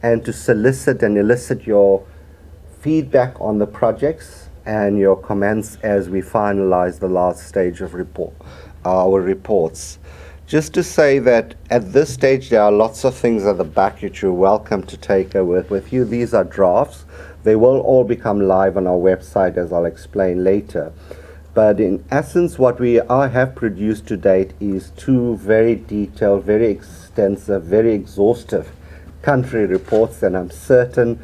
and to solicit and elicit your feedback on the projects and your comments as we finalize the last stage of our reports. Just to say that at this stage there are lots of things at the back that you're welcome to take with you. These are drafts. They will all become live on our website, as I'll explain later. But in essence, what we have produced to date is 2 very detailed, very extensive, very exhaustive country reports, and I'm certain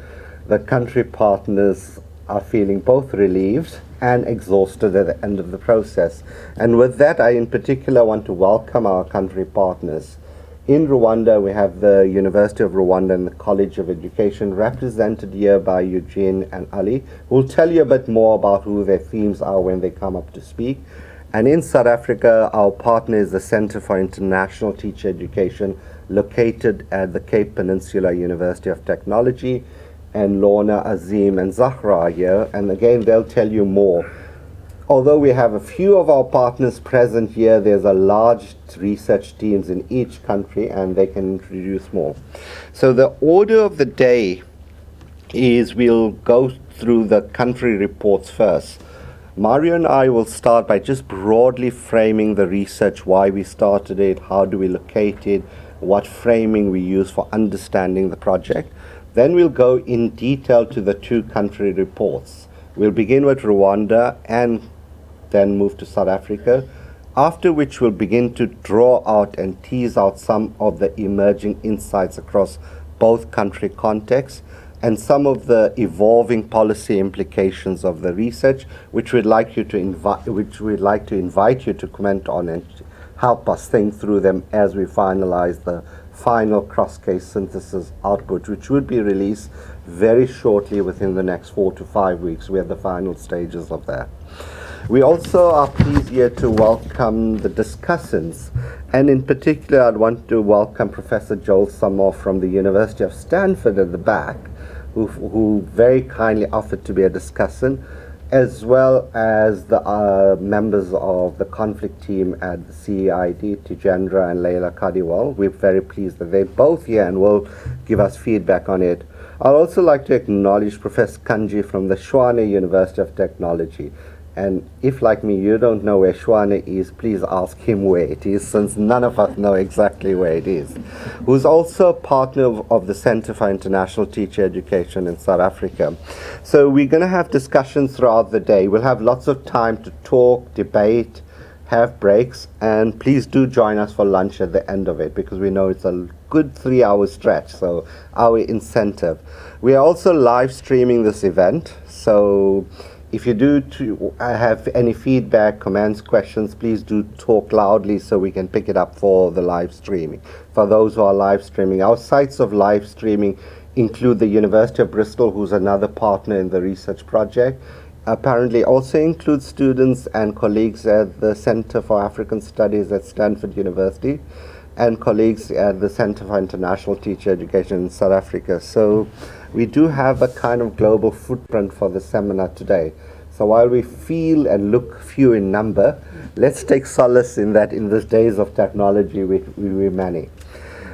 the country partners are feeling both relieved and exhausted at the end of the process. And with that, I in particular want to welcome our country partners. In Rwanda, we have the University of Rwanda and the College of Education, represented here by Eugene and Ali, who will tell you a bit more about who their themes are when they come up to speak. And in South Africa, our partner is the Center for International Teacher Education, located at the Cape Peninsula University of Technology. And Lorna, Azim, and Zahra are here, and again, they'll tell you more. Although we have a few of our partners present here, there's a large research teams in each country, and they can introduce more. So the order of the day is we'll go through the country reports first. Mario and I will start by just broadly framing the research, why we started it, how do we locate it, what framing we use for understanding the project. Then we'll go in detail to the 2 country reports. We'll begin with Rwanda and then move to South Africa, after which we'll begin to draw out and tease out some of the emerging insights across both country contexts and some of the evolving policy implications of the research, which we'd like to invite you to comment on and help us think through them as we finalize the final cross-case synthesis output, which would be released very shortly within the next 4 to 5 weeks. We are the final stages of that. We also are pleased here to welcome the discussants, and in particular I'd want to welcome Professor Joel Samoff from the University of Stanford at the back, who very kindly offered to be a discussant, as well as the members of the conflict team at the CEID, Tijendra and Leila Kadiwal. We're very pleased that they're both here and will give us feedback on it. I'd also like to acknowledge Professor Kanji from the Tshwane University of Technology. And if, like me, you don't know where Tshwane is, please ask him where it is, since none of us know exactly where it is. Who's also a partner of the Center for International Teacher Education in South Africa. So we're going to have discussions throughout the day. We'll have lots of time to talk, debate, have breaks, and please do join us for lunch at the end of it, because we know it's a good 3-hour stretch, so our incentive. We are also live streaming this event, so if you do have any feedback, comments, questions, please do talk loudly so we can pick it up for the live streaming. For those who are live streaming, our sites of live streaming include the University of Bristol, who's another partner in the research project. Apparently also includes students and colleagues at the Center for African Studies at Stanford University, and colleagues at the Center for International Teacher Education in South Africa. So we do have a kind of global footprint for the seminar today. So while we feel and look few in number, let's take solace in that in these days of technology we're many.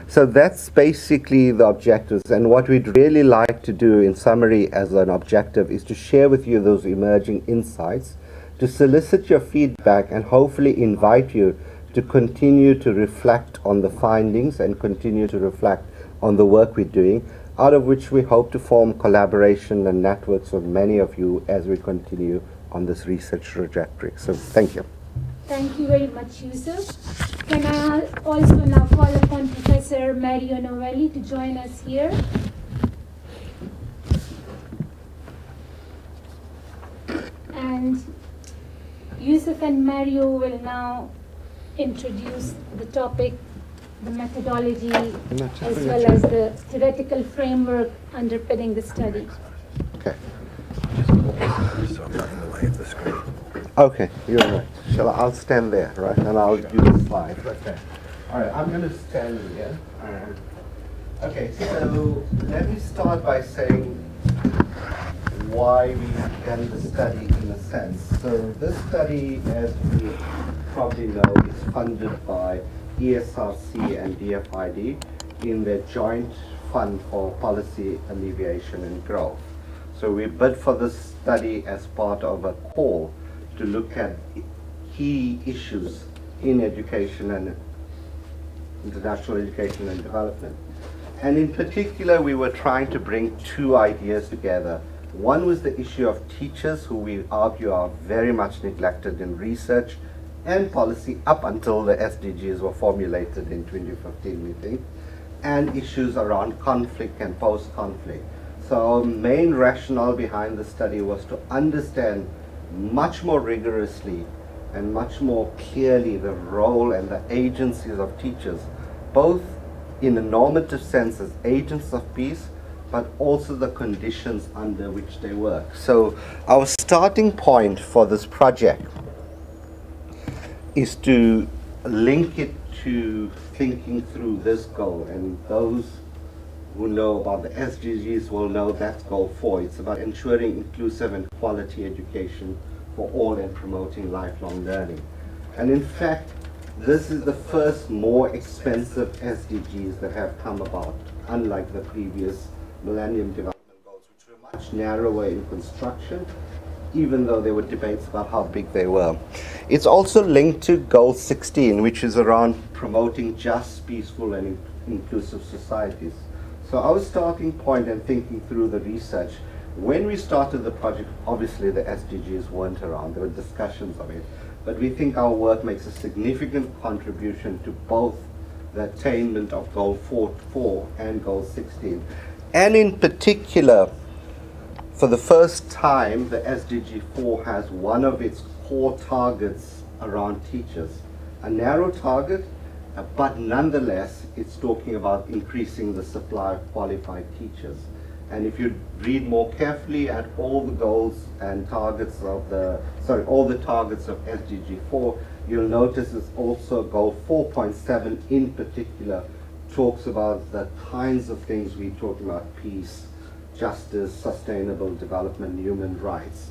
So that's basically the objectives, and what we'd really like to do in summary as an objective is to share with you those emerging insights, to solicit your feedback and hopefully invite you to continue to reflect on the findings and continue to reflect on the work we're doing, out of which we hope to form collaboration and networks with many of you as we continue on this research trajectory. So thank you. Thank you very much, Yusuf. Can I also now call upon Professor Mario Novelli to join us here? And Yusuf and Mario will now introduce the topic, the methodology, as well as the theoretical framework underpinning the study. Okay. So I'm not in the way of the screen. Okay, you're right. I'll stand there, right? And I'll do the slides. Okay. All right, I'm going to stand here. Okay, so let me start by saying why we have done the study in a sense. So this study, as you probably know, is funded by ESRC and DFID in their joint fund for policy alleviation and growth. So we bid for this study as part of a call to look at key issues in education and international education and development. And in particular, we were trying to bring two ideas together. One was the issue of teachers, who we argue are very much neglected in research and policy up until the SDGs were formulated in 2015, we think, and issues around conflict and post-conflict. So our main rationale behind the study was to understand much more rigorously and much more clearly the role and the agencies of teachers, both in a normative sense as agents of peace, but also the conditions under which they work. So our starting point for this project is to link it to thinking through this goal, and those who know about the SDGs will know that's goal 4. It's about ensuring inclusive and quality education for all and promoting lifelong learning. And in fact, this is the first more expensive SDGs that have come about, unlike the previous Millennium Development Goals, which were much narrower in construction, even though there were debates about how big they were. It's also linked to Goal 16, which is around promoting just, peaceful, and inclusive societies. So our starting point and thinking through the research, when we started the project, obviously the SDGs weren't around, there were discussions of it, but we think our work makes a significant contribution to both the attainment of Goal 4 and Goal 16. And in particular, for the first time, the SDG 4 has one of its core targets around teachers. A narrow target, but nonetheless, it's talking about increasing the supply of qualified teachers. And if you read more carefully at all the goals and targets of all the targets of SDG 4, you'll notice it's also Goal 4.7 in particular talks about the kinds of things we talk about: peace, justice, sustainable development, human rights.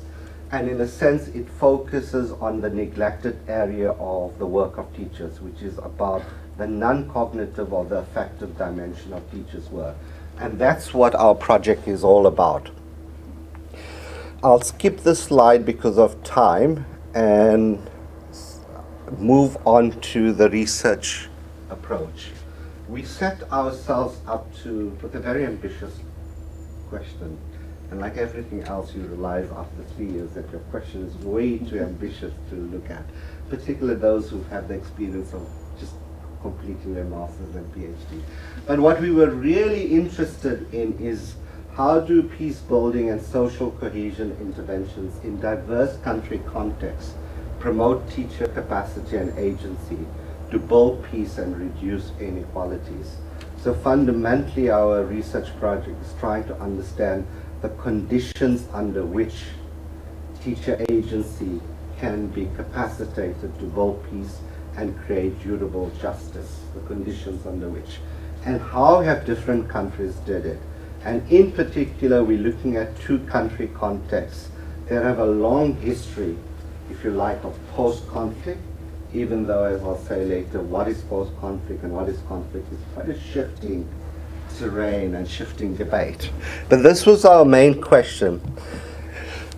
And in a sense, it focuses on the neglected area of the work of teachers, which is about the non-cognitive or the affective dimension of teachers' work. And that's what our project is all about. I'll skip this slide because of time and move on to the research approach. We set ourselves up with a very ambitious question. And like everything else, you realize after 3 years that your question is way too ambitious to look at, particularly those who've had the experience of just completing their master's and PhD. But what we were really interested in is how do peace building and social cohesion interventions in diverse country contexts promote teacher capacity and agency to build peace and reduce inequalities. So fundamentally, our research project is trying to understand the conditions under which teacher agency can be capacitated to build peace and create durable justice, the conditions under which, and how have different countries did it. And in particular, we're looking at 2 country contexts that have a long history, if you like, of post-conflict, even though, as I'll say later, what is post-conflict and what is conflict is quite a shifting terrain and shifting debate. But this was our main question.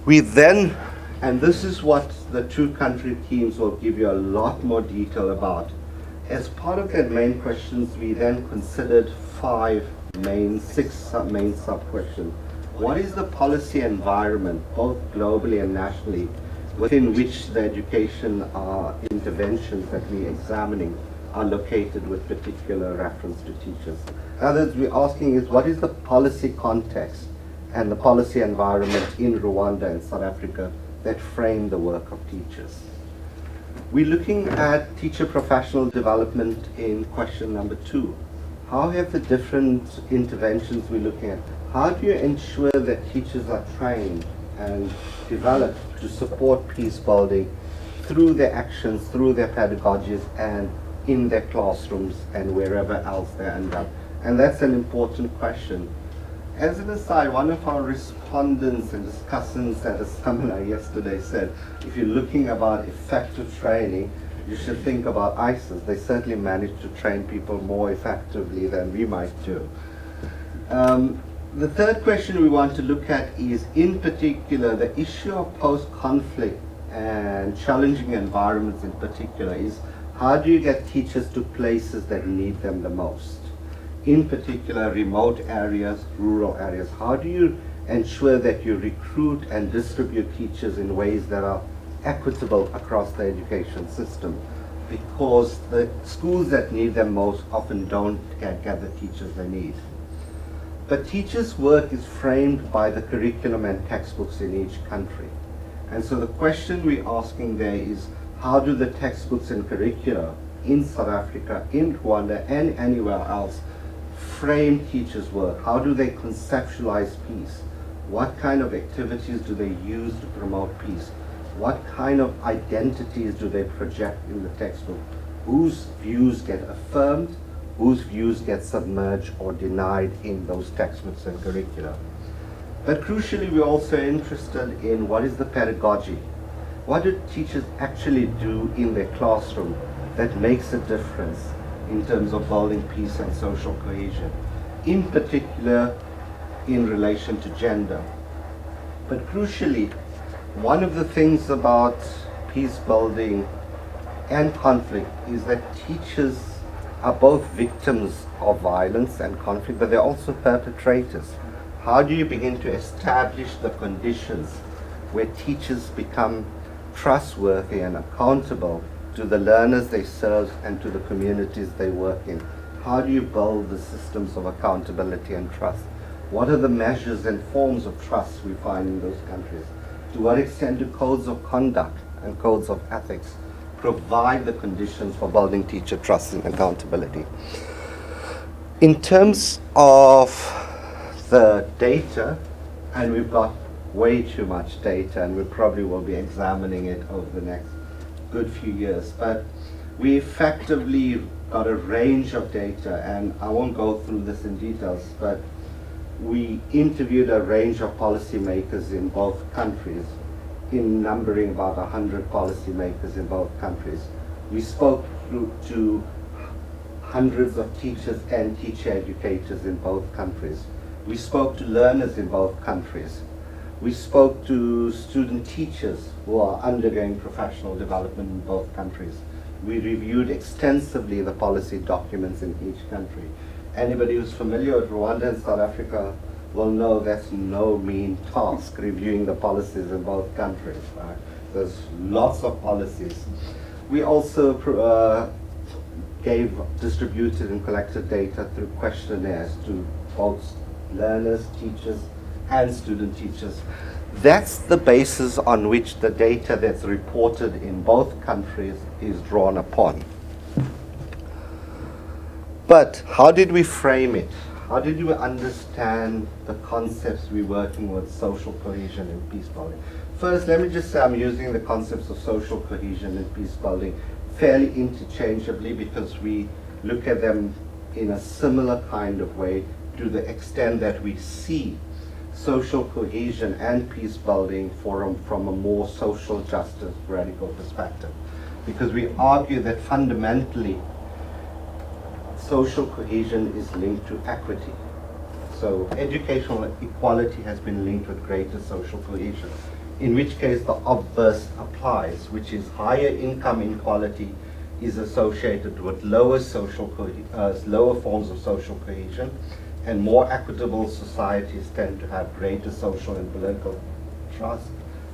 We then, and this is what the 2 country teams will give you a lot more detail about. As part of their main questions, we then considered 6 main sub-questions. What is the policy environment, both globally and nationally, within which the education interventions that we're examining are located with particular reference to teachers? Others we're asking is, what is the policy context and the policy environment in Rwanda and South Africa that frame the work of teachers? We're looking at teacher professional development in question number 2. How have the different interventions we're looking at, how do you ensure that teachers are trained and developed to support peace building through their actions, through their pedagogies, and in their classrooms and wherever else they end up? And that's an important question. As an aside, one of our respondents and discussants at a seminar yesterday said, if you're looking about effective training, you should think about ISIS. They certainly managed to train people more effectively than we might do. The third question we want to look at is, in particular, the issue of post-conflict and challenging environments in particular is, how do you get teachers to places that need them the most? In particular, remote areas, rural areas. How do you ensure that you recruit and distribute teachers in ways that are equitable across the education system? Because the schools that need them most often don't get the teachers they need. But teachers' work is framed by the curriculum and textbooks in each country. And so the question we're asking there is, how do the textbooks and curricula in South Africa, in Rwanda, and anywhere else frame teachers' work? How do they conceptualize peace? What kind of activities do they use to promote peace? What kind of identities do they project in the textbook? Whose views get affirmed? Whose views get submerged or denied in those textbooks and curricula? But crucially, we're also interested in what is the pedagogy. What do teachers actually do in their classroom that makes a difference in terms of building peace and social cohesion, in particular in relation to gender? But crucially, one of the things about peace building and conflict is that teachers are both victims of violence and conflict, but they're also perpetrators. How do you begin to establish the conditions where teachers become trustworthy and accountable to the learners they serve and to the communities they work in? How do you build the systems of accountability and trust? What are the measures and forms of trust we find in those countries? To what extent do codes of conduct and codes of ethics provide the conditions for building teacher trust and accountability? In terms of the data, and we've got way too much data, and we probably will be examining it over the next good few years, but we effectively got a range of data, and I won't go through this in details, but we interviewed a range of policymakers in both countries, in numbering about 100 policymakers in both countries. We spoke to hundreds of teachers and teacher educators in both countries. We spoke to learners in both countries. We spoke to student teachers who are undergoing professional development in both countries. We reviewed extensively the policy documents in each country. Anybody who's familiar with Rwanda and South Africa will know that's no mean task, reviewing the policies in both countries. Right? There's lots of policies. We also distributed and collected data through questionnaires to both learners, teachers, and student teachers. That's the basis on which the data that's reported in both countries is drawn upon. But how did we frame it? How did we understand the concepts we're working with, social cohesion and peace building? First, let me just say I'm using the concepts of social cohesion and peace building fairly interchangeably because we look at them in a similar kind of way to the extent that we see social cohesion and peace building from a more social justice radical perspective. Because we argue that fundamentally social cohesion is linked to equity. So educational equality has been linked with greater social cohesion, in which case the obverse applies, which is higher income inequality is associated with lower forms of social cohesion, and more equitable societies tend to have greater social and political trust,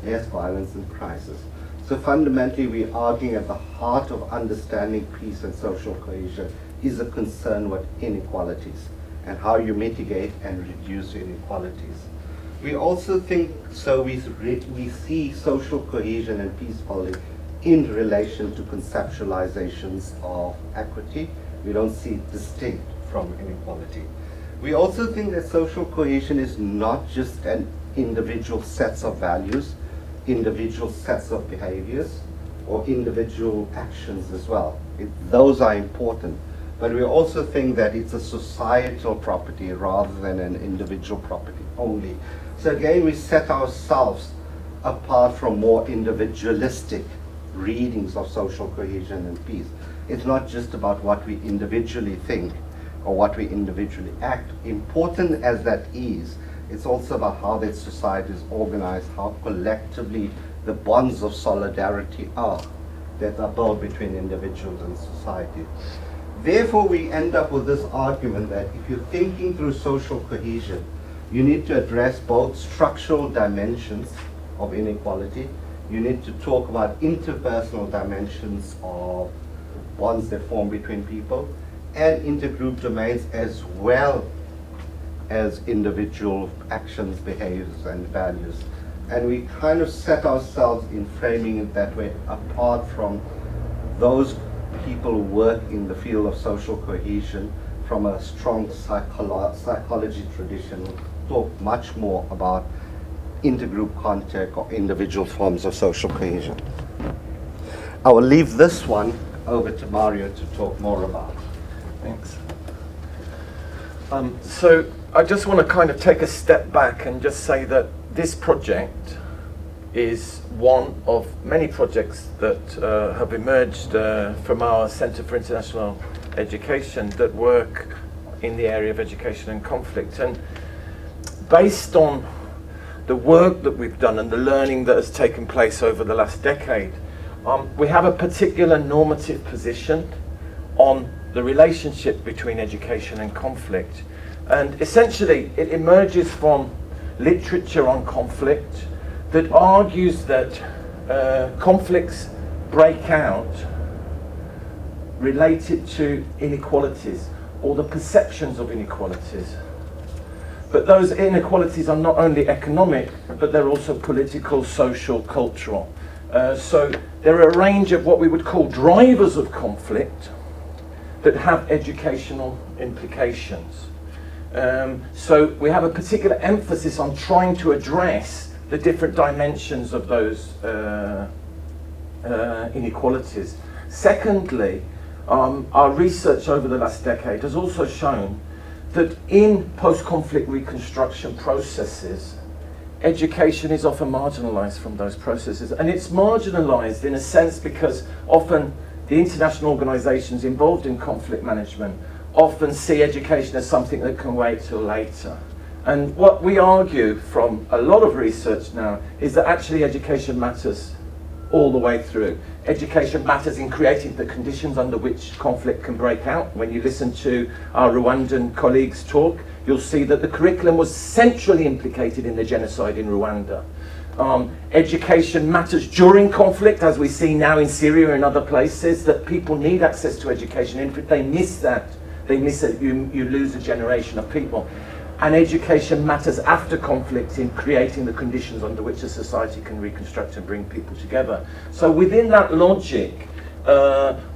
less violence and crisis. So fundamentally, we're arguing at the heart of understanding peace and social cohesion is a concern with inequalities and how you mitigate and reduce inequalities. We also think, so we see social cohesion and peace building in relation to conceptualizations of equity. We don't see it distinct from inequality. We also think that social cohesion is not just an individual sets of values, individual sets of behaviors, or individual actions as well. Those are important. But we also think that it's a societal property rather than an individual property only. So again, we set ourselves apart from more individualistic readings of social cohesion and peace. It's not just about what we individually think or what we individually act, important as that is, it's also about how that society is organized, how collectively the bonds of solidarity are that are built between individuals and society. Therefore, we end up with this argument that if you're thinking through social cohesion, you need to address both structural dimensions of inequality. You need to talk about interpersonal dimensions of bonds that form between people, and intergroup domains, as well as individual actions, behaviors, and values. And we kind of set ourselves in framing it that way, apart from those people who work in the field of social cohesion from a strong psychology tradition, who talk much more about intergroup contact or individual forms of social cohesion. I will leave this one over to Mario to talk more about. Thanks. So I just want to kind of take a step back and just say that this project is one of many projects that have emerged from our Centre for International Education that work in the area of education and conflict. And based on the work that we've done and the learning that has taken place over the last decade, we have a particular normative position on the relationship between education and conflict. And essentially, it emerges from literature on conflict that argues that conflicts break out related to inequalities or the perceptions of inequalities. But those inequalities are not only economic, but they're also political, social, cultural. So there are a range of what we would call drivers of conflict that have educational implications. So we have a particular emphasis on trying to address the different dimensions of those inequalities. Secondly, our research over the last decade has also shown that in post-conflict reconstruction processes, education is often marginalized from those processes. And it's marginalized in a sense because often the international organizations involved in conflict management often see education as something that can wait till later. And what we argue from a lot of research now is that actually education matters all the way through. Education matters in creating the conditions under which conflict can break out. When you listen to our Rwandan colleagues talk, you'll see that the curriculum was centrally implicated in the genocide in Rwanda. Education matters during conflict, as we see now in Syria and other places, that people need access to education. And if they miss that, they miss it, you lose a generation of people. And education matters after conflict in creating the conditions under which a society can reconstruct and bring people together. So within that logic,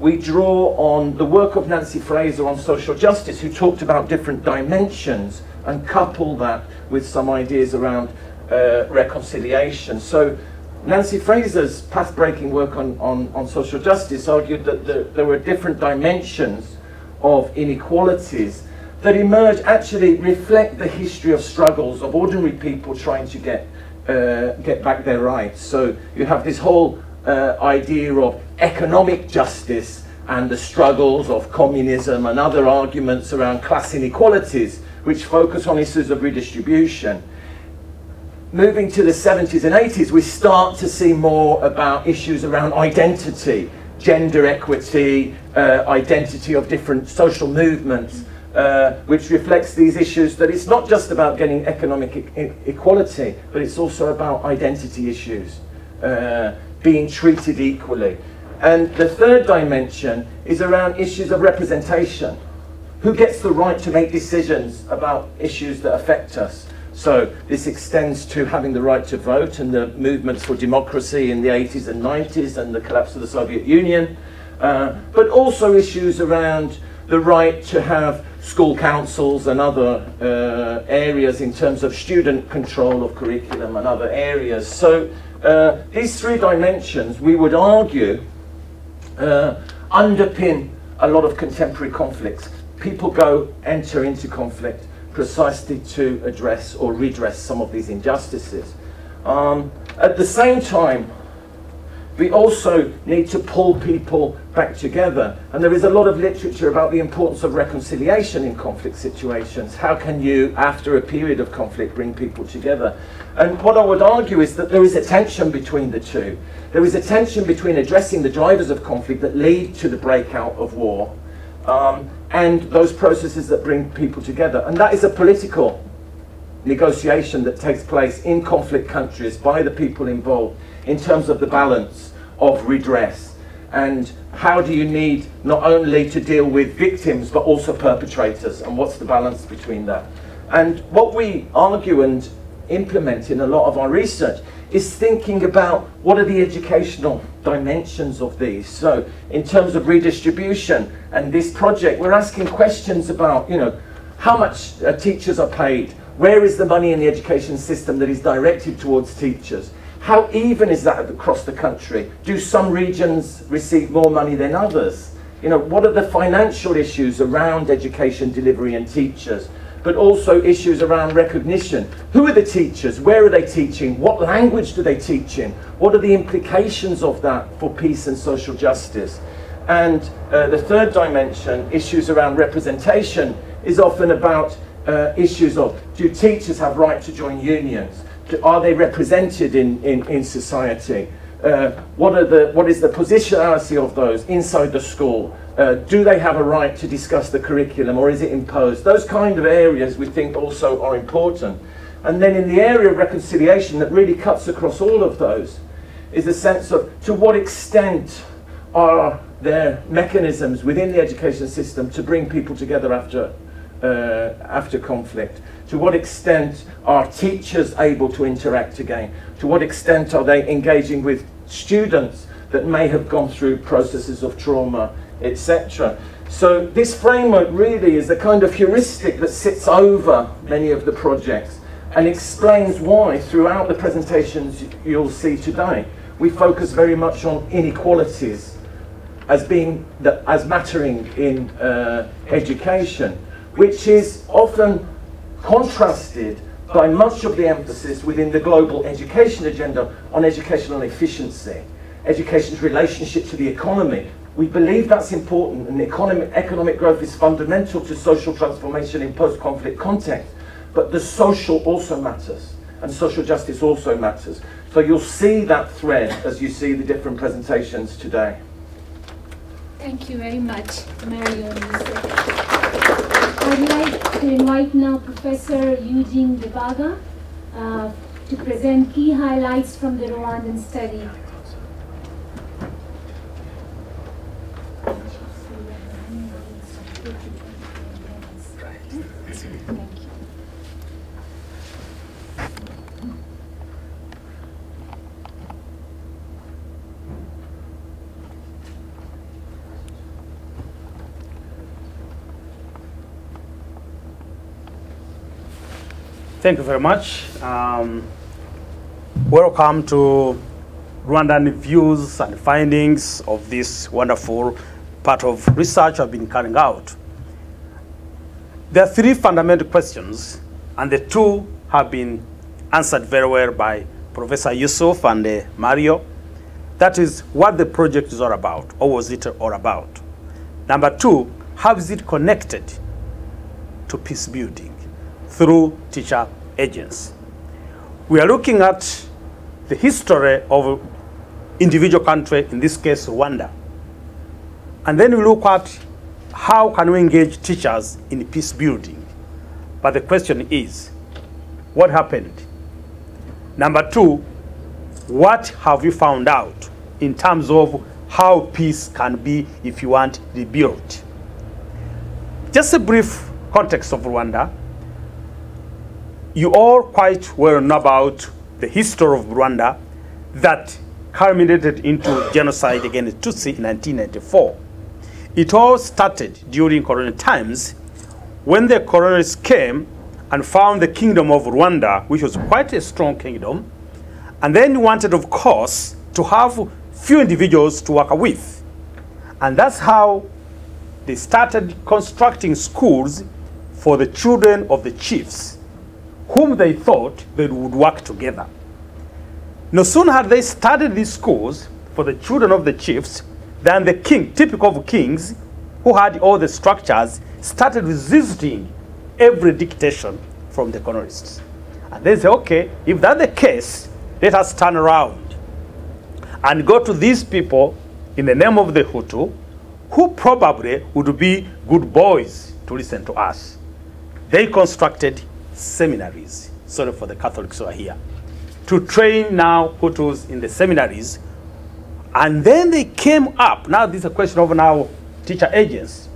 we draw on the work of Nancy Fraser on social justice, who talked about different dimensions, and couple that with some ideas around reconciliation. So Nancy Fraser's path-breaking work on social justice argued that there were different dimensions of inequalities that emerge, actually reflect the history of struggles of ordinary people trying to get back their rights. So you have this whole idea of economic justice and the struggles of communism and other arguments around class inequalities, which focus on issues of redistribution. Moving to the 70s and 80s, we start to see more about issues around identity, gender equity, identity of different social movements, which reflects these issues that it's not just about getting economic equality, but it's also about identity issues, being treated equally. And the third dimension is around issues of representation. Who gets the right to make decisions about issues that affect us? So this extends to having the right to vote and the movements for democracy in the 80s and 90s and the collapse of the Soviet Union, but also issues around the right to have school councils and other areas in terms of student control of curriculum and other areas. So these three dimensions, we would argue, underpin a lot of contemporary conflicts. People enter into conflict precisely to address or redress some of these injustices. At the same time, We also need to pull people back together. And there is a lot of literature about the importance of reconciliation in conflict situations. How can you, after a period of conflict, bring people together? And what I would argue is that there is a tension between the two. There is a tension between addressing the drivers of conflict that lead to the breakout of war and those processes that bring people together. And that is a political negotiation that takes place in conflict countries by the people involved in terms of the balance of redress. And how do you need not only to deal with victims but also perpetrators, and what's the balance between that? And what we argue and implement in a lot of our research is thinking about what are the educational dimensions of these. So in terms of redistribution and this project, we're asking questions about, you know, how much teachers are paid, where is the money in the education system that is directed towards teachers, how even is that across the country, do some regions receive more money than others, you know, what are the financial issues around education delivery and teachers, but also issues around recognition. Who are the teachers? Where are they teaching? What language do they teach in? What are the implications of that for peace and social justice? And the third dimension, issues around representation, is often about issues of, do teachers have right to join unions? Are they represented in society? What is the positionality of those inside the school? Do they have a right to discuss the curriculum, or is it imposed? Those kind of areas we think also are important. And then in the area of reconciliation that really cuts across all of those is a sense of to what extent are there mechanisms within the education system to bring people together after conflict? To what extent are teachers able to interact again? To what extent are they engaging with students that may have gone through processes of trauma, etc.? So this framework really is a kind of heuristic that sits over many of the projects and explains why throughout the presentations you'll see today we focus very much on inequalities as mattering in education, which is often contrasted by much of the emphasis within the global education agenda on educational efficiency, education's relationship to the economy. We believe that's important, and economic growth is fundamental to social transformation in post-conflict context, but the social also matters, and social justice also matters. So you'll see that thread as you see the different presentations today. Thank you very much, Mario and Yusuf. I'd like to invite now Professor Eugene Debaga to present key highlights from the Rwandan study. Thank you very much. Welcome to Rwandan views and findings of this wonderful part of research I've been carrying out. There are three fundamental questions, and the two have been answered very well by Professor Yusuf and Mario. That is what the project is all about, or was it all about? Number two, how is it connected to peace building through teacher agents? We are looking at the history of individual country, in this case Rwanda. And then we look at how can we engage teachers in peace building. But the question is, what happened? Number two, what have you found out in terms of how peace can be, if you want, rebuilt? Just a brief context of Rwanda. You all quite well know about the history of Rwanda that culminated into genocide against Tutsi in 1994. It all started during colonial times when the colonists came and found the kingdom of Rwanda, which was quite a strong kingdom, and then wanted, of course, to have few individuals to work with. And that's how they started constructing schools for the children of the chiefs, whom they thought they would work together. No sooner had they started these schools, for the children of the chiefs, then the king, typical of kings, who had all the structures, started resisting every dictation from the colonists. And they say, okay, if that's the case, let us turn around and go to these people in the name of the Hutu, who probably would be good boys to listen to us. They constructed seminaries, sorry for the Catholics who are here, to train now Hutus in the seminaries. And then they came up, now this is a question of now teacher agents.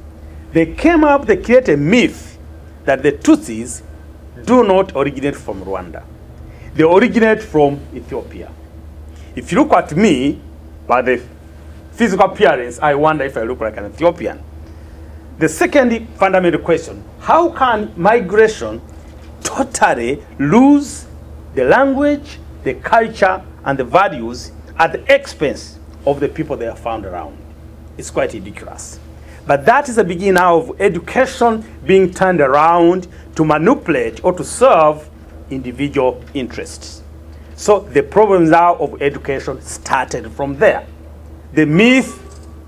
They came up, they created a myth that the Tutsis do not originate from Rwanda. They originate from Ethiopia. If you look at me, by the physical appearance, I wonder if I look like an Ethiopian. The second fundamental question, how can migration totally lose the language, the culture, and the values at the expense of the people they are found around? It's quite ridiculous. But that is the beginning now of education being turned around to manipulate or to serve individual interests. So the problems now of education started from there. The myth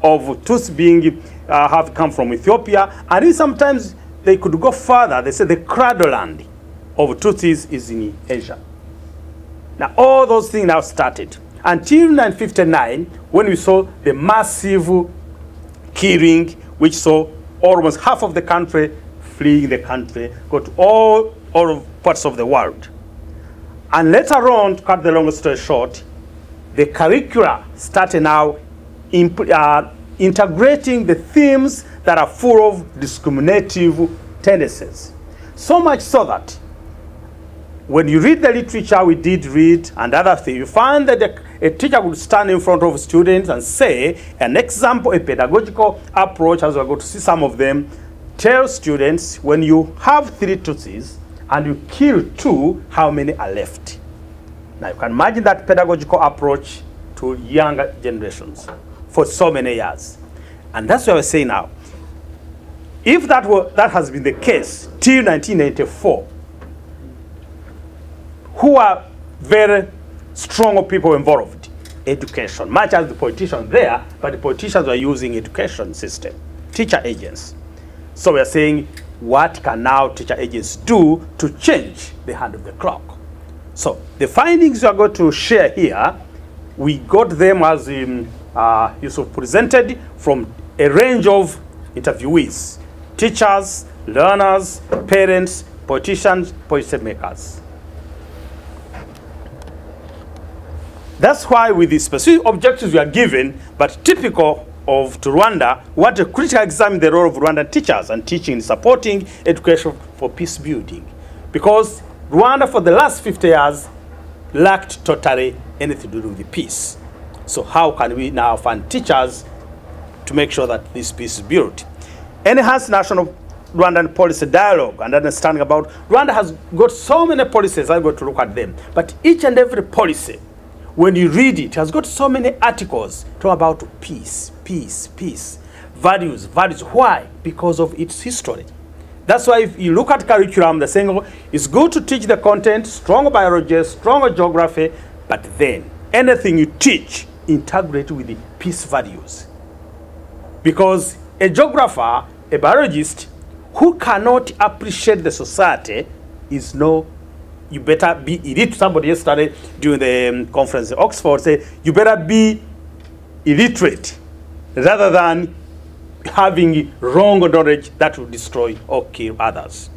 of Tutsi being have come from Ethiopia, and sometimes they could go further. They say the cradle land of Tutsis is in Asia. Now all those things now started until 1959, when we saw the massive killing, which saw almost half of the country fleeing the country, go to all parts of the world. And later on, to cut the long story short, the curricula started now integrating the themes that are full of discriminative tendencies. So much so that when you read the literature we did read and other things, you find that a teacher would stand in front of students and say, an example, a pedagogical approach, as we're going to see some of them, tell students, when you have 3 Tutsis and you kill 2, how many are left? Now you can imagine that pedagogical approach to younger generations for so many years. And that's what we're saying now. If that has been the case till 1994, who are very strong people involved? Education, much as the politicians there, but the politicians are using education system, teacher agents. So we are saying, what can now teacher agents do to change the hand of the clock? So the findings we are going to share here, we got them as Yusuf presented from a range of interviewees, teachers, learners, parents, politicians, policy makers. That's why with the specific objectives we are given, but typical of Rwanda, we want to critically examine the role of Rwandan teachers and teaching in supporting education for peace building. Because Rwanda for the last 50 years lacked totally anything to do with the peace. So how can we now find teachers to make sure that this peace is built? Enhance national Rwandan policy dialogue and understanding about Rwanda has got so many policies, I'm going to look at them. But each and every policy, when you read it, has got so many articles talk about peace, peace, peace, values, values. Why? Because of its history. That's why if you look at curriculum, they're saying it's good to teach the content, strong biology, strong geography, but then anything you teach, integrate with the peace values. Because a geographer, a biologist, who cannot appreciate the society is no, you better be elite. Somebody yesterday during the conference in Oxford said, you better be illiterate rather than having wrong knowledge that will destroy or kill others.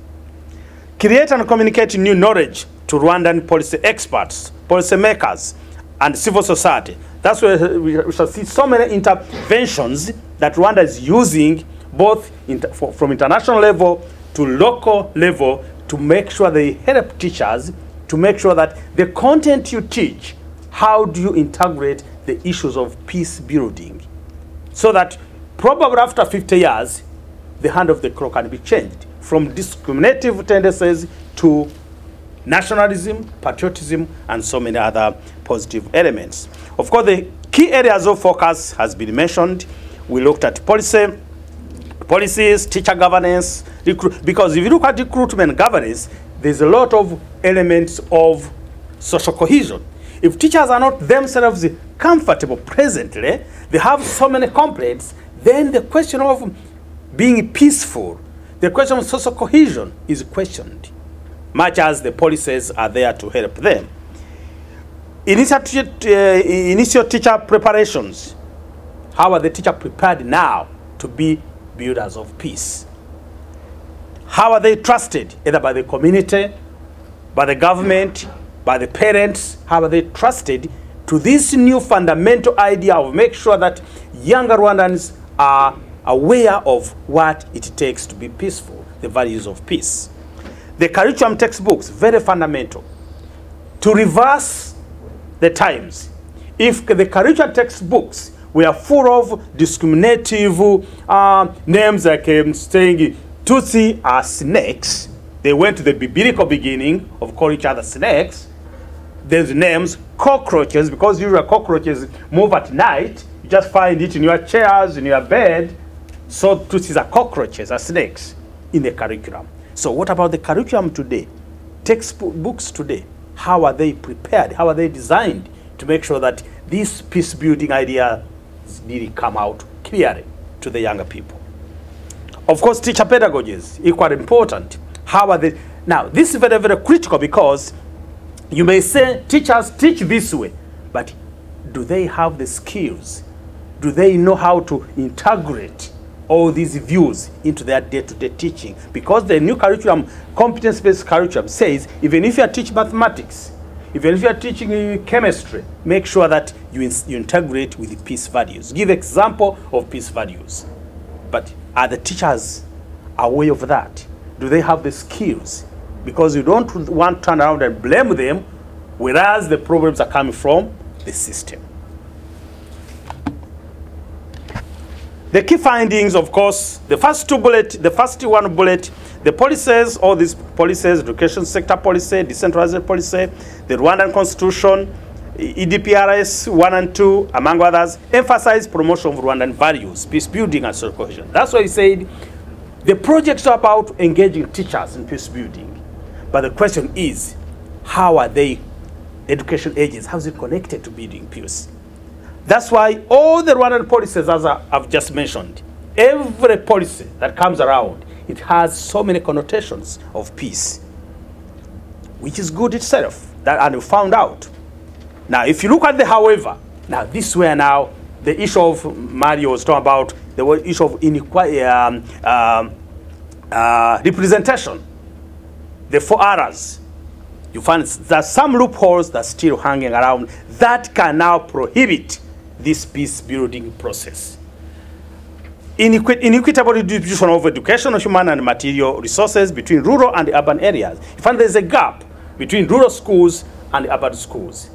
Create and communicate new knowledge to Rwandan policy experts, policy makers, and civil society. That's where we shall see so many interventions that Rwanda is using, both from international level to local level, to make sure they help teachers to make sure that the content you teach, how do you integrate the issues of peace building? So that probably after 50 years, the hand of the clock can be changed from discriminative tendencies to nationalism, patriotism, and so many other positive elements. Of course, the key areas of focus has been mentioned. We looked at policies, teacher governance, because if you look at recruitment governance, there's a lot of elements of social cohesion. If teachers are not themselves comfortable presently, they have so many complaints, then the question of being peaceful, the question of social cohesion is questioned, much as the policies are there to help them. Initial teacher preparations. How are the teachers prepared now to be builders of peace? How are they trusted, either by the community, by the government, by the parents? How are they trusted to this new fundamental idea of make sure that younger Rwandans are aware of what it takes to be peaceful, the values of peace? The curriculum textbooks, very fundamental. To reverse the times, if the curriculum textbooks were full of discriminative names like saying Tutsi are snakes, they went to the biblical beginning of calling each other snakes. There's names, cockroaches, because usually cockroaches move at night. You just find it in your chairs, in your bed. So Tutsis are cockroaches, are snakes in the curriculum. So what about the curriculum today? Textbooks today, how are they prepared? How are they designed to make sure that this peace building idea really come out clearly to the younger people? Of course, teacher pedagogies, equally important. How are they? Now, this is very, very critical, because you may say teachers teach this way, but do they have the skills? Do they know how to integrate all these views into their day-to-day teaching? Because the new curriculum, competence-based curriculum, says even if you are teaching mathematics, even if you are teaching chemistry, make sure that you integrate with the peace values. Give example of peace values. But are the teachers aware of that? Do they have the skills? Because you don't want to turn around and blame them, whereas the problems are coming from the system. The key findings, of course, the first one bullet, the policies, all these policies, education sector policy, decentralized policy, the Rwandan Constitution, EDPRS 1 and 2, among others, emphasize promotion of Rwandan values, peace building and social cohesion. That's why he said the projects are about engaging teachers in peace building. But the question is, how are they, education agents, how is it connected to building peace? That's why all the Rwandan policies, as I've just mentioned, every policy that comes around, it has so many connotations of peace, which is good itself, and we found out. Now, if you look at the however, now this where now the issue of Mario was talking about, the issue of inequality, representation, the 4 R's. You find there are some loopholes that are still hanging around that can now prohibit this peace building process. Inequitable distribution of educational, human and material resources between rural and urban areas. You find there's a gap between rural schools and urban schools.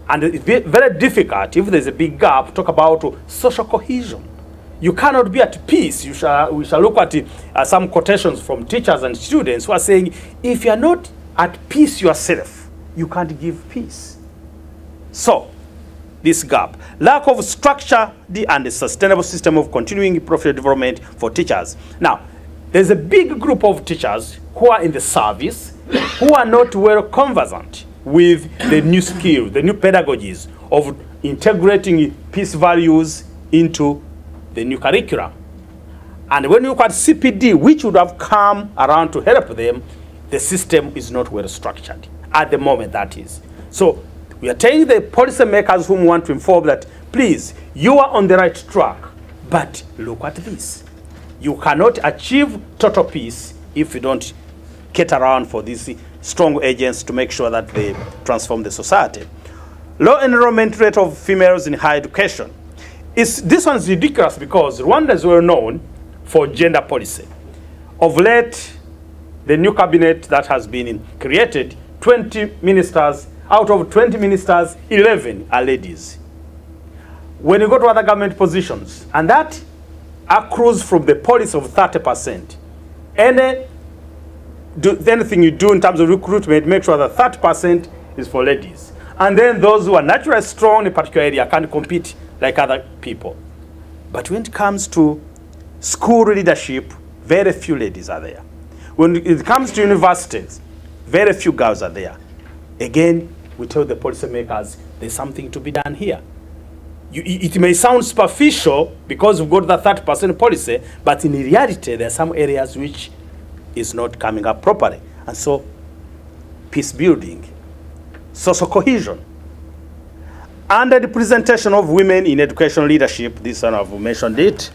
And it's very difficult, if there's a big gap, to talk about social cohesion. You cannot be at peace. We shall look at some quotations from teachers and students who are saying, if you are not at peace yourself, you can't give peace. So, this gap. Lack of structure and a sustainable system of continuing professional development for teachers. Now, there's a big group of teachers who are in the service who are not well conversant with the new skills, the new pedagogies of integrating peace values into the new curriculum. And when you look at CPD, which would have come around to help them, the system is not well structured at the moment, that is. So we are telling the policy makers whom want to inform that, please, you are on the right track, but look at this. You cannot achieve total peace if you don't get around for these strong agents to make sure that they transform the society. Low enrollment rate of females in higher education. This one is ridiculous because Rwanda is well known for gender policy. Of late, the new cabinet that has been created, 20 ministers, out of 20 ministers, 11 are ladies. When you go to other government positions, and that accrues from the policy of 30%. Anything you do in terms of recruitment, make sure that 30% is for ladies. And then those who are naturally strong in a particular area can compete like other people. But when it comes to school leadership, very few ladies are there. When it comes to universities, very few girls are there. Again, we tell the policymakers there's something to be done here. It may sound superficial because we've got the 30% policy, but in reality, there are some areas which is not coming up properly. And so, peace building, social cohesion, under the presentation of women in educational leadership, this one I've mentioned it,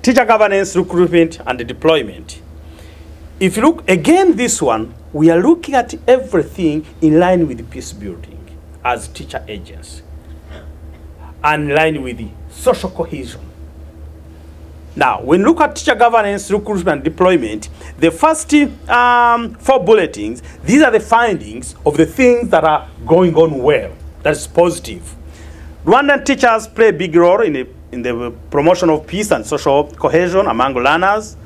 teacher governance, recruitment, and the deployment. If you look, again, this one, we are looking at everything in line with peace building as teacher agents, and in line with the social cohesion. Now, when you look at teacher governance, recruitment, and deployment, the first 4 bulletins, these are the findings of the things that are going on well. That is positive. Rwandan teachers play a big role in the promotion of peace and social cohesion among learners.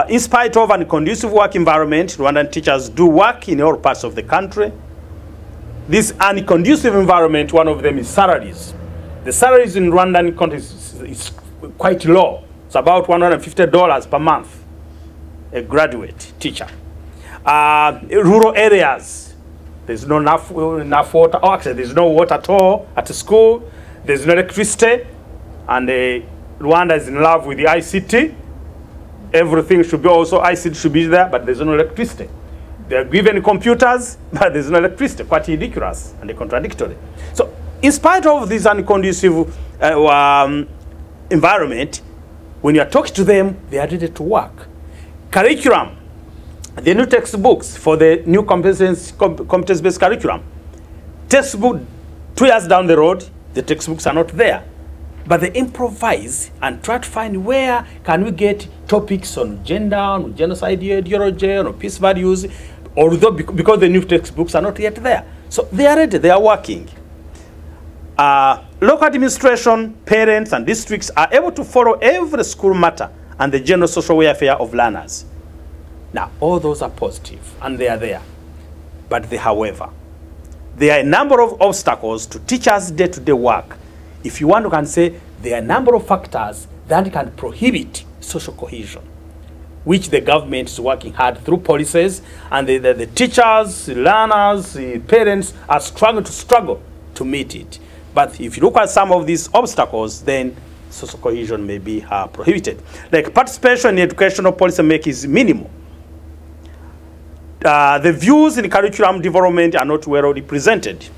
In spite of an conducive work environment, Rwandan teachers do work in all parts of the country. This unconducive environment, one of them is salaries. The salaries in Rwandan countries is quite low. It's about $150 per month, a graduate teacher. Rural areas, there's not enough water. Oh, actually, there's no water at all at the school. There's no electricity. And Rwanda is in love with the ICT. Everything should be also, ICT should be there, but there's no electricity. They're given computers, but there's no electricity. Quite ridiculous and contradictory. So, in spite of this unconducive environment, when you are talking to them, they are ready to work. Curriculum, the new textbooks for the new competence-based curriculum. Textbook, 2 years down the road, the textbooks are not there. But they improvise and try to find where can we get topics on gender, on genocide ideology, on peace values, although because the new textbooks are not yet there. So they are ready, they are working. Local administration, parents, and districts are able to follow every school matter and the general social welfare of learners. Now, all those are positive, and they are there. But however, there are a number of obstacles to teachers' day-to-day work. If you want to can say there are a number of factors that can prohibit social cohesion, which the government is working hard through policies, and the teachers, the learners, the parents are struggling to meet it. But if you look at some of these obstacles, then social cohesion may be prohibited. Like participation in educational policy making is minimal. The views in curriculum development are not well represented.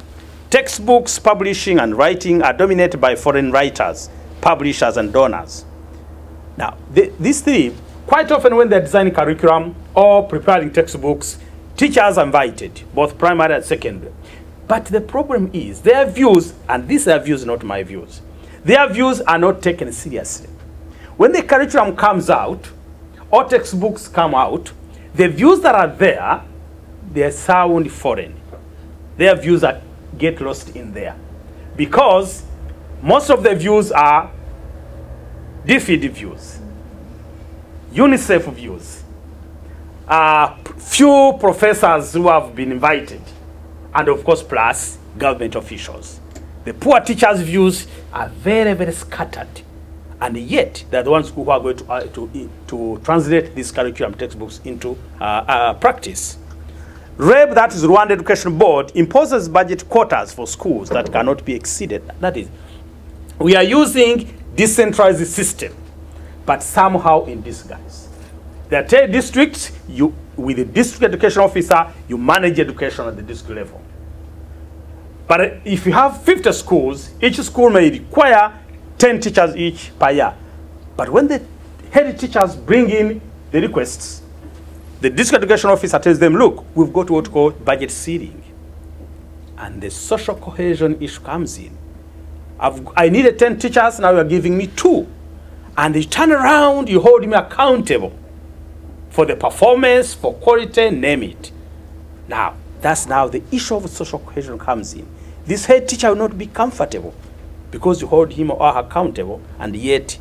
Textbooks, publishing, and writing are dominated by foreign writers, publishers, and donors. Now, these three, quite often when they're designing curriculum or preparing textbooks, teachers are invited, both primary and secondary. But the problem is their views, and these are views, not my views, their views are not taken seriously. When the curriculum comes out, or textbooks come out, the views that are there, they sound foreign. Their views get lost in there. Because most of the views are DFID views, UNICEF views, few professors who have been invited, and of course, plus government officials. The poor teachers' views are very, very scattered. And yet, they're the ones who are going to translate these curriculum textbooks into practice. REB, that is Rwanda Education Board, imposes budget quotas for schools that cannot be exceeded. That is, we are using decentralized system, but somehow in disguise. There are 10 districts, with the district education officer, you manage education at the district level. But if you have 50 schools, each school may require 10 teachers each per year. But when the head teachers bring in the requests, the district education officer tells them, look, we've got what we call budget ceiling. And the social cohesion issue comes in. I needed 10 teachers, now you're giving me 2. And you turn around, you hold me accountable for the performance, for quality, name it. Now, that's now the issue of social cohesion comes in. This head teacher will not be comfortable because you hold him or her accountable, and yet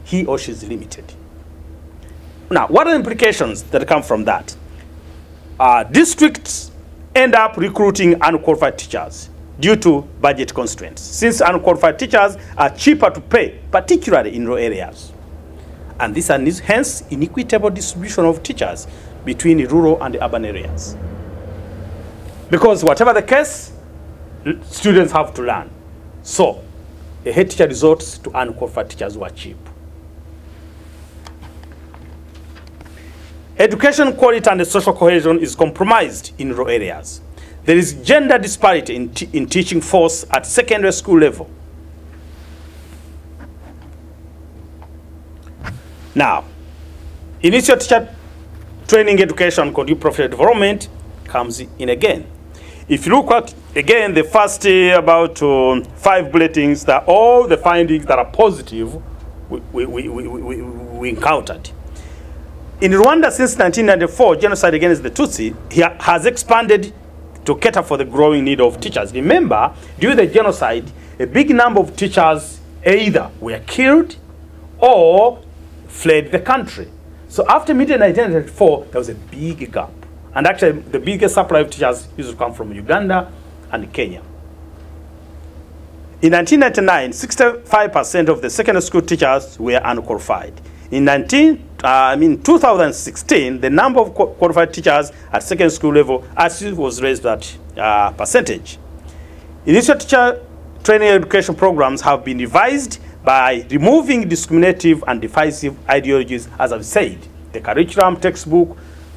he or she is limited. Now, what are the implications that come from that? Districts end up recruiting unqualified teachers due to budget constraints, since unqualified teachers are cheaper to pay, particularly in rural areas. And this is hence inequitable distribution of teachers between the rural and the urban areas. Because whatever the case, students have to learn. So a head teacher resorts to unqualified teachers who are cheap. Education quality and social cohesion is compromised in rural areas. There is gender disparity in teaching force at secondary school level. Now, initial teacher training education conducive professional development comes in again. If you look at, again, the first about 5 bulletins, that all the findings that are positive we encountered. In Rwanda since 1994, genocide against the Tutsi has expanded to cater for the growing need of teachers. Remember, during the genocide, a big number of teachers either were killed or fled the country. So after mid-1994, there was a big gap. And actually, the biggest supply of teachers used to come from Uganda and Kenya. In 1999, 65% of the secondary school teachers were unqualified. In 2016, the number of qualified teachers at secondary school level actually was raised that percentage. Initial teacher training education programs have been revised by removing discriminative and divisive ideologies, as I've said. The curriculum, textbook,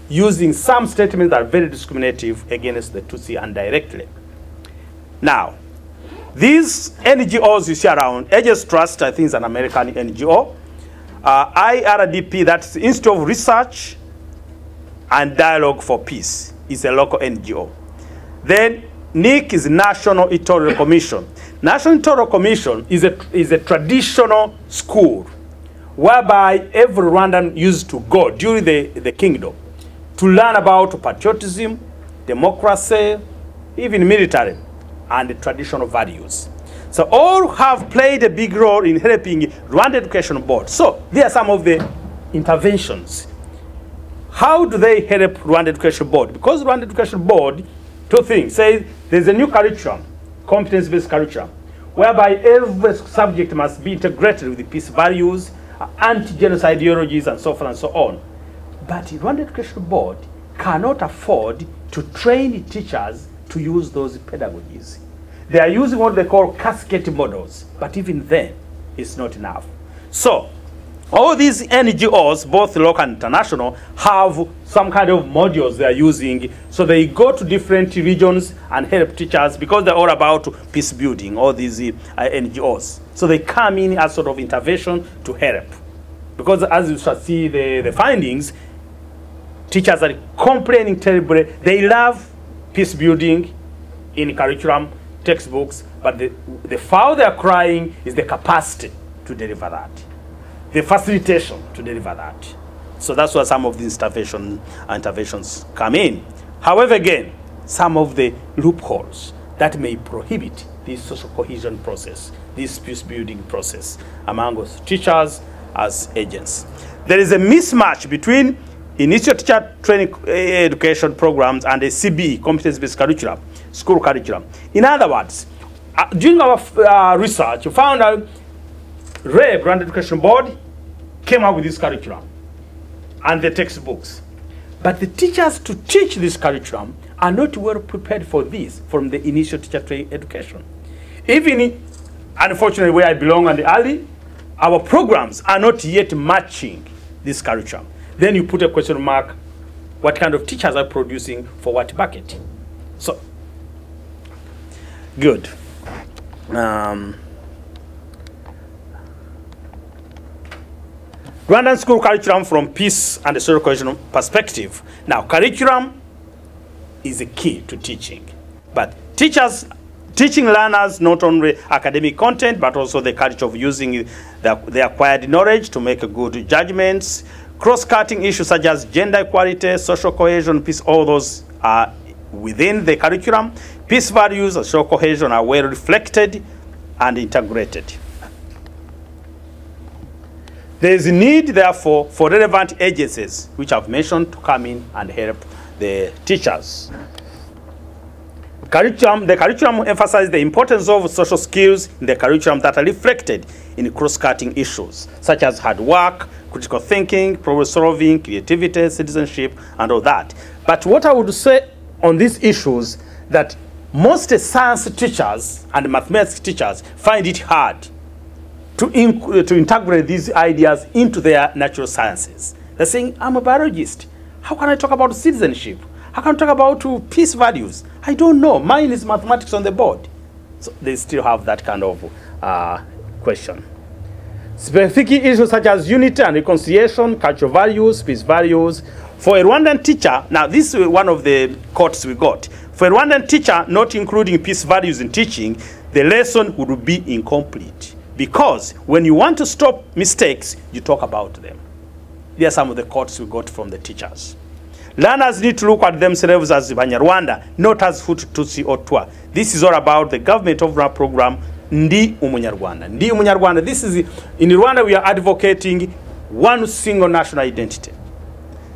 using some statements that are very discriminative against the Tutsi indirectly. Now, these NGOs you see around, Aegis Trust, I think is an American NGO. IRDP, that's the Institute of Research and Dialogue for Peace, is a local NGO. Then NIC is National Electoral Commission. National Electoral Commission is a traditional school whereby every Rwandan used to go during the kingdom to learn about patriotism, democracy, even military, and the traditional values. So all have played a big role in helping Rwanda Education Board. So there are some of the interventions. How do they help Rwanda Education Board? Because Rwanda Education Board, 2 things. Say there's a new curriculum, competence-based curriculum, whereby every subject must be integrated with the peace values, anti-genocide ideologies, and so forth and so on. But the Rwanda Education Board cannot afford to train teachers to use those pedagogies. They are using what they call cascade models, but even then, it's not enough. So, all these NGOs, both local and international, have some kind of modules they are using. So they go to different regions and help teachers because they're all about peace building, all these NGOs. So they come in as sort of intervention to help. Because as you shall see the findings, teachers are complaining terribly. They love peace building in curriculum, textbooks, but the foul they are crying is the capacity to deliver that, the facilitation to deliver that. So that's where some of these interventions come in. However, again, some of the loopholes that may prohibit this social cohesion process, this peace building process among us teachers as agents. There is a mismatch between initial teacher training education programs and a CBE, competence-based curriculum, school curriculum. In other words, during our research, we found out Rwanda Education Board came up with this curriculum and the textbooks. But the teachers to teach this curriculum are not well prepared for this from the initial teacher training education. Even, unfortunately, where I belong and the early, our programs are not yet matching this curriculum. Then you put a question mark, what kind of teachers are producing for what bucket? So, good. Rwandan school curriculum from peace and the social cohesion perspective. Now, curriculum is a key to teaching, but teaching learners not only academic content, but also the culture of using the acquired knowledge to make good judgments. Cross-cutting issues such as gender equality, social cohesion, peace, all those are within the curriculum. Peace values and social cohesion are well reflected and integrated. There is a need, therefore, for relevant agencies, which I've mentioned, to come in and help the teachers. The curriculum emphasizes the importance of social skills in the curriculum that are reflected in cross-cutting issues, such as hard work, critical thinking, problem solving, creativity, citizenship, and all that. But what I would say on these issues, that most science teachers and mathematics teachers find it hard to integrate these ideas into their natural sciences. They're saying, I'm a biologist. How can I talk about citizenship? How can I talk about peace values? I don't know. Mine is mathematics on the board. So they still have that kind of question. Specific issues such as unity and reconciliation, cultural values, peace values. For a Rwandan teacher, now this is one of the quotes we got. For a Rwandan teacher, not including peace values in teaching, the lesson would be incomplete. Because when you want to stop mistakes, you talk about them. These are some of the quotes we got from the teachers. Learners need to look at themselves as Banyarwanda, not as Hutu, Tutsi, or Twa. This is all about the government overall program, Ndi Umunyarwanda. Ndi Umunyarwanda, this is, in Rwanda we are advocating one single national identity.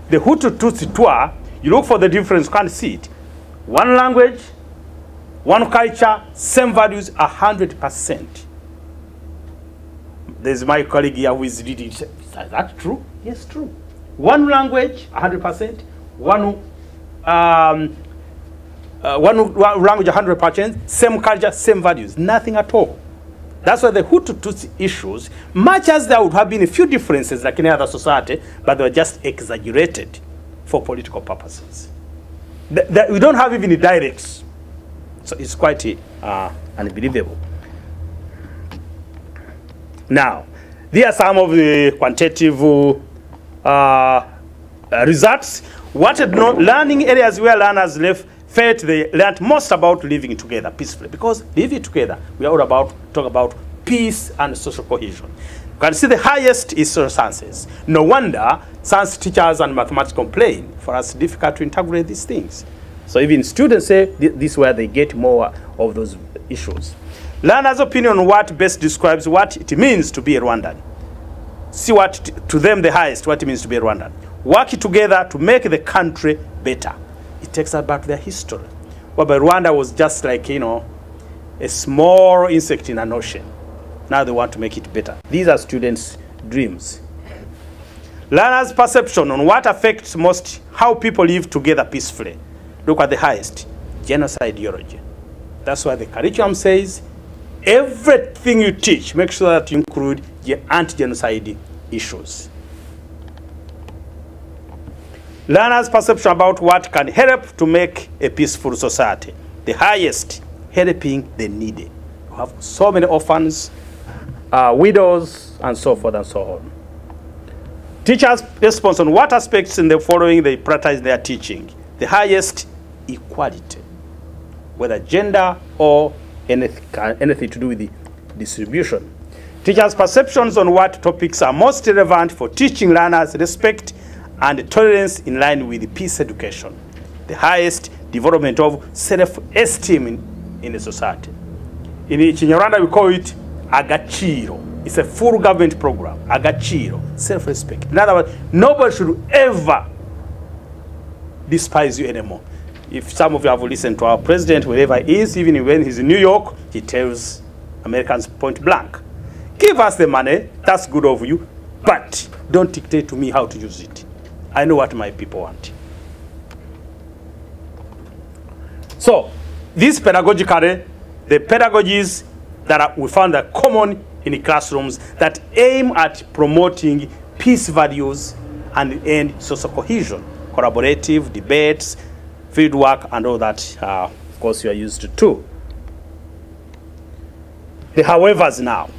The Hutu, Tutsi, Twa, you look for the difference, you can't see it. One language, one culture, same values, 100%. There's my colleague here who is reading. Is that true? Yes, true. One language, 100%. One language, 100%. Same culture, same values. Nothing at all. That's why the Hutu-Tutsi issues, much as there would have been a few differences like any other society, but they were just exaggerated for political purposes. We don't have even the directs. So it's quite unbelievable. Now, these are some of the quantitative results. Learning areas where learners felt they learned most about living together peacefully. Because living together, we are all talk about peace and social cohesion. You can see the highest is social sciences. No wonder science teachers and mathematics complain for us difficult to integrate these things. So even students say this is where they get more of those issues. Learners' opinion on what best describes what it means to be a Rwandan. See what, to them, the highest, what it means to be a Rwandan. Work together to make the country better. It takes us back to their history. Whereby Rwanda was just like, you know, a small insect in an ocean. Now they want to make it better. These are students' dreams. Learners' perception on what affects most how people live together peacefully. Look at the highest, genocide ideology. That's why the curriculum says, everything you teach, make sure that you include the anti-genocide issues. Learners' perception about what can help to make a peaceful society. The highest, helping the needy. You have so many orphans, widows, and so forth and so on. Teachers' response on what aspects in the following they prioritize their teaching. The highest, equality, whether gender or anything to do with the distribution. Teachers' perceptions on what topics are most relevant for teaching learners respect and tolerance in line with peace education. The highest, development of self-esteem in the society. In Rwanda, we call it agaciro. It's a full government program. Agaciro, self-respect. In other words, nobody should ever despise you anymore. If some of you have listened to our president, wherever he is, even when he's in New York, he tells Americans point blank, give us the money, that's good of you, but don't dictate to me how to use it. I know what my people want. So, these pedagogically, the pedagogies that we found are common in classrooms that aim at promoting peace values and end social cohesion, collaborative debates, field work, and all that, of course, you are used to too. The howevers now.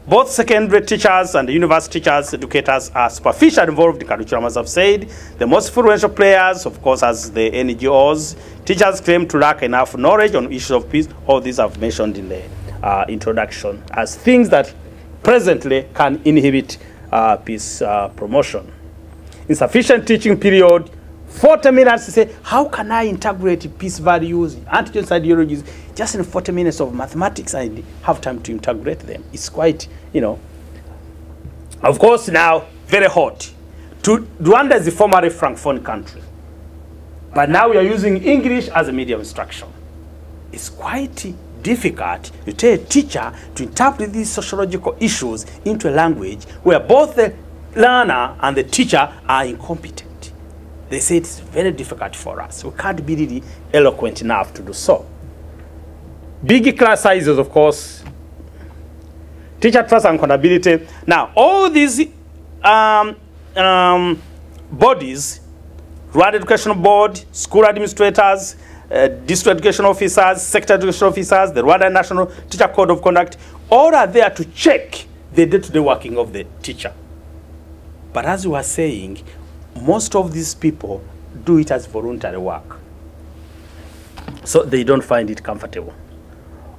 Both secondary teachers and university teachers, educators are superficially involved in curriculum, as I've said. The most influential players, of course, as the NGOs. Teachers claim to lack enough knowledge on issues of peace. All these I've mentioned in the introduction as things that presently can inhibit peace promotion. Insufficient teaching period, 40 minutes to say, how can I integrate peace values, anti-genocide ideologies, just in 40 minutes of mathematics and have time to integrate them? It's quite, you know. Of course, now, very hot. Rwanda is a formerly Francophone country. But now we are using English as a medium instruction. It's quite difficult to tell a teacher to interpret these sociological issues into a language where both the learner and the teacher are incompetent. They say it's very difficult for us. We can't be really eloquent enough to do so. Big class sizes, of course. Teacher trust and accountability. Now, all these bodies, Rwanda Educational Board, school administrators, district education officers, sector education officers, the Rwanda National Teacher Code of Conduct, all are there to check the day-to-day working of the teacher. But as we were saying, most of these people do it as voluntary work. So they don't find it comfortable.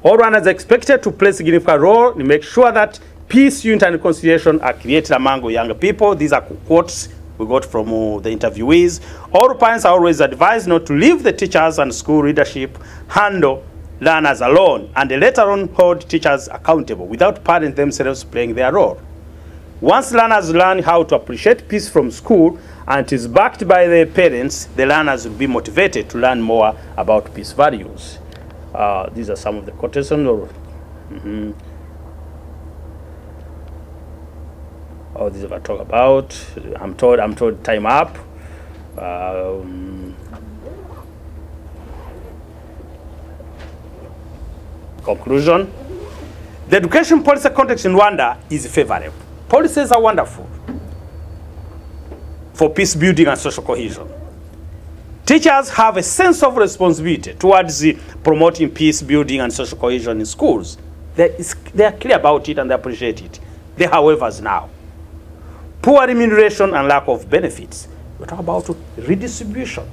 All Rwandans are expected to play a significant role to make sure that peace, unity, and reconciliation are created among young people. These are quotes we got from the interviewees. All parents are always advised not to leave the teachers and school leadership handle learners alone, and later on hold teachers accountable without parents themselves playing their role. Once learners learn how to appreciate peace from school and it is backed by their parents, the learners will be motivated to learn more about peace values. These are some of the quotations. Oh, these are talk about. I'm told time up. Conclusion. The education policy context in Rwanda is favorable. Policies are wonderful for peace building and social cohesion. Teachers have a sense of responsibility towards promoting peace building and social cohesion in schools. They are clear about it and they appreciate it. They, however, now. Poor remuneration and lack of benefits. We talk about redistribution.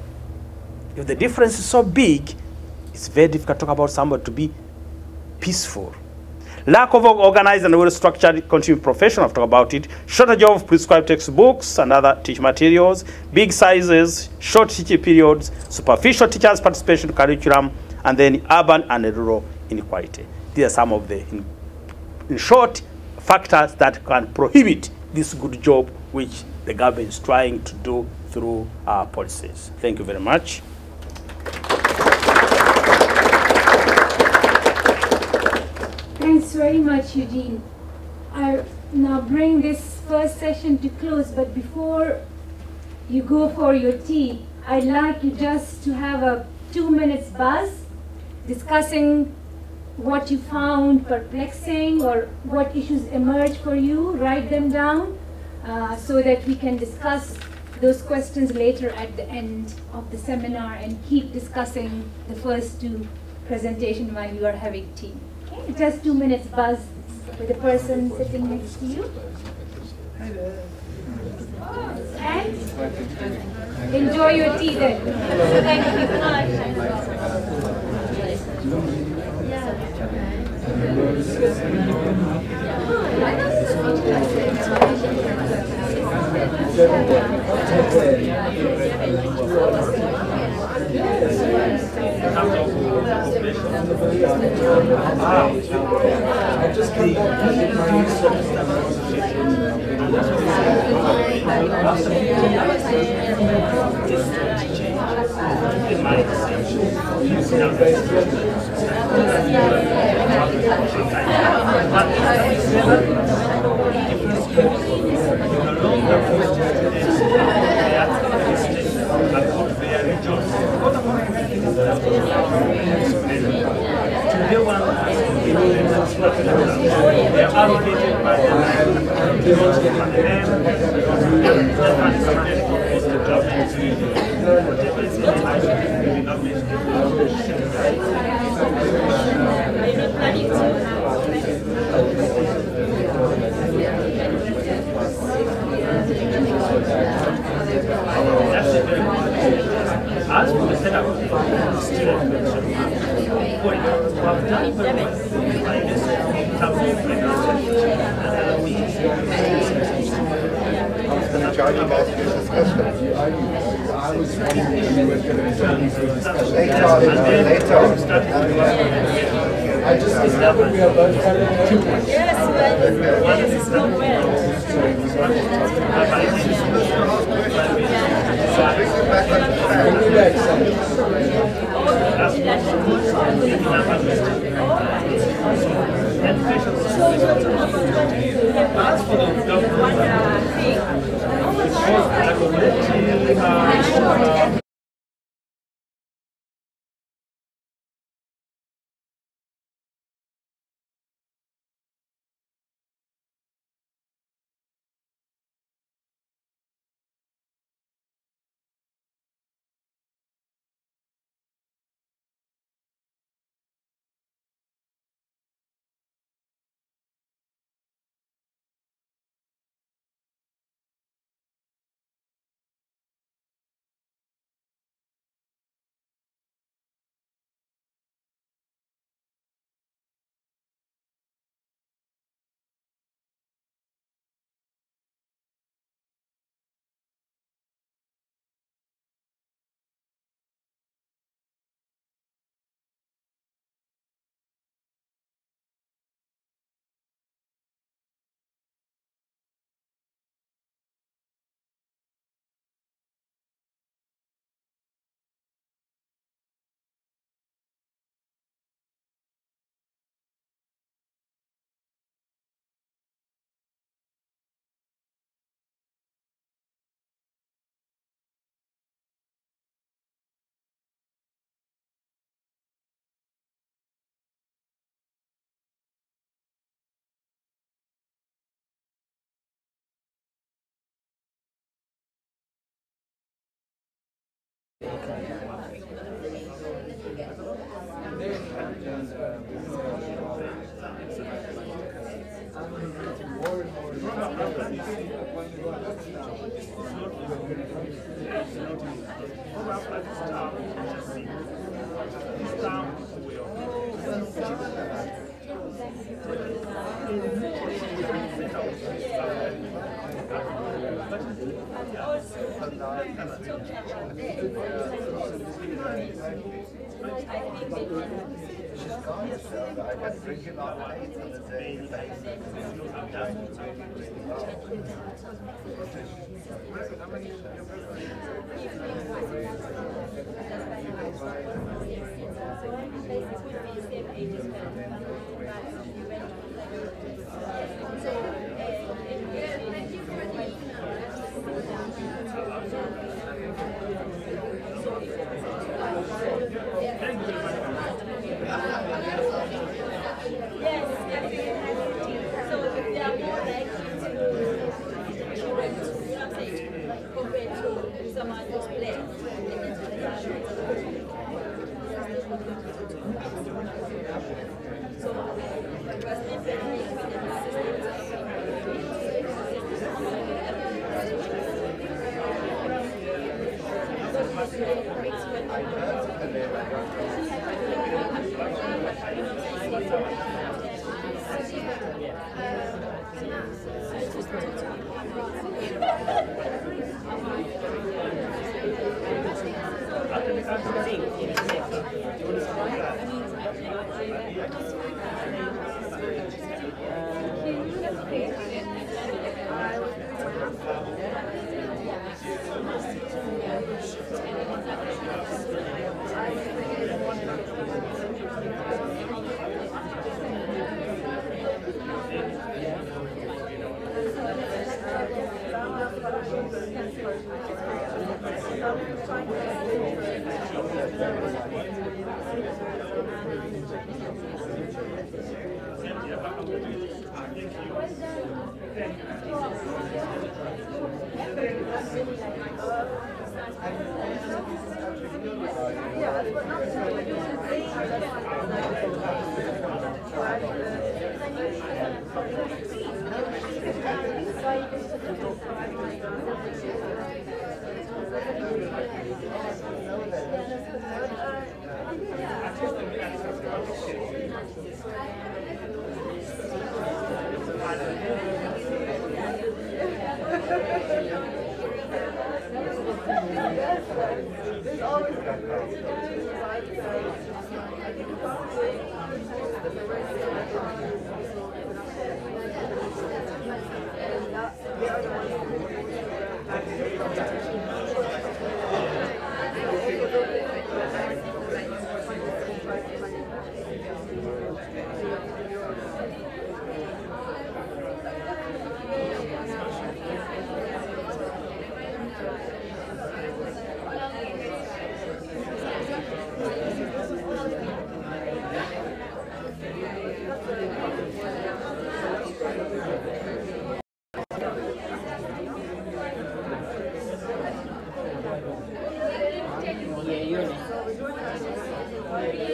If the difference is so big, it's very difficult to talk about somebody to be peaceful. Lack of organized and well-structured continuing profession, I've talked about it. Shortage of prescribed textbooks and other teaching materials. Big sizes, short teaching periods, superficial teachers' participation in curriculum, and then urban and rural inequality. These are some of the, in short, factors that can prohibit this good job which the government is trying to do through our policies. Thank you very much. Thanks very much, Eugene. I'll now bring this first session to close, but before you go for your tea, I'd like you just to have a 2-minute buzz discussing what you found perplexing or what issues emerged for you. Write them down so that we can discuss those questions later at the end of the seminar and keep discussing the first 2 presentations while you are having tea. Okay? Just 2 minutes buzz with the person sitting next to you. And enjoy your tea then. Thank I just discovered we are both kind of 2 points. Yes, well, this is not well. Bring you back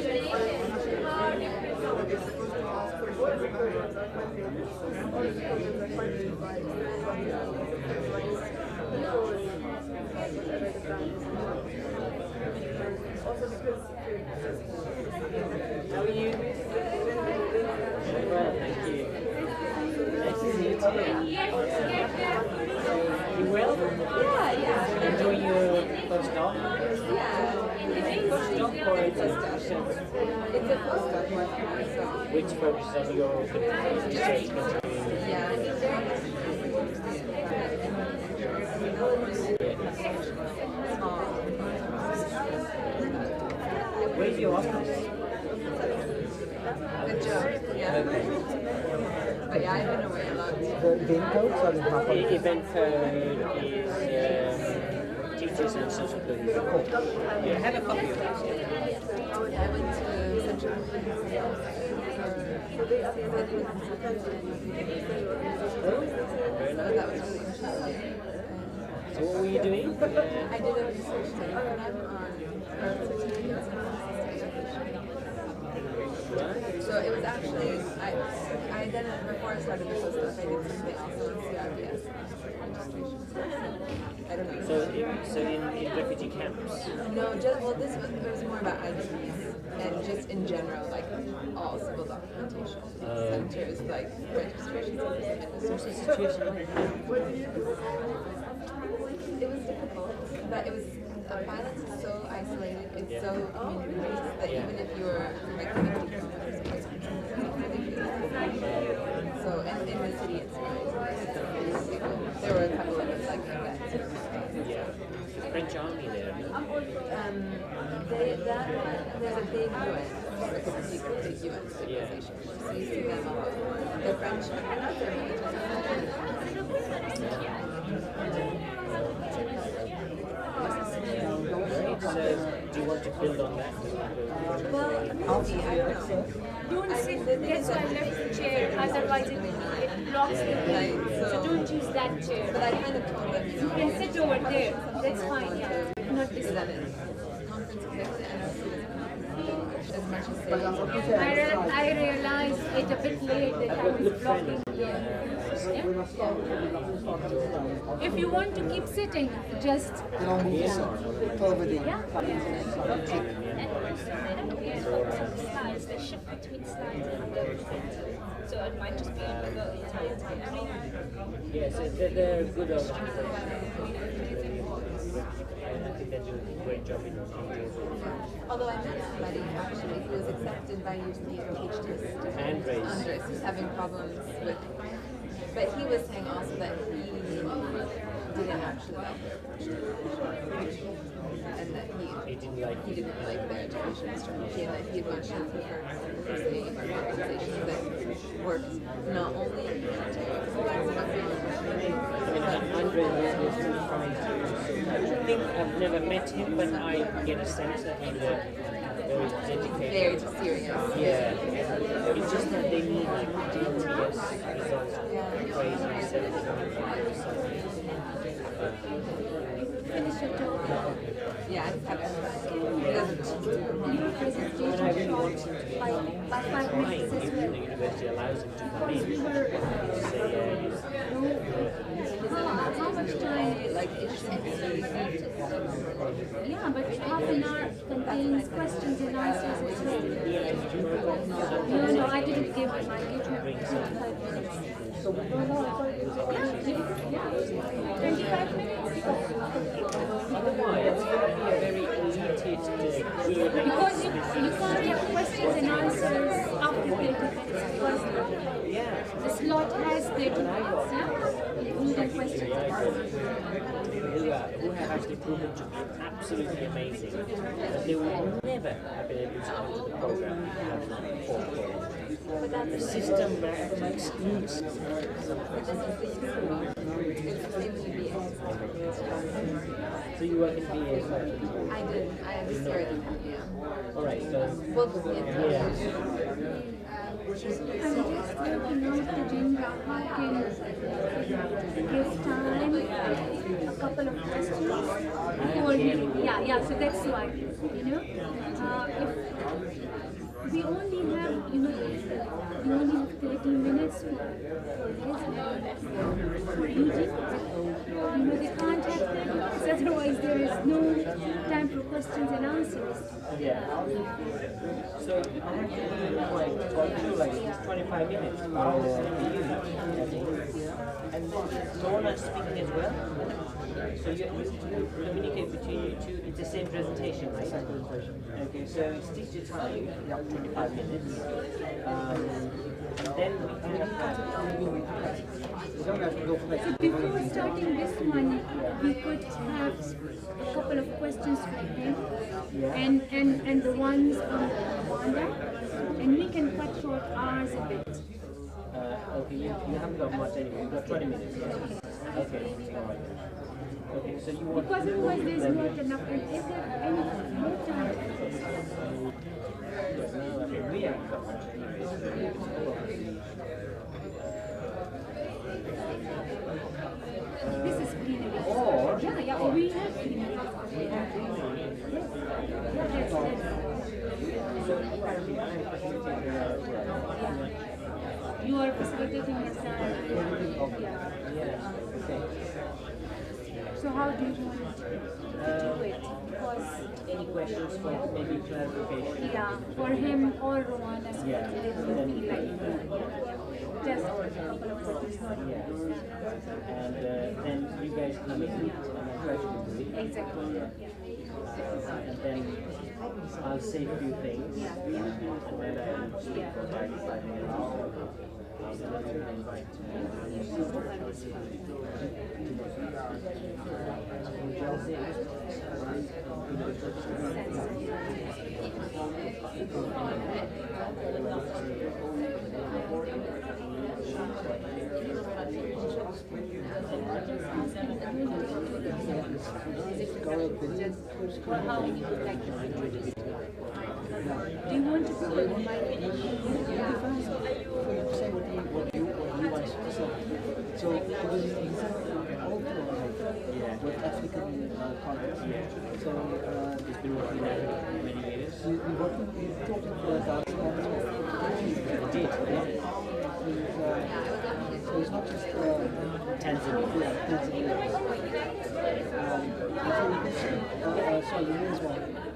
How are you? Well, thank you. Nice to see you too. You well? Yeah. Enjoying your postdoc? Yeah. Postdoc or it's a session? It's a postdoc one. Which focuses on your research material? Yeah, I mean, very Where's your office? good job. Yeah. Okay. But yeah, I've been away a lot. The event code is teachers and social studies. You have a copy of this? Yeah, I went to Central. Very nice. That was really interesting. So what were you doing? I did a research study for them on certificates and so it was actually, I did it before I started the postdoc, I did something also on CRBS registration. I don't know. So in refugee camps? No, just, well, it was more about IDPs and just in general, like all civil documentation. Centers, like registration centers. What's the situation like? It was difficult, but it was, violence is so isolated, it's so community-based that even if you're like connected to so in the city it's fine. There were a couple of like events. Yeah. The French army there. There's a big UN, like a secret big UN organization. So you see them all over. The French, So, do you want to build on that? well, maybe, I don't know. Don't sit, that's why I left the chair, otherwise it blocks the view. So don't use that chair. But I kind of told them, You can sit over there, that's fine, yeah. Not this one. conference executive and as much as I realized it a bit late that I was blocking here. If you want to keep sitting, just slides, they shift between slides and so it might just be another Yes, they're good organization. And I think they do a great job in although I met somebody actually who was accepted by UCD and teach this. Andres. Who's having problems with, but he was saying also that he didn't actually like their approach to education, and that he didn't like their education strategy, and that he much preferred university organizations that worked not only in humanitarian but Andres was trying to. I think I've never met him, but I get a sense that he's very dedicated. very serious. Yeah, it's just that they need like DTS results, crazy Yeah, I just haven't. And I really want him to be trying if the university allows him to come in. how much time? Like it should be. Yeah, but half an hour contains questions and answers as well. No, I didn't give him. I gave him 5 minutes. Yeah, 25 minutes. Why? It's going to be a very limited Because you can't have questions and answers after 20 minutes because the slot has 30 minutes, yeah? Including questions and answers. who have actually proven to be absolutely amazing, but they would never have been able to come to the program had it not been for But that's the system actually excludes some So you work in BA? I did. I had started in All right, so well, yeah. I'm just looking out to Jinga who can give time, a couple of questions. Yeah, so that's why, we only have, we only have 30 minutes for UG. They can't have 30 minutes, otherwise there is no time for questions and answers. Yeah. So I actually like 25 minutes for and Lorna speaking as well. So you communicate between you two. It's the same presentation, right? Okay, so stick to time, 25 minutes. And then we So before starting this one, we could have a couple of questions for him and the ones from Rwanda, and we can cut short ours a bit. Okay, you haven't got much anyway. You've got 20 minutes. Yeah? Okay, all right. Okay, so you want because otherwise there's not enough. And is there any more time? We haven't got much anyway. This is plenary. Or Yeah, we have plenary. You are facilitating yourself. So how do you want to do it? Because any questions for maybe clarification? yeah, for him or Rwanda, it would be like just a couple of questions. And then you guys come in and question. Exactly. And then I'll say a few things. And then I'll speak for 5 minutes. And then I'll invite How you would like to introduce it? Do you want to go with my So it was exactly all with African context. So it's been working there for many years. we talked about so it's not just Tanzania. Sorry, there is one.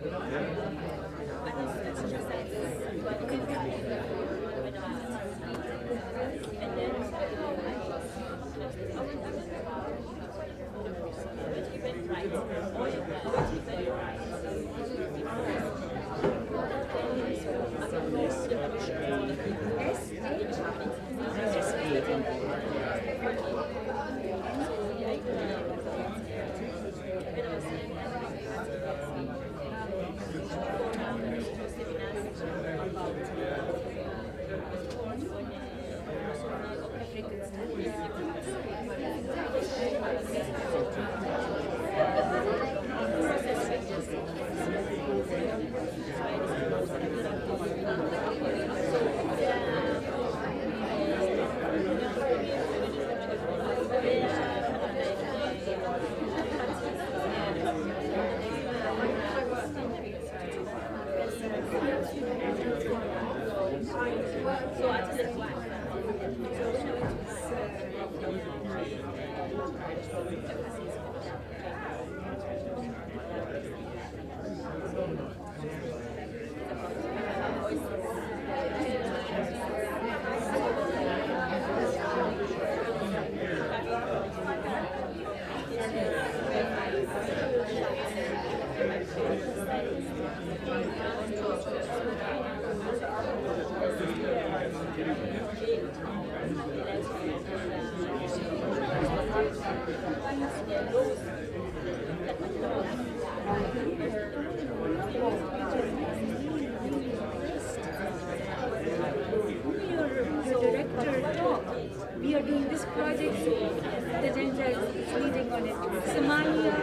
We are doing this project, the Ginger is leading on it. Somalia,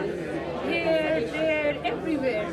here, there, everywhere.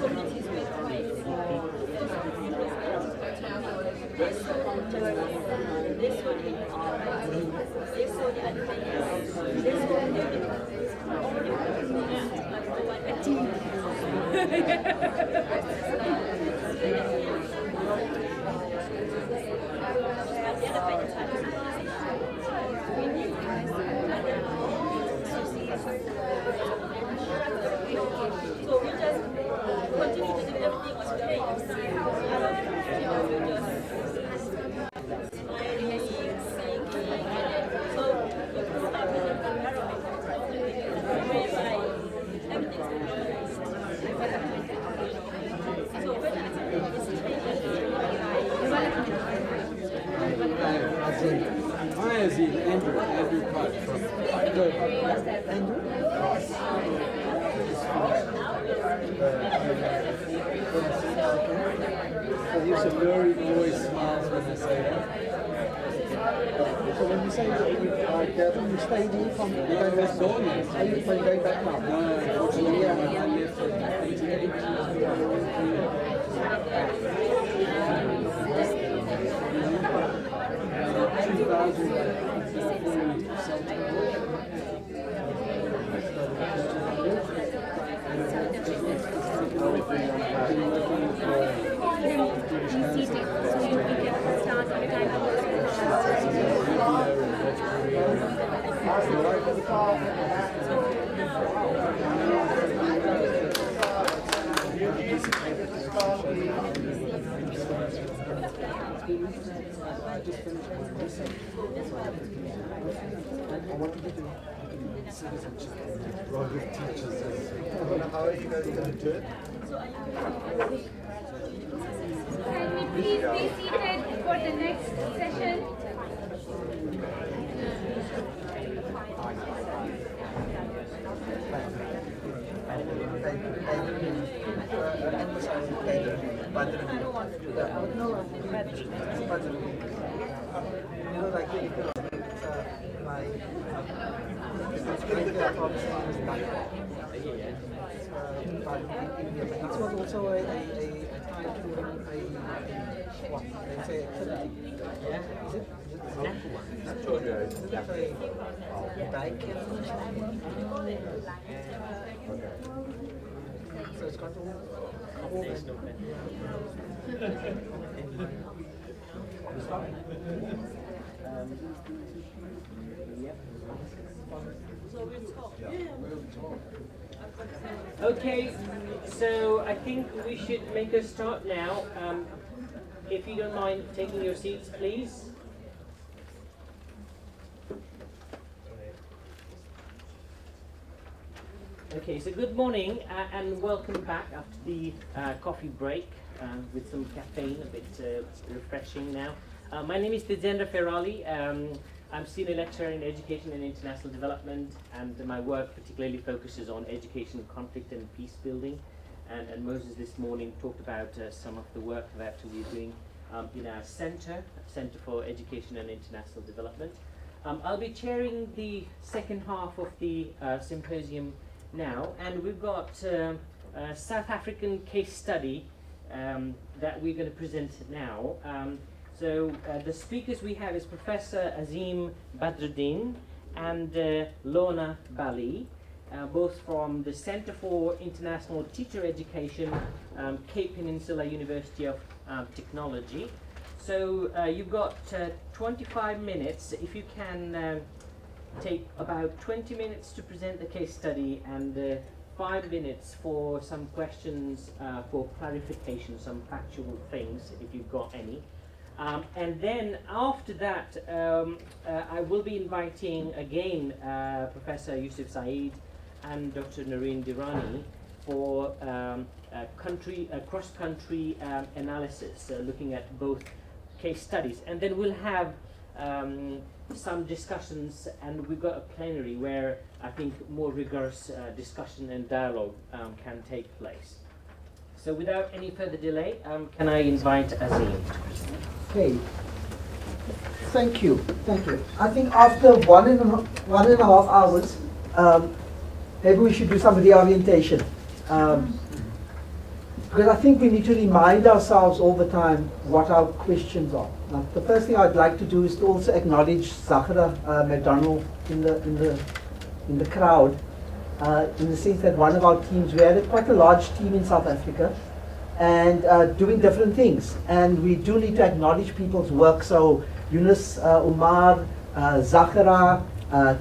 Can we please be seated for the next session? It was also a time to what they say activity. Yeah, is it? So it's got all Okay, so I think we should make a start now. If you don't mind taking your seats, please. Okay, so good morning and welcome back after the coffee break with some caffeine, a bit refreshing now. My name is Tejendra Ferali. I'm Senior Lecturer in Education and International Development, and my work particularly focuses on education, conflict and peace building. And Moses this morning talked about some of the work that we're doing in our Center for Education and International Development. I'll be chairing the second half of the symposium now, and we've got a South African case study that we're going to present now. So the speakers we have is Professor Azim Badruddin and Lorna Bali, both from the Center for International Teacher Education, Cape Peninsula University of Technology. So you've got 25 minutes. If you can take about 20 minutes to present the case study and 5 minutes for some questions for clarification, some factual things, if you've got any. And then after that, I will be inviting again Professor Yusuf Saeed and Dr. Nareen Dirani for cross-country analysis, looking at both case studies. And then we'll have some discussions, and we've got a plenary where I think more rigorous discussion and dialogue can take place. So without any further delay, can I invite Azim to present? Okay. Thank you. Thank you. I think after one and a half hours, maybe we should do some reorientation. Because I think we need to remind ourselves all the time what our questions are. Now, the first thing I'd like to do is to also acknowledge Zahra McDonald in the crowd, in the sense that one of our teams, we had quite a large team in South Africa, and doing different things. And we do need to acknowledge people's work. So Yunus Umar, Zahra,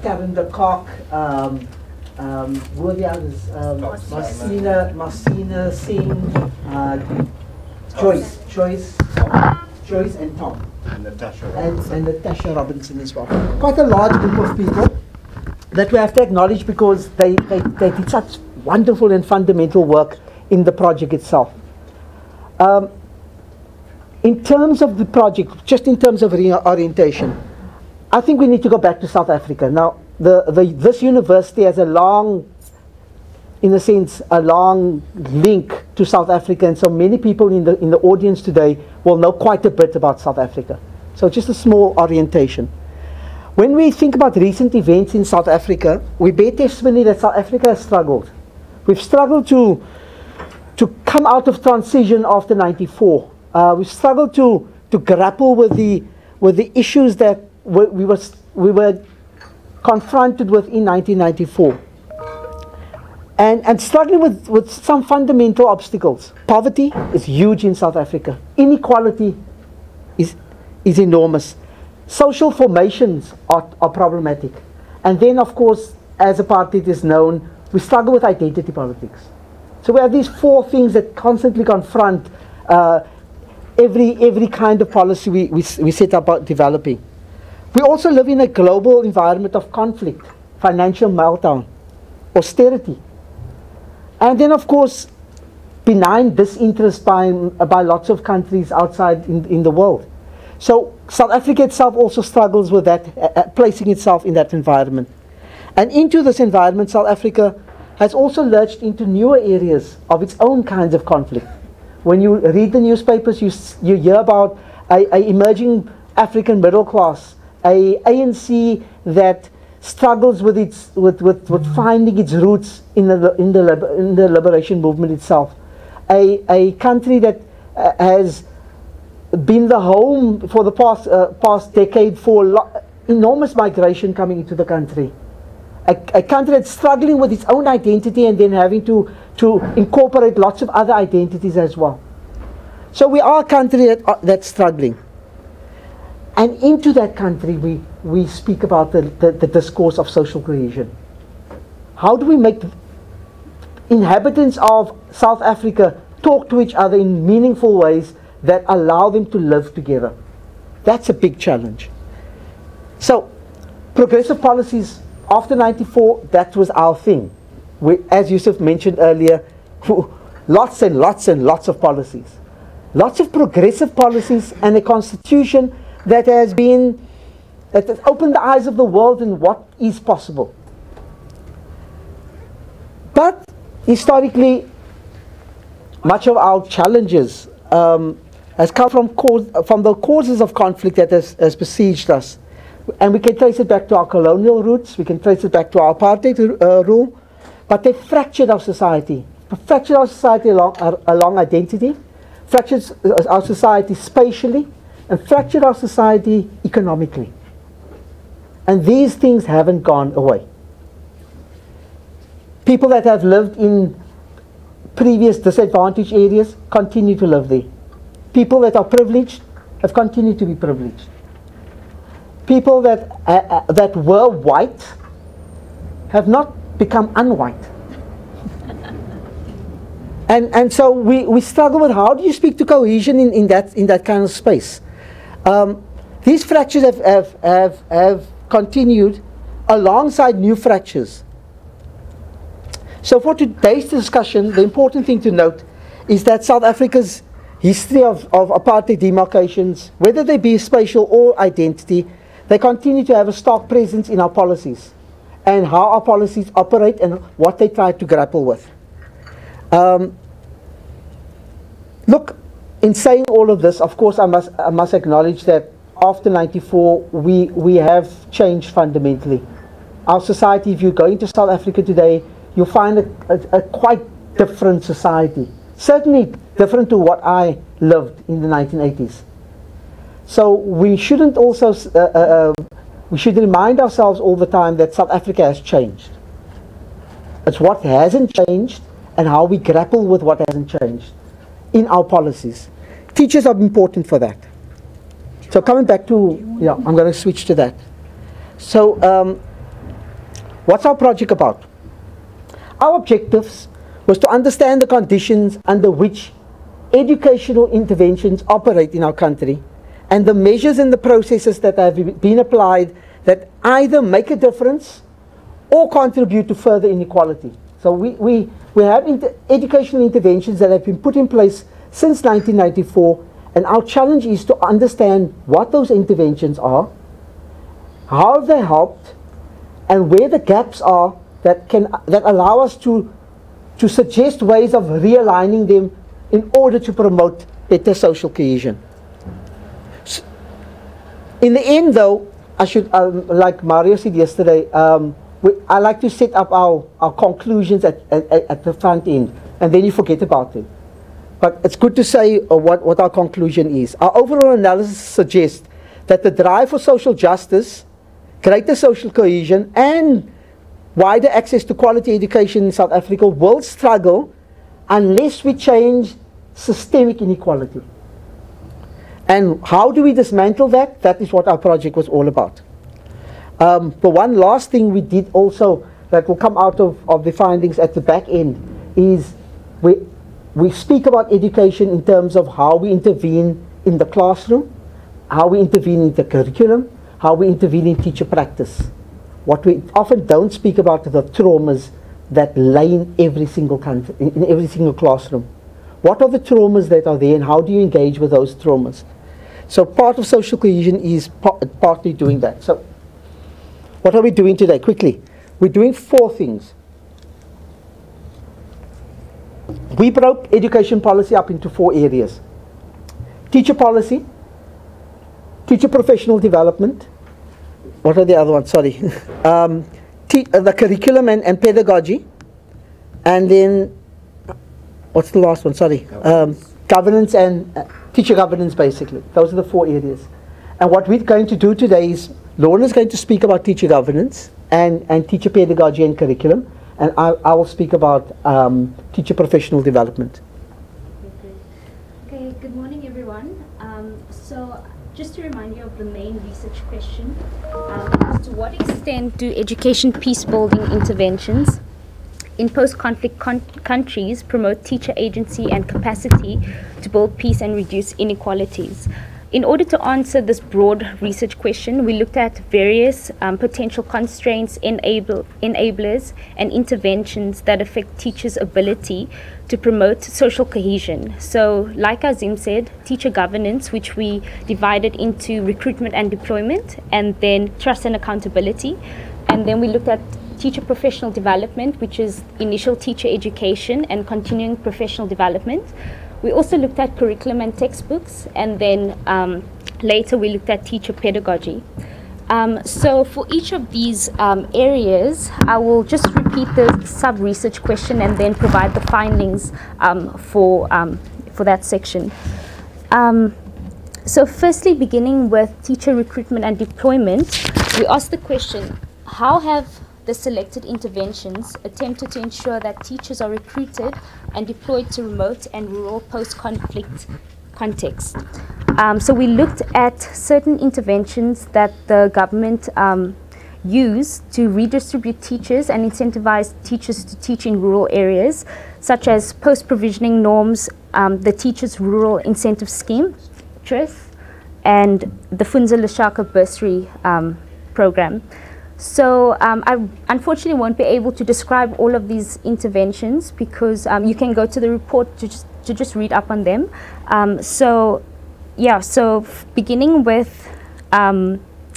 Karen de Kock, who are the others? Marcina Singh, Joyce and Tom. And Natasha and Natasha Robinson as well. Quite a large group of people that we have to acknowledge because they did such wonderful and fundamental work in the project itself. In terms of the project, just in terms of reorientation, I think we need to go back to South Africa. Now, this university has a long, in a sense, a long link to South Africa, and so many people in the audience today will know quite a bit about South Africa. So just a small orientation. When we think about recent events in South Africa, we bear testimony that South Africa has struggled. We've struggled to come out of transition after '94. We've struggled to grapple with the issues that we were confronted with in 1994. And struggling with some fundamental obstacles. Poverty is huge in South Africa. Inequality is enormous. Social formations are problematic. And then, of course, as apartheid is known, we struggle with identity politics. So we have these four things that constantly confront every kind of policy we set about developing. We also live in a global environment of conflict, financial meltdown, austerity. And then, of course, benign disinterest by lots of countries outside in the world. So South Africa itself also struggles with that, placing itself in that environment. And into this environment, South Africa has also lurched into newer areas of its own kinds of conflict. When you read the newspapers, you hear about an emerging African middle class, a ANC that struggles with finding its roots in the liberation movement itself. A country that has been the home for the past decade for enormous migration coming into the country. A country that's struggling with its own identity and then having to incorporate lots of other identities as well. So we are a country that's struggling. And into that country we speak about the discourse of social cohesion. How do we make inhabitants of South Africa talk to each other in meaningful ways that allow them to live together? That's a big challenge. So, progressive policies after '94, that was our thing. As Yusuf mentioned earlier, lots and lots and lots of policies. Lots of progressive policies and a constitution that has opened the eyes of the world in what is possible. But historically, much of our challenges has come from the causes of conflict that has besieged us. And we can trace it back to our colonial roots, we can trace it back to our apartheid rule, but they fractured our society. Fractured our society along identity, fractured our society spatially, and fractured our society economically. And these things haven't gone away. People that have lived in previous disadvantaged areas continue to live there. People that are privileged have continued to be privileged. People that were white have not become unwhite. And so we struggle with how do you speak to cohesion in that kind of space. These fractures have continued alongside new fractures. So for today's discussion, the important thing to note is that South Africa's history of apartheid demarcations, whether they be spatial or identity, they continue to have a stark presence in our policies and how our policies operate and what they try to grapple with. Look, in saying all of this, of course, I must acknowledge that after '94, we have changed fundamentally. Our society, if you go into South Africa today, you'll find a quite different society. Certainly different to what I lived in the 1980s. So we shouldn't also, we should remind ourselves all the time that South Africa has changed. It's what hasn't changed and how we grapple with what hasn't changed. in our policies. Teachers are important for that. So coming back to, yeah, I'm going to switch to that. So what's our project about? Our objectives was to understand the conditions under which educational interventions operate in our country and the measures and the processes that have been applied that either make a difference or contribute to further inequality. So we have educational interventions that have been put in place since 1994, and our challenge is to understand what those interventions are, how they helped, and where the gaps are that allow us to suggest ways of realigning them in order to promote better social cohesion. In the end, though, I should, like Mario said yesterday, I like to set up our conclusions at the front end, and then you forget about them. But it's good to say what our conclusion is. Our overall analysis suggests that the drive for social justice, greater social cohesion, and wider access to quality education in South Africa will struggle unless we change systemic inequality. And how do we dismantle that? That is what our project was all about. The one last thing we did also that will come out of the findings at the back end is we speak about education in terms of how we intervene in the classroom, how we intervene in the curriculum, how we intervene in teacher practice. What we often don't speak about are the traumas that lay in every single country, in every single classroom. What are the traumas that are there, and how do you engage with those traumas? So part of social cohesion is partly doing that. So what are we doing today? Quickly. We're doing 4 things. We broke education policy up into 4 areas. Teacher policy, teacher professional development. What are the other ones? Sorry. The curriculum and pedagogy. And then, what's the last one? Sorry. Governance and teacher governance, basically. Those are the 4 areas. And what we're going to do today is, Lorna is going to speak about teacher governance and teacher pedagogy and curriculum. And I will speak about teacher professional development. Okay, good morning everyone. So just to remind you of the main research question, to what extent do education peace-building interventions in post-conflict countries promote teacher agency and capacity to build peace and reduce inequalities? In order to answer this broad research question, we looked at various potential constraints, enablers, and interventions that affect teachers' ability to promote social cohesion. So, like Azim said, teacher governance, which we divided into recruitment and deployment, and then trust and accountability. And then we looked at teacher professional development, which is initial teacher education and continuing professional development. We also looked at curriculum and textbooks, and then later we looked at teacher pedagogy. So for each of these areas, I will just repeat the sub-research question and then provide the findings for that section. So firstly, beginning with teacher recruitment and deployment, we asked the question, how have the selected interventions attempted to ensure that teachers are recruited and deployed to remote and rural post-conflict contexts? So we looked at certain interventions that the government used to redistribute teachers and incentivize teachers to teach in rural areas, such as post-provisioning norms, the Teachers Rural Incentive Scheme, TRIS, and the Funza Lashaka bursary program. So I unfortunately won't be able to describe all of these interventions because you can go to the report to just read up on them. So beginning with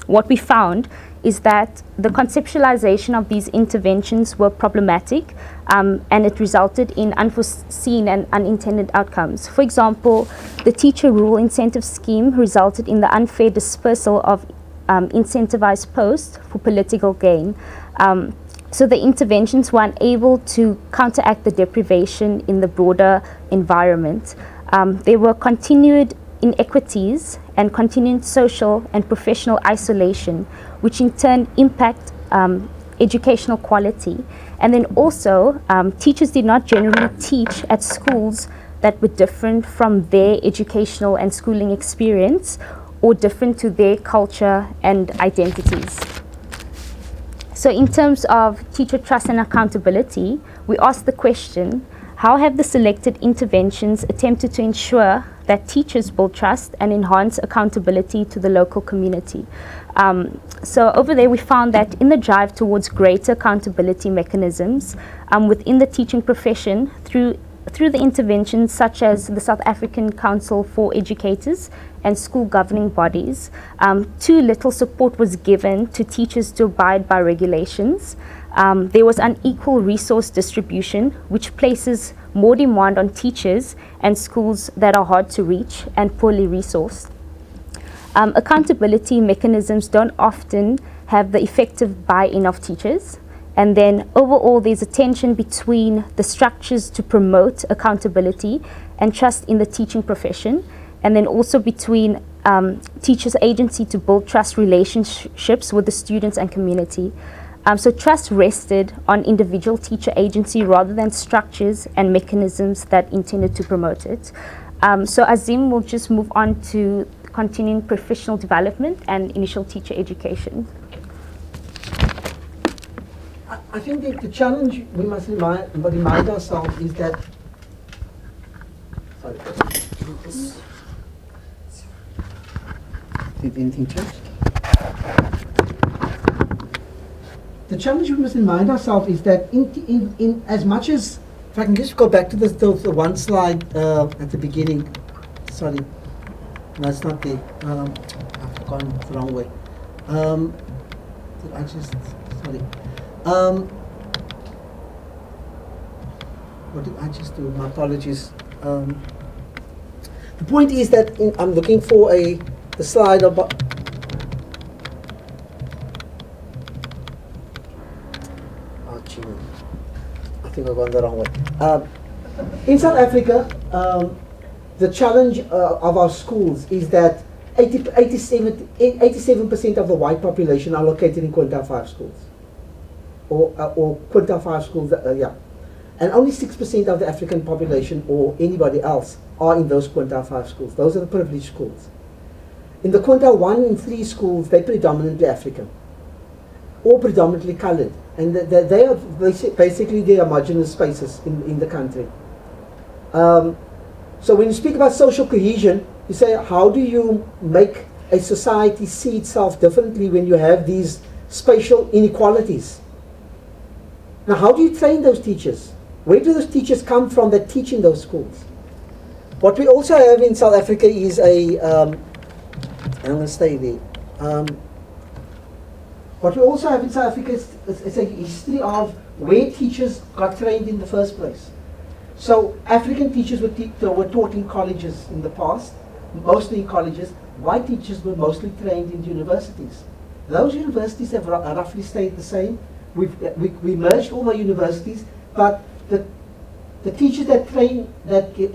what we found is that the conceptualization of these interventions were problematic and it resulted in unforeseen and unintended outcomes. For example, the Teacher Rural Incentive Scheme resulted in the unfair dispersal of incentivized posts for political gain. So the interventions were unable to counteract the deprivation in the broader environment. There were continued inequities and continued social and professional isolation, which in turn impact educational quality. And then also, teachers did not generally teach at schools that were different from their educational and schooling experience or different to their culture and identities. So in terms of teacher trust and accountability, we asked the question, how have the selected interventions attempted to ensure that teachers build trust and enhance accountability to the local community? So over there we found that in the drive towards greater accountability mechanisms within the teaching profession through the interventions such as the South African Council for Educators and school governing bodies, too little support was given to teachers to abide by regulations. There was unequal resource distribution, which places more demand on teachers and schools that are hard to reach and poorly resourced. Accountability mechanisms don't often have the effective buy-in of teachers. And then overall, there's a tension between the structures to promote accountability and trust in the teaching profession, and then also between teachers' agency to build trust relationships with the students and community. So trust rested on individual teacher agency rather than structures and mechanisms that intended to promote it. So Azim will just move on to continuing professional development and initial teacher education. I think the challenge we must remind ourselves is that, sorry, did anything change? The challenge we must remind ourselves is that in as much as, if I can just go back to the one slide at the beginning, sorry, no, it's not there, I've gone the wrong way. Did I just, sorry. What did I just do? My apologies. The point is that I'm looking for the slide about. Oh, gee, I think I've gone the wrong way. In South Africa, the challenge of our schools is that 87% of the white population are located in quintile 5 schools. Or quintile 5 schools, yeah. And only 6% of the African population or anybody else are in those quintile 5 schools. Those are the privileged schools. In the quintile 1 and 3 schools, they're predominantly African, or predominantly colored. And they are basically the homogeneous spaces in the country. So when you speak about social cohesion, you say, how do you make a society see itself differently when you have these spatial inequalities? Now, how do you train those teachers? Where do those teachers come from that teach in those schools? What we also have in South Africa is I'm going to stay there. What we also have in South Africa is a history of where teachers got trained in the first place. So African teachers were taught in colleges in the past, mostly in colleges. White teachers were mostly trained in universities. Those universities have roughly stayed the same. We merged all the universities, but the teachers that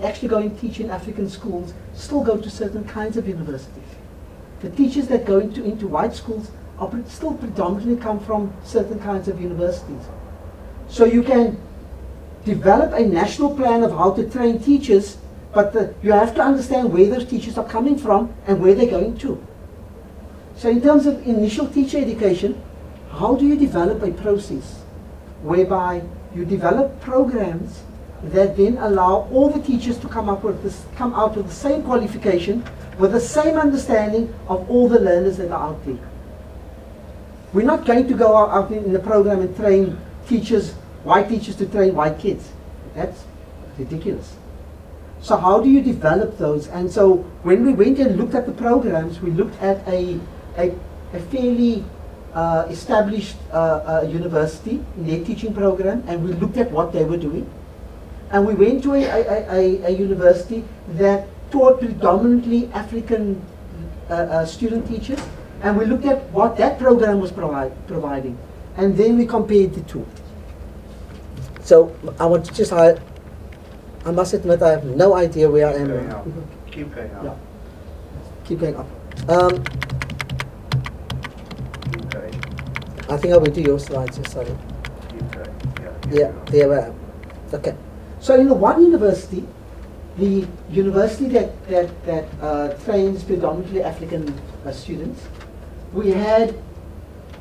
actually go and teach in African schools still go to certain kinds of universities. The teachers that go into white schools still predominantly come from certain kinds of universities. So you can develop a national plan of how to train teachers, but you have to understand where those teachers are coming from and where they're going to. So in terms of initial teacher education, how do you develop a process whereby you develop programs that then allow all the teachers to come out with the same qualification, with the same understanding of all the learners that are out there? We're not going to go out in the program and train teachers, white teachers, to train white kids. That's ridiculous. So how do you develop those? And so when we went and looked at the programs, we looked at a fairly established university in their teaching program, and we looked at what they were doing. And we went to a university that taught predominantly African student teachers, and we looked at what that program was providing. And then we compared the two. So I want to just, I must admit I have no idea where I am now. Keep going up. Yeah. Keep going up. I think I went to your slides, so sorry. Keep going. Yeah, there we are. Okay. So in the one university, the university that trains predominantly African students, we had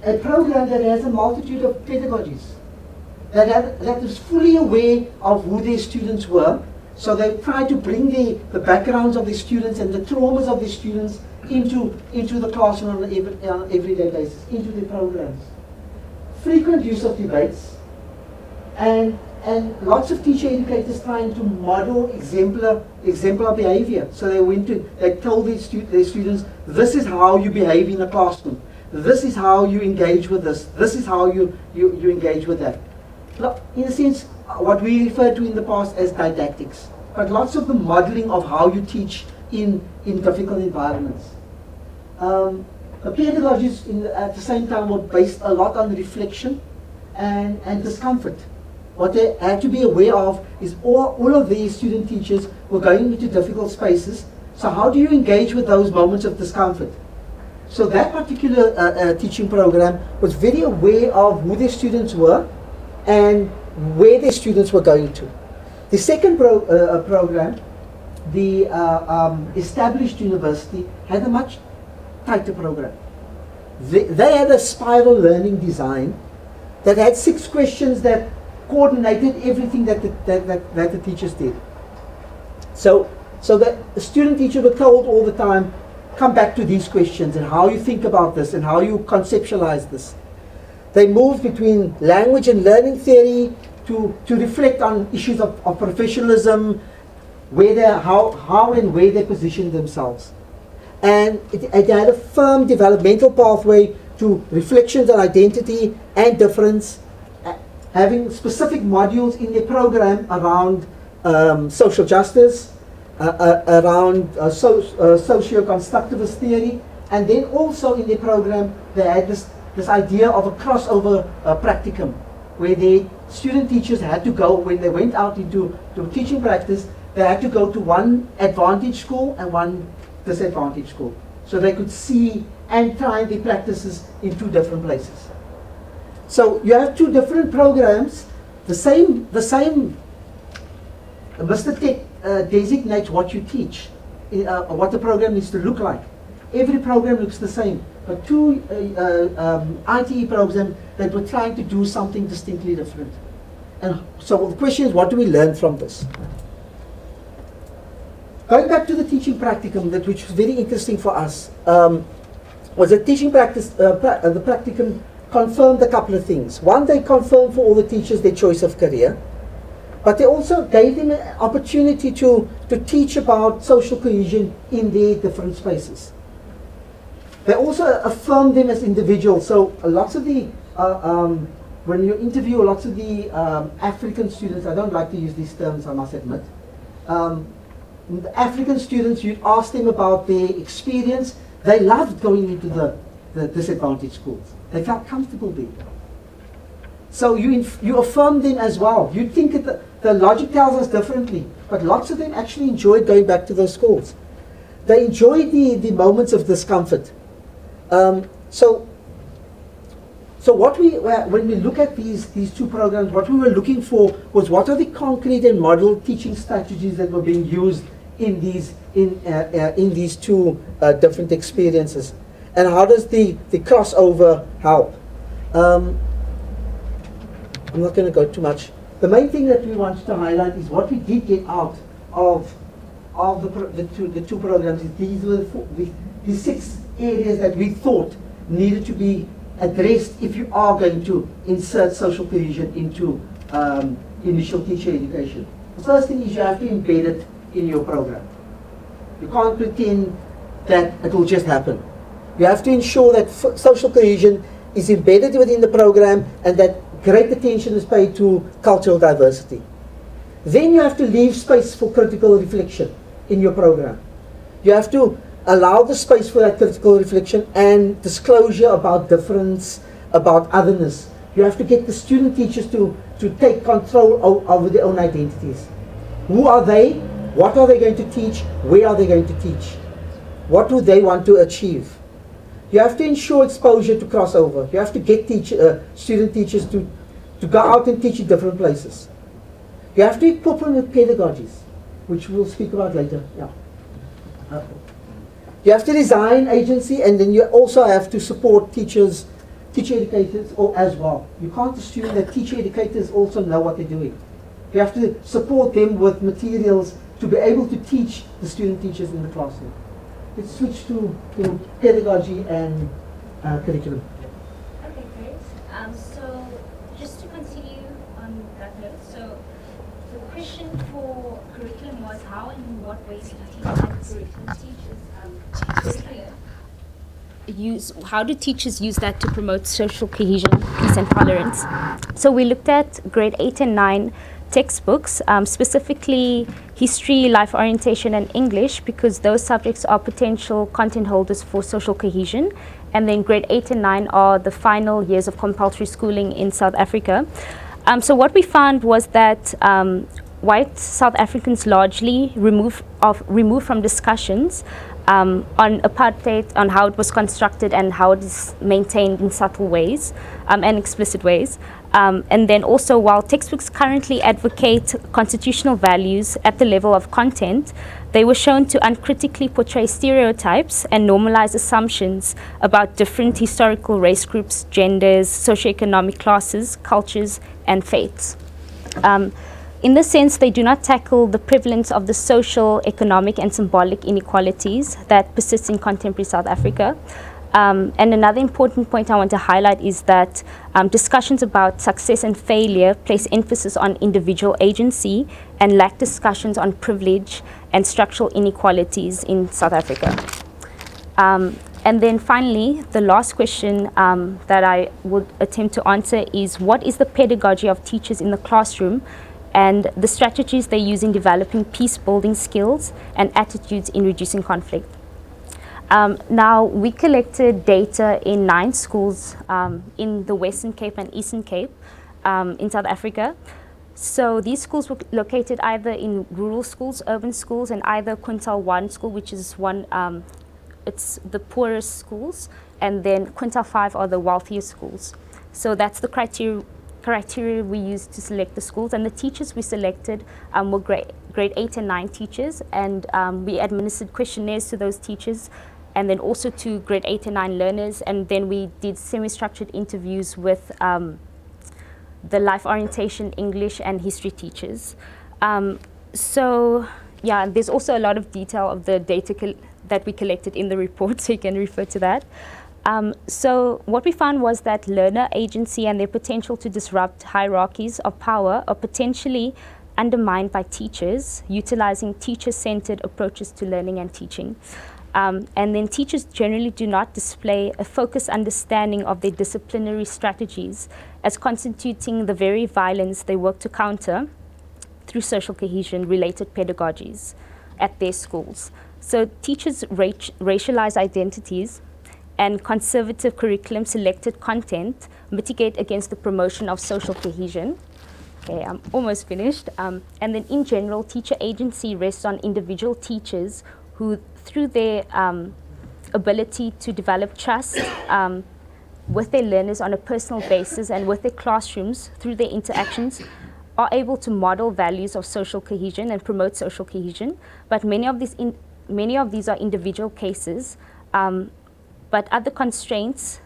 a program that has a multitude of pedagogies that is fully aware of who their students were. So they try to bring the backgrounds of the students and the traumas of the students into the classroom on an everyday basis, into the programs. Frequent use of debates, and lots of teacher educators trying to model exemplar behavior. So they told their students, this is how you behave in a classroom. This is how you engage with this. This is how you engage with that. In a sense, what we refer to in the past as didactics, but lots of the modeling of how you teach in difficult environments. The pedagogies at the same time were based a lot on reflection and discomfort. What they had to be aware of is all of these student teachers were going into difficult spaces. So how do you engage with those moments of discomfort? So that particular teaching program was very aware of who their students were and where their students were going to. The second program, the established university, had a much tighter program. They had a spiral learning design that had 6 questions that coordinated everything that the teachers did. So that the student teachers were told all the time, come back to these questions and how you think about this and how you conceptualize this. They moved between language and learning theory to reflect on issues of professionalism, how and where they position themselves. And it had a firm developmental pathway to reflections on identity and difference, having specific modules in their program around social justice, around socio-constructivist theory, and then also in their program they had this idea of a crossover practicum, where the student teachers had to go, when they went out into teaching practice, they had to go to one advantage school and one disadvantage school, so they could see and try the practices in 2 different places. So you have 2 different programs. The same Mr. Tech designates what you teach, what the program needs to look like. Every program looks the same, but 2 ITE programs that were trying to do something distinctly different. And so the question is, what do we learn from this? Going back to the teaching practicum, which was very interesting for us, was the teaching practice, the practicum confirmed a couple of things. One, they confirmed for all the teachers their choice of career, but they also gave them an opportunity to teach about social cohesion in their different spaces. They also affirmed them as individuals. So lots of the, when you interview lots of the African students, I don't like to use these terms, I must admit. The African students, you'd ask them about their experience. They loved going into the disadvantaged schools. They felt comfortable there. So you affirm them as well. You think that the logic tells us differently, but lots of them actually enjoyed going back to those schools. They enjoyed the moments of discomfort. So when we look at these 2 programs, what we were looking for was, what are the concrete and model teaching strategies that were being used in these 2 different experiences, and how does the crossover help? I'm not going to go too much. The main thing that we wanted to highlight is what we did get out of the two programs. These were the 6 areas that we thought needed to be addressed if you are going to insert social cohesion into initial teacher education. The first thing is you have to embed it in your program. You can't pretend that it will just happen. You have to ensure that social cohesion is embedded within the program and that great attention is paid to cultural diversity. Then you have to leave space for critical reflection in your program. You have to allow the space for that critical reflection and disclosure about difference, about otherness. You have to get the student teachers to take control over their own identities. Who are they? What are they going to teach? Where are they going to teach? What do they want to achieve? You have to ensure exposure to crossover. You have to get student teachers to go out and teach in different places. You have to equip them with pedagogies. which we'll speak about later. Yeah. You have to design agency, and then you also have to support teachers, teacher educators as well. You can't assume that teacher educators also know what they're doing. You have to support them with materials to be able to teach the student teachers in the classroom. Let's switch to pedagogy and curriculum. Okay, great. So just to continue on that note, so the question for curriculum was how and in what ways do curriculum teachers how do teachers use that to promote social cohesion, peace and tolerance? So we looked at grade 8 and 9 textbooks, specifically history, life orientation and English, because those subjects are potential content holders for social cohesion. And then grade 8 and 9 are the final years of compulsory schooling in South Africa. So what we found was that white South Africans largely removed from discussions on apartheid, on how it was constructed and how it is maintained in subtle ways and explicit ways. And then also, while textbooks currently advocate constitutional values at the level of content, they were shown to uncritically portray stereotypes and normalize assumptions about different historical race groups, genders, socioeconomic classes, cultures, and faiths. In this sense, they do not tackle the prevalence of the social, economic, and symbolic inequalities that persist in contemporary South Africa. And another important point I want to highlight is that discussions about success and failure place emphasis on individual agency and lack discussions on privilege and structural inequalities in South Africa. And then finally, the last question that I would attempt to answer is, what is the pedagogy of teachers in the classroom and the strategies they use in developing peace-building skills and attitudes in reducing conflict? Now, we collected data in 9 schools in the Western Cape and Eastern Cape in South Africa. So these schools were located either in rural schools, urban schools, and either Quintile 1 school, which is it's the poorest schools, and then Quintile 5 are the wealthiest schools. So that's the criteria we used to select the schools, and the teachers we selected were grade 8 and 9 teachers, and we administered questionnaires to those teachers, and then also to grade 8 and 9 learners, and then we did semi-structured interviews with the life orientation, English, and history teachers. So yeah, there's also a lot of detail of the data that we collected in the report, so you can refer to that. So what we found was that learner agency and their potential to disrupt hierarchies of power are potentially undermined by teachers utilizing teacher-centered approaches to learning and teaching. And then teachers generally do not display a focused understanding of their disciplinary strategies as constituting the very violence they work to counter through social cohesion-related pedagogies at their schools. So teachers' racialized identities and conservative curriculum selected content mitigate against the promotion of social cohesion. Okay, I'm almost finished. And then in general, teacher agency rests on individual teachers who, through their ability to develop trust with their learners on a personal basis and with their classrooms through their interactions, are able to model values of social cohesion and promote social cohesion. But many of these are individual cases. But the other constraints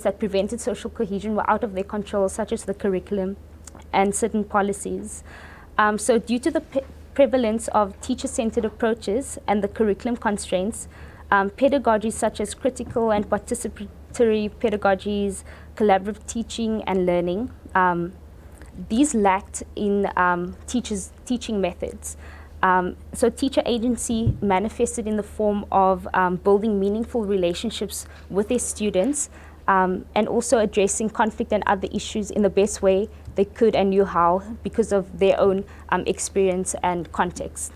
that prevented social cohesion were out of their control, such as the curriculum and certain policies. So due to the prevalence of teacher-centered approaches and the curriculum constraints, pedagogies such as critical and participatory pedagogies, collaborative teaching and learning, these lacked in teachers' teaching methods. So teacher agency manifested in the form of building meaningful relationships with their students and also addressing conflict and other issues in the best way they could and knew how because of their own experience and context.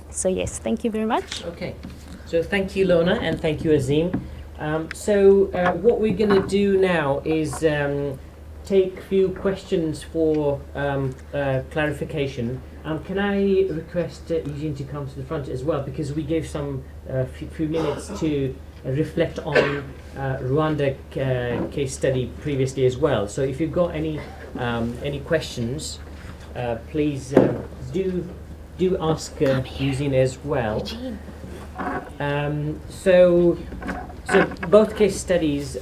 So yes, thank you very much. Okay, so thank you, Lorna, and thank you, Azim. What we're going to do now is take a few questions for clarification. Can I request Eugene to come to the front as well, because we gave some few minutes to reflect on Rwanda case study previously as well. So if you've got any questions, please do do ask Eugene as well. So both case studies,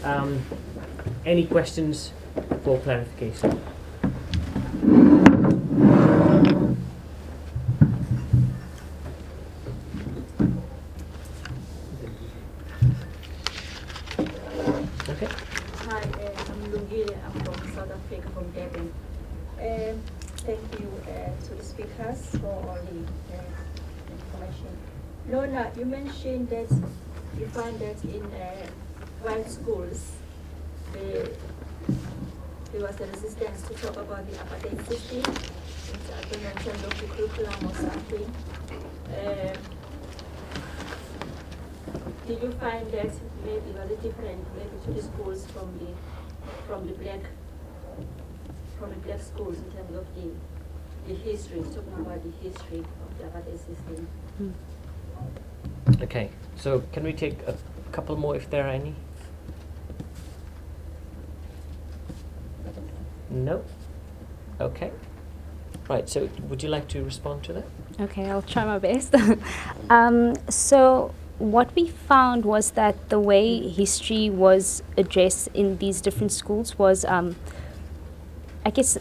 any questions for clarification? Okay. Hi, I'm Lungile. I'm from South Africa, from Durban. Thank you to the speakers for all the information. Lorna, you mentioned that you find that in white schools, there was a resistance to talk about the apartheid system. I don't know, in terms of the curriculum or something. Did you find that maybe was it different maybe to the schools from the black schools in terms of the history, talking about the history of the apartheid system? Okay, so can we take a couple more if there are any? No? Okay. Right, so would you like to respond to that? Okay, I'll try my best. So what we found was that the way history was addressed in these different schools was, I guess,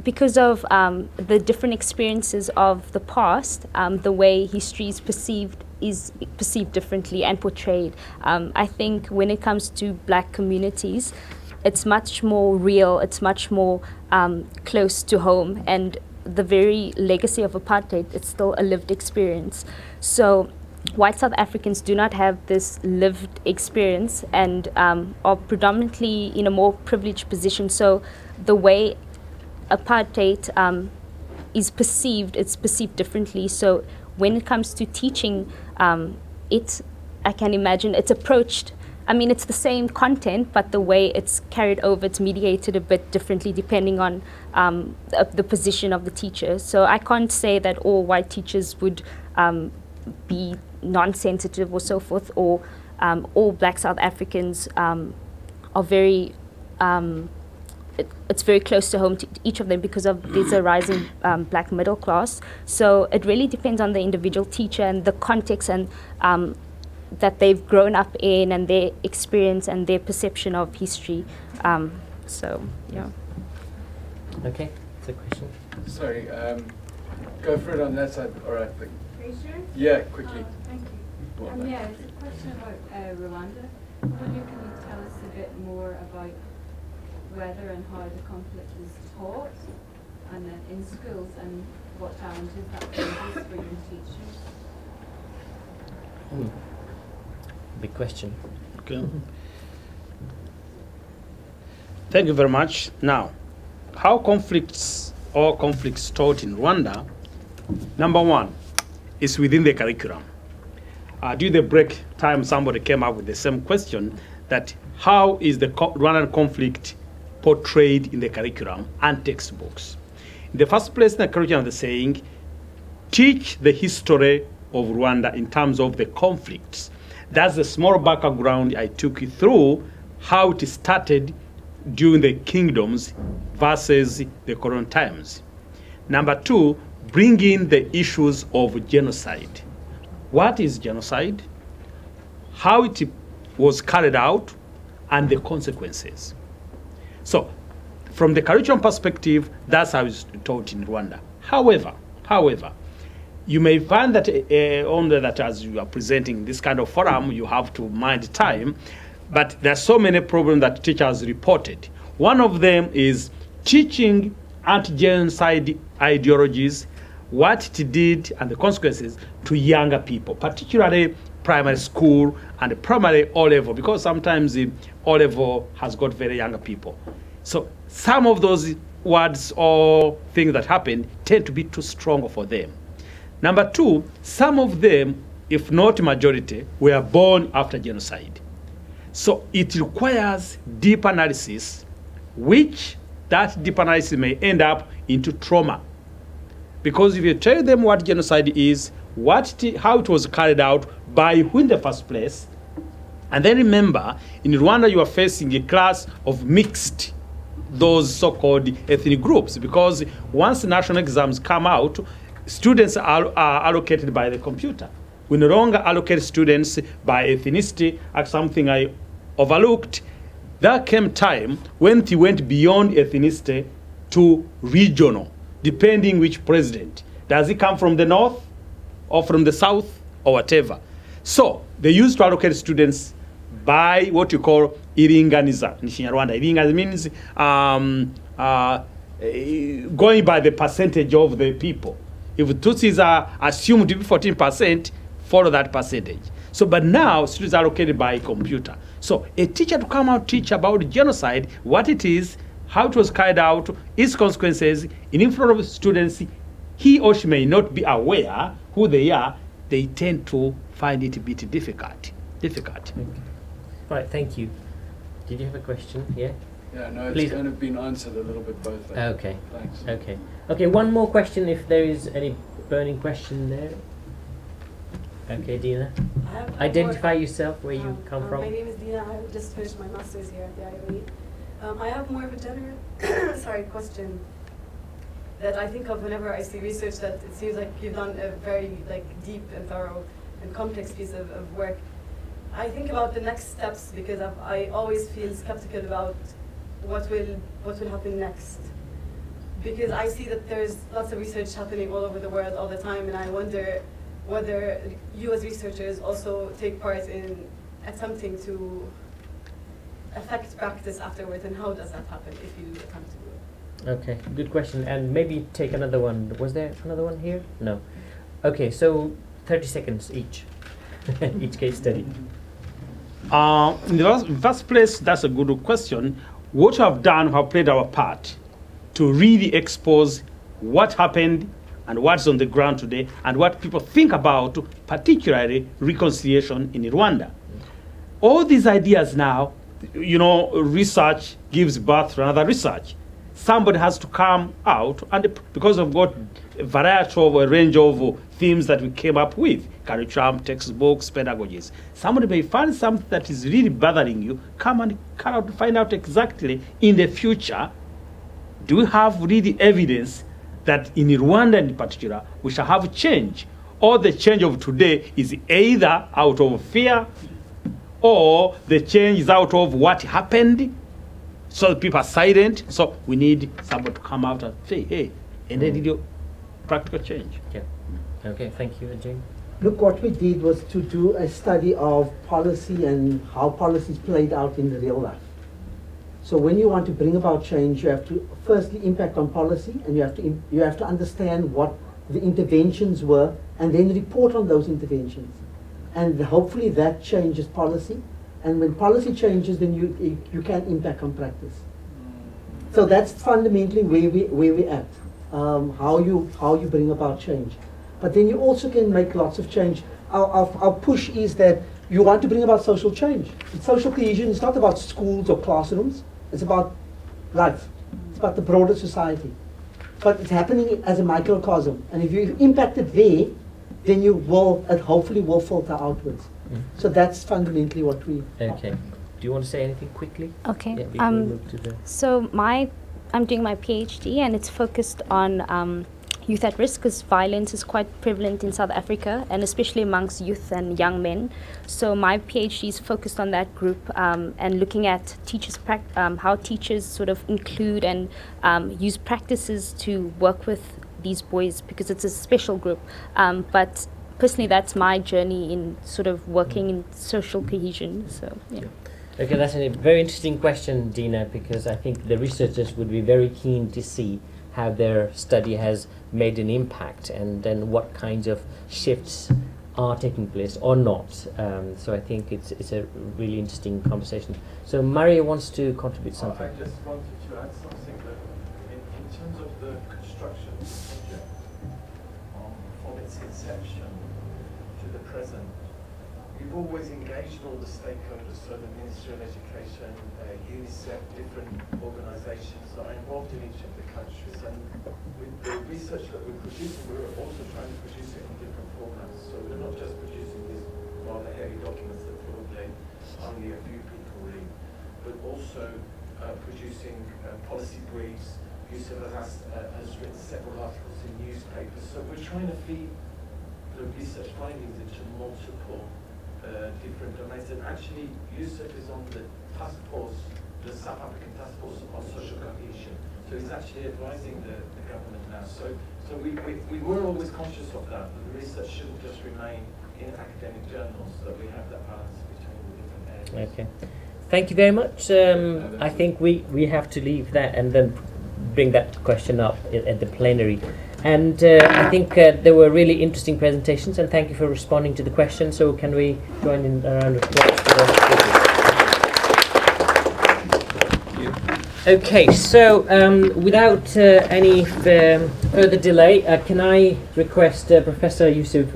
because of the different experiences of the past, the way history is perceived differently and portrayed. I think when it comes to black communities, it's much more real, it's much more close to home, and the very legacy of apartheid, it's still a lived experience. So white South Africans do not have this lived experience and are predominantly in a more privileged position. So the way apartheid is perceived, it's perceived differently. So when it comes to teaching, I can imagine it's approached, I mean, it's the same content, but the way it's carried over, it's mediated a bit differently depending on the position of the teacher. So I can't say that all white teachers would be non-sensitive or so forth, or all black South Africans are very, it's very close to home to each of them because of there's a rising black middle class. So it really depends on the individual teacher and the context and that they've grown up in and their experience and their perception of history. So, yeah. Okay, that's a question. Sorry, go for it on that side. All right. Are you sure? Yeah, quickly. Thank you. Yeah, it's a question about Rwanda. I wonder, can you tell us a bit more about whether and how the conflict is taught and in schools, and what challenges that poses for your teachers? Big question. Okay. Thank you very much. Now, how conflicts taught in Rwanda, number one, is within the curriculum. During the break time, somebody came up with the same question, that how is the Rwandan conflict portrayed in the curriculum and textbooks? In the first place, in the curriculum, they're saying, teach the history of Rwanda in terms of the conflicts. That's the small background I took you through, how it started during the kingdoms versus the current times. Number two, bring in the issues of genocide. What is genocide? How it was carried out and the consequences. So, from the curriculum perspective, that's how it's taught in Rwanda. However, you may find that only that as you are presenting this kind of forum, you have to mind time, but there are so many problems that teachers reported. One of them is teaching anti-genocide ideologies, what it did and the consequences to younger people, particularly primary school and primary O-level, because sometimes the O-level has got very younger people. So some of those words or things that happen tend to be too strong for them. Number two, some of them, if not majority, were born after genocide. So it requires deep analysis, which that deep analysis may end up into trauma. Because if you tell them what genocide is, how it was carried out, by who in the first place, and then remember, in Rwanda you are facing a class of mixed, those so-called ethnic groups, because once national exams come out, students are allocated by the computer. We no longer allocate students by ethnicity, as something I overlooked. There came time when it went beyond ethnicity to regional, depending which president. Does he come from the north or from the south or whatever? So they used to allocate students by what you call iringaniza in Rwanda. Iringaniza means going by the percentage of the people. If Tutsis are assumed to be 14%, follow that percentage. So, but now students are allocated by computer. So a teacher to come out teach about genocide, what it is, how it was carried out, its consequences, in front of students, he or she may not be aware who they are. They tend to find it a bit difficult. Okay. Right, thank you. Did you have a question? Yeah? Yeah, no, it's Please. kind of been answered a little bit both ways. Okay. Thanks. Okay. Okay, one more question if there is any burning question there. Okay, Dina. Identify yourself, where you come from. My name is Dina. I just finished my master's here at the IOE. I have more of a general question that I think of whenever I see research that it seems like you've done a very deep and thorough and complex piece of work. I think about the next steps because I always feel skeptical about what will happen next. Because I see that there's lots of research happening all over the world all the time, and I wonder whether you as researchers also take part in attempting to affect practice afterwards, and how does that happen if you attempt to do it? Okay, good question. And maybe take another one. Was there another one here? No. Okay, so 30 seconds each. Each case study. In the first place, that's a good question. What we have done, we have played our part to really expose what happened and what's on the ground today and what people think about, particularly reconciliation in Rwanda. All these ideas now, you know, research gives birth to another research. Somebody has to come out, and because we've got a variety of a range of themes that we came up with, curriculum, textbooks, pedagogies. Somebody may find something that is really bothering you, come and find out exactly in the future, do we have really evidence that in Rwanda in particular, we shall have change, or the change of today is either out of fear, or the change is out of what happened, so the people are silent. So we need somebody to come out and say, hey, and then do practical change. Yeah. Okay, thank you, Ajay. Look, what we did was to do a study of policy and how policies played out in the real life. So when you want to bring about change, you have to firstly impact on policy, and you have to understand what the interventions were, and then report on those interventions. And hopefully that changes policy. And when policy changes, then you can impact on practice. So that's fundamentally where we're at, how you bring about change. But then you also can make lots of change. Our push is that you want to bring about social change. Social cohesion is not about schools or classrooms. It's about life. It's about the broader society. But it's happening as a microcosm. And if you impact it there, then you will, and hopefully will filter outwards. So that's fundamentally what we... Okay. Do you want to say anything quickly? Okay. Yeah, before we move to the... So I'm doing my PhD, and it's focused on youth at risk, because violence is quite prevalent in South Africa, and especially amongst youth and young men. So my PhD is focused on that group, and looking at teachers' how teachers sort of include and use practices to work with these boys, because it's a special group. But personally, that's my journey in sort of working in social cohesion. So yeah. Okay, that's a very interesting question, Dina, because I think the researchers would be very keen to see how their study has made an impact, and then what kinds of shifts are taking place or not. So I think it's a really interesting conversation. So Mario wants to contribute something. I just wanted to add something that in terms of the construction project, from its inception to the present, we've always engaged all the stakeholders, so the Ministry of Education, UNICEF, different organisations that are involved in each of the countries. And with the research that we're producing, we're also trying to produce it in different formats. So we're not just producing these rather heavy documents that probably only a few people read, but also producing policy briefs, Yusuf has written several articles in newspapers. So we're trying to feed the research findings into multiple different domains. And actually, Yusuf is on the task force, the South African task force on social cohesion. So he's actually advising the government now. So we were always conscious of that. The research shouldn't just remain in academic journals, that we have that balance between the different areas. Okay. Thank you very much. I think we have to leave that and then bring that question up at the plenary. And I think there were really interesting presentations, and thank you for responding to the questions. So can we join in a round of applause for those speakers? Okay, so without any further delay, can I request Professor Yusuf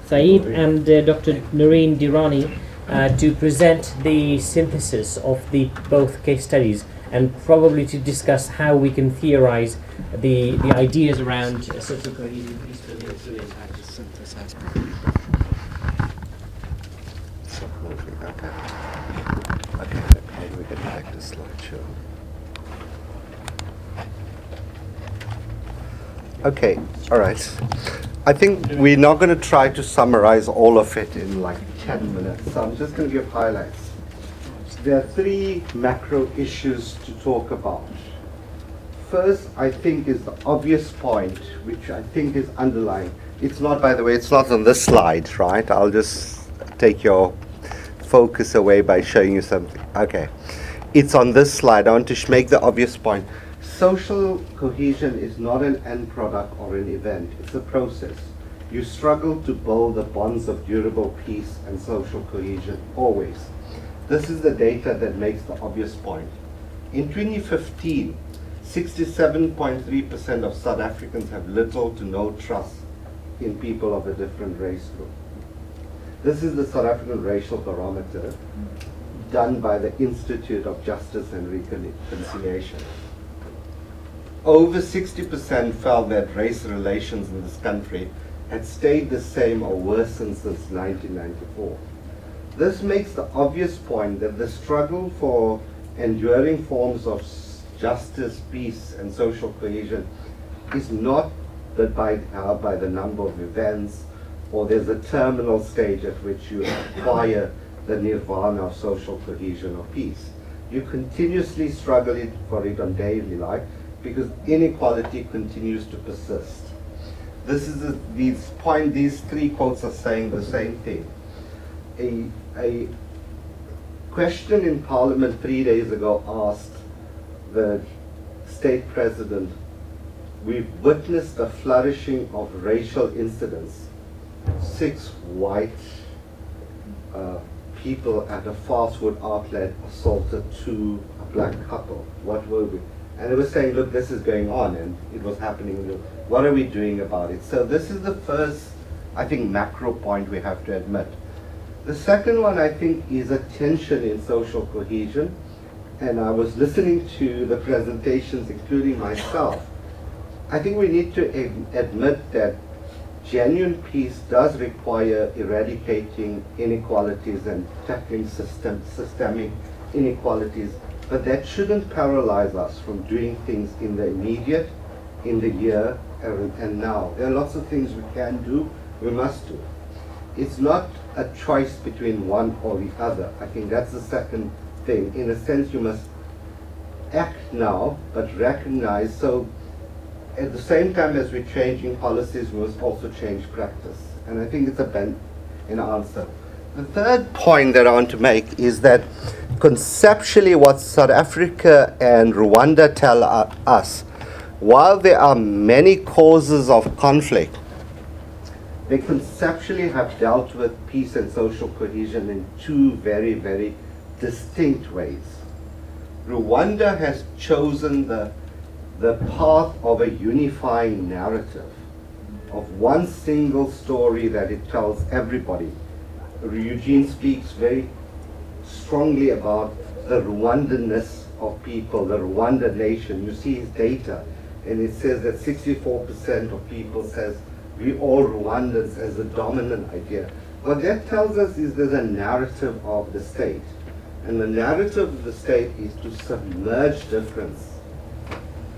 Saeed and Dr. Noreen Dirani to present the synthesis of the both case studies, and probably to discuss how we can theorize the ideas around social cohesion, peacebuilding, through it. Okay, how do we get back to slideshow? Okay, all right. I think we're not going to try to summarize all of it in like 10 minutes, so I'm just going to give highlights. There are three macro issues to talk about. First, I think, is the obvious point, which I think is underlying. It's not, by the way, it's not on this slide, right? I'll just take your focus away by showing you something. Okay. It's on this slide. I want to make the obvious point. Social cohesion is not an end product or an event. It's a process. You struggle to build the bonds of durable peace and social cohesion always. This is the data that makes the obvious point. In 2015, 67.3% of South Africans have little to no trust in people of a different race group. This is the South African Racial Barometer done by the Institute of Justice and Reconciliation. Over 60% felt that race relations in this country had stayed the same or worsened since 1994. This makes the obvious point that the struggle for enduring forms of justice, peace, and social cohesion is not by the number of events, or there's a terminal stage at which you acquire the nirvana of social cohesion or peace. You continuously struggle for it on daily life because inequality continues to persist. This is these three quotes are saying the same thing. A question in Parliament 3 days ago asked the state president, we've witnessed a flourishing of racial incidents. 6 white people at a fast food outlet assaulted 2 black couple. What were we? And they were saying, look, this is going on, and it was happening. What are we doing about it? So this is the first, I think, macro point we have to admit. The second one, I think, is a tension in social cohesion. And I was listening to the presentations, including myself. I think we need to admit that genuine peace does require eradicating inequalities and tackling systemic inequalities, but that shouldn't paralyze us from doing things in the immediate, in the here and now. There are lots of things we can do, we must do. It's not a choice between one or the other. I think that's the second thing. In a sense, you must act now, but recognize, so at the same time as we're changing policies, we must also change practice. And I think it's an answer. The third point that I want to make is that conceptually what South Africa and Rwanda tell us, while there are many causes of conflict, they conceptually have dealt with peace and social cohesion in 2 very, very distinct ways. Rwanda has chosen the path of a unifying narrative, of one single story that it tells everybody. Eugene speaks very strongly about the Rwandanness of people, the Rwanda nation. You see his data, and it says that 64% of people says we all Rwandans as a dominant idea. What that tells us is there's a narrative of the state. And the narrative of the state is to submerge difference.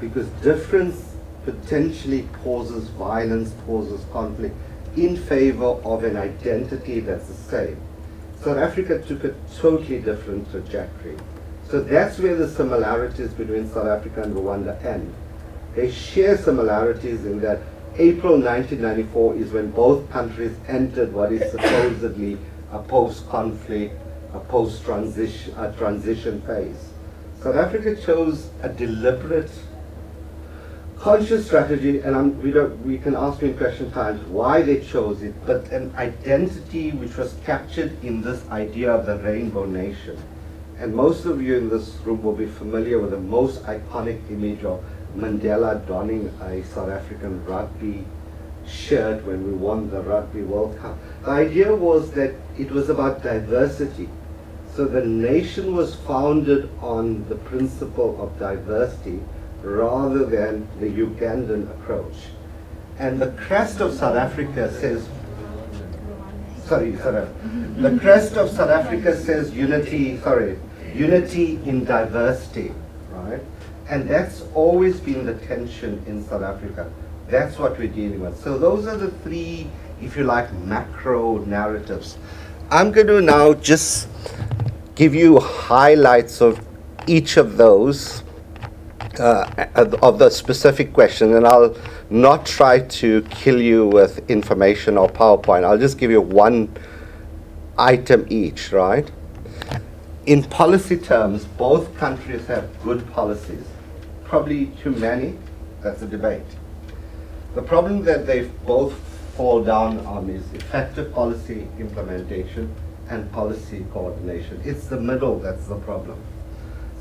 because difference potentially causes violence, causes conflict in favor of an identity that's the same. South Africa took a totally different trajectory. So that's where the similarities between South Africa and Rwanda end. They share similarities in that April 1994 is when both countries entered what is supposedly a post-conflict, a post-transition phase. South Africa chose a deliberate, conscious strategy, and we can ask me in question times why they chose it, but an identity which was captured in this idea of the rainbow nation. And most of you in this room will be familiar with the most iconic image of Mandela donning a South African rugby shirt when we won the Rugby World Cup. The idea was that it was about diversity. So the nation was founded on the principle of diversity rather than the Ugandan approach. And the crest of South Africa says, the crest of South Africa says unity in diversity, right? And that's always been the tension in South Africa. That's what we're dealing with. So those are the three, if you like, macro narratives. I'm going to now just give you highlights of each of those, of the specific question, and I'll not try to kill you with information or PowerPoint. I'll just give you one item each, right? In policy terms, both countries have good policies. Probably too many, that's a debate. The problem that they both fall down on is effective policy implementation and policy coordination. It's the middle that's the problem.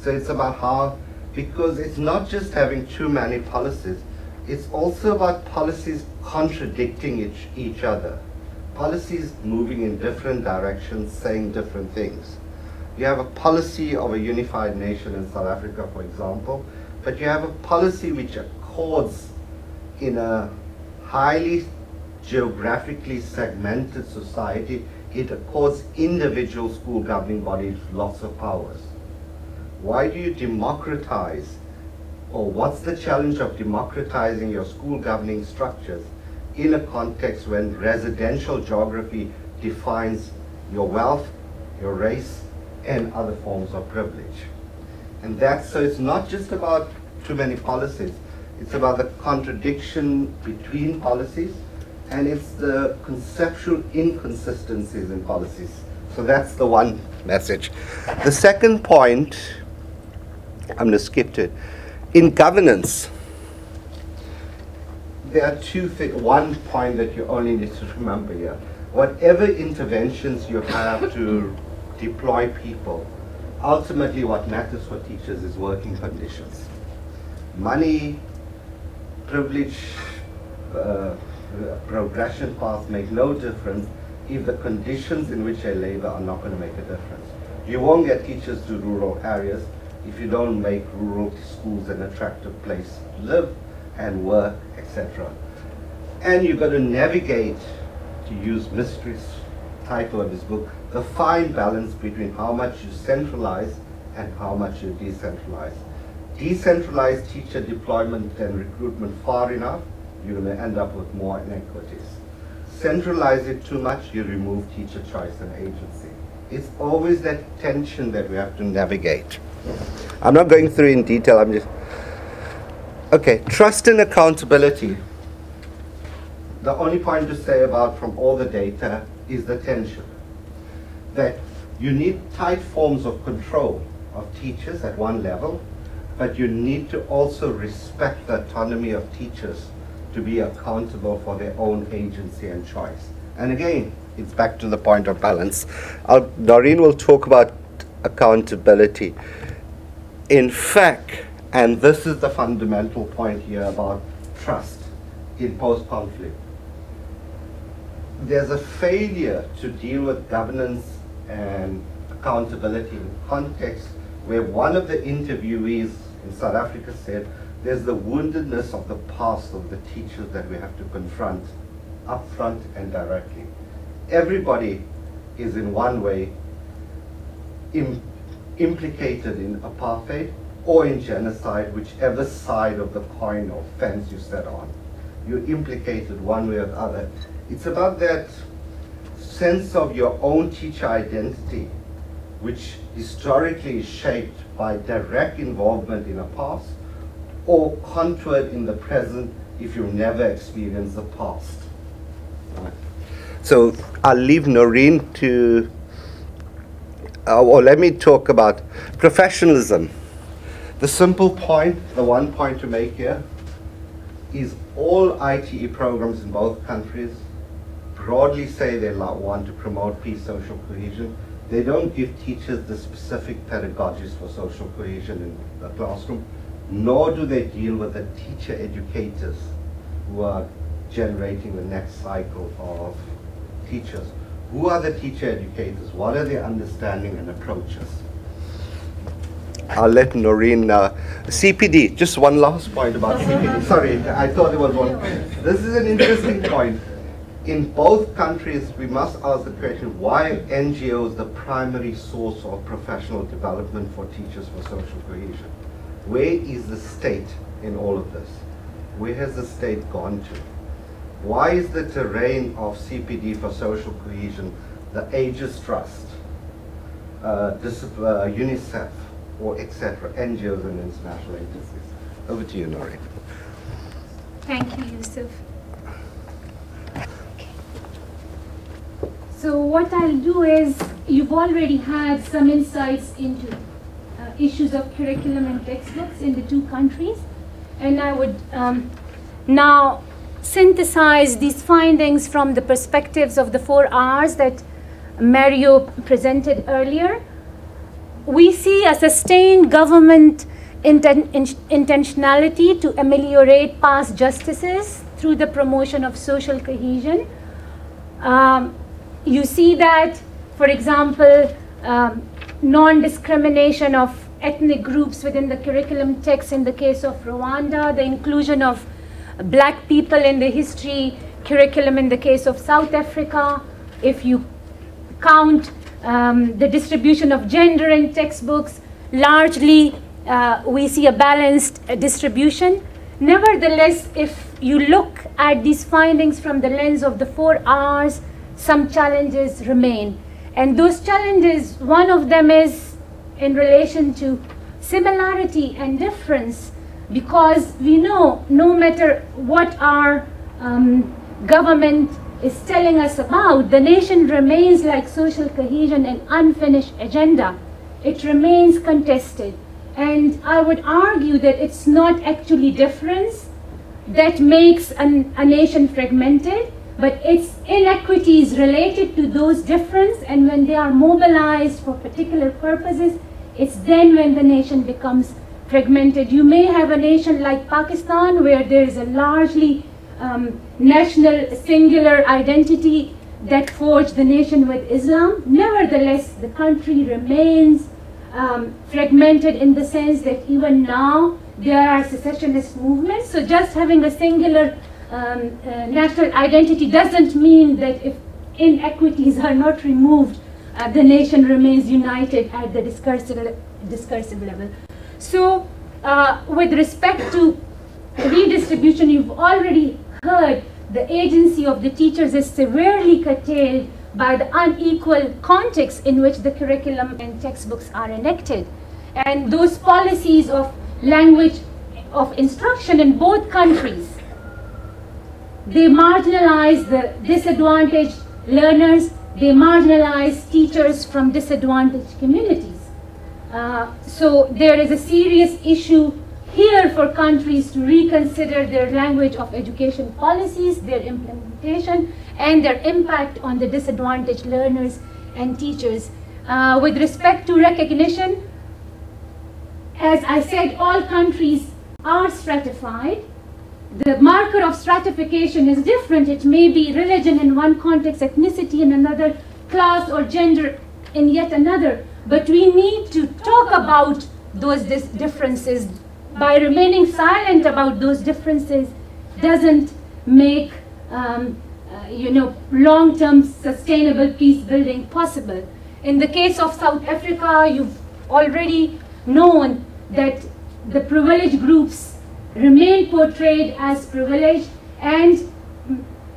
So it's about how, because it's not just having too many policies, it's also about policies contradicting each other. Policies moving in different directions, saying different things. You have a policy of a unified nation in South Africa, for example, but you have a policy which accords in a highly geographically segmented society. It accords individual school governing bodies lots of powers. Why do you democratize, or what's the challenge of democratizing your school governing structures in a context when residential geography defines your wealth, your race, and other forms of privilege? And that's, so it's not just about too many policies, it's about the contradiction between policies, and it's the conceptual inconsistencies in policies. So that's the one message. The second point, I'm going to skip to it. In governance, there are two things. One point that you only need to remember here. Whatever interventions you have to deploy people, ultimately what matters for teachers is working conditions. Money, privilege, progression paths make no difference if the conditions in which they labor are not going to make a difference. You won't get teachers to rural areas if you don't make rural schools an attractive place to live and work, etc. And you've got to navigate, to use Mystery's title of his book, the fine balance between how much you centralize and how much you decentralize. Decentralize teacher deployment and recruitment far enough, you're going to end up with more inequities. Centralize it too much, you remove teacher choice and agency. It's always that tension that we have to navigate. I'm not going through in detail, I'm just... Okay, trust and accountability. The only point to say about from all the data is the tension. That you need tight forms of control of teachers at one level, but you need to also respect the autonomy of teachers to be accountable for their own agency and choice. And again, it's back to the point of balance. Doreen will talk about accountability. In fact, and this is the fundamental point here about trust in post-conflict, there's a failure to deal with governance and accountability in context where one of the interviewees in South Africa said, there's the woundedness of the past of the teachers that we have to confront upfront and directly. Everybody is in one way implicated in apartheid or in genocide, whichever side of the coin or fence you sat on. You're implicated one way or the other. It's about that sense of your own teacher identity, which historically is shaped by direct involvement in the past or contoured in the present if you've never experienced the past. Right. So I'll leave Noreen to, or let me talk about professionalism. The simple point, the one point to make here, is all ITE programs in both countries broadly say they want to promote peace, social cohesion. They don't give teachers the specific pedagogies for social cohesion in the classroom, nor do they deal with the teacher educators who are generating the next cycle of teachers. Who are the teacher educators? What are their understanding and approaches? I'll let Noreen, CPD, just one last point about CPD. Sorry, I thought there was one. This is an interesting point. In both countries, we must ask the question, why NGOs the primary source of professional development for teachers for social cohesion? Where is the state in all of this? Where has the state gone to? Why is the terrain of CPD for social cohesion the Aegis Trust, UNICEF, or etc., NGOs and international agencies? Over to you, Noreen. Thank you, Yusuf. So what I'll do is, you've already had some insights into issues of curriculum and textbooks in the two countries, and I would now synthesize these findings from the perspectives of the 4 Rs that Mario presented earlier. We see a sustained government intentionality to ameliorate past justices through the promotion of social cohesion. You see that, for example, non-discrimination of ethnic groups within the curriculum text in the case of Rwanda, the inclusion of black people in the history curriculum in the case of South Africa. If you count the distribution of gender in textbooks, largely we see a balanced distribution. Nevertheless, if you look at these findings from the lens of the 4 Rs, some challenges remain. And those challenges, one of them is in relation to similarity and difference, because we know no matter what our government is telling us about, the nation remains like social cohesion an unfinished agenda. It remains contested. And I would argue that it's not actually difference that makes a nation fragmented, but it's inequities related to those differences, and when they are mobilized for particular purposes, it's then when the nation becomes fragmented. You may have a nation like Pakistan where there is a largely national singular identity that forged the nation with Islam. Nevertheless, the country remains fragmented in the sense that even now there are secessionist movements. So just having a singular national identity doesn't mean that if inequities are not removed, the nation remains united at the discursive level. So with respect to redistribution, you've already heard the agency of the teachers is severely curtailed by the unequal context in which the curriculum and textbooks are enacted. And those policies of language of instruction in both countries, they marginalize the disadvantaged learners, they marginalize teachers from disadvantaged communities. So there is a serious issue here for countries to reconsider their language of education policies, their implementation, and their impact on the disadvantaged learners and teachers. With respect to recognition, as I said, all countries are stratified. The marker of stratification is different. It may be religion in one context, ethnicity in another, class or gender in yet another. But we need to talk about those differences. By remaining silent about those differences doesn't make long-term sustainable peace building possible. In the case of South Africa, you've already known that the privileged groups remain portrayed as privileged, and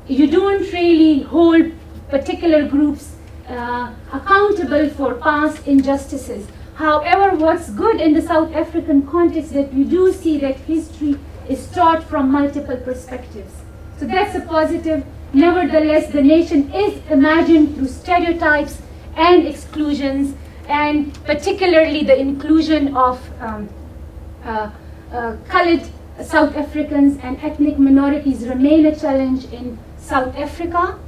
you don't really hold particular groups accountable for past injustices. However, what's good in the South African context that we do see that history is taught from multiple perspectives. So that's a positive. Nevertheless, the nation is imagined through stereotypes and exclusions, and particularly the inclusion of colored South Africans and ethnic minorities remain a challenge in South Africa.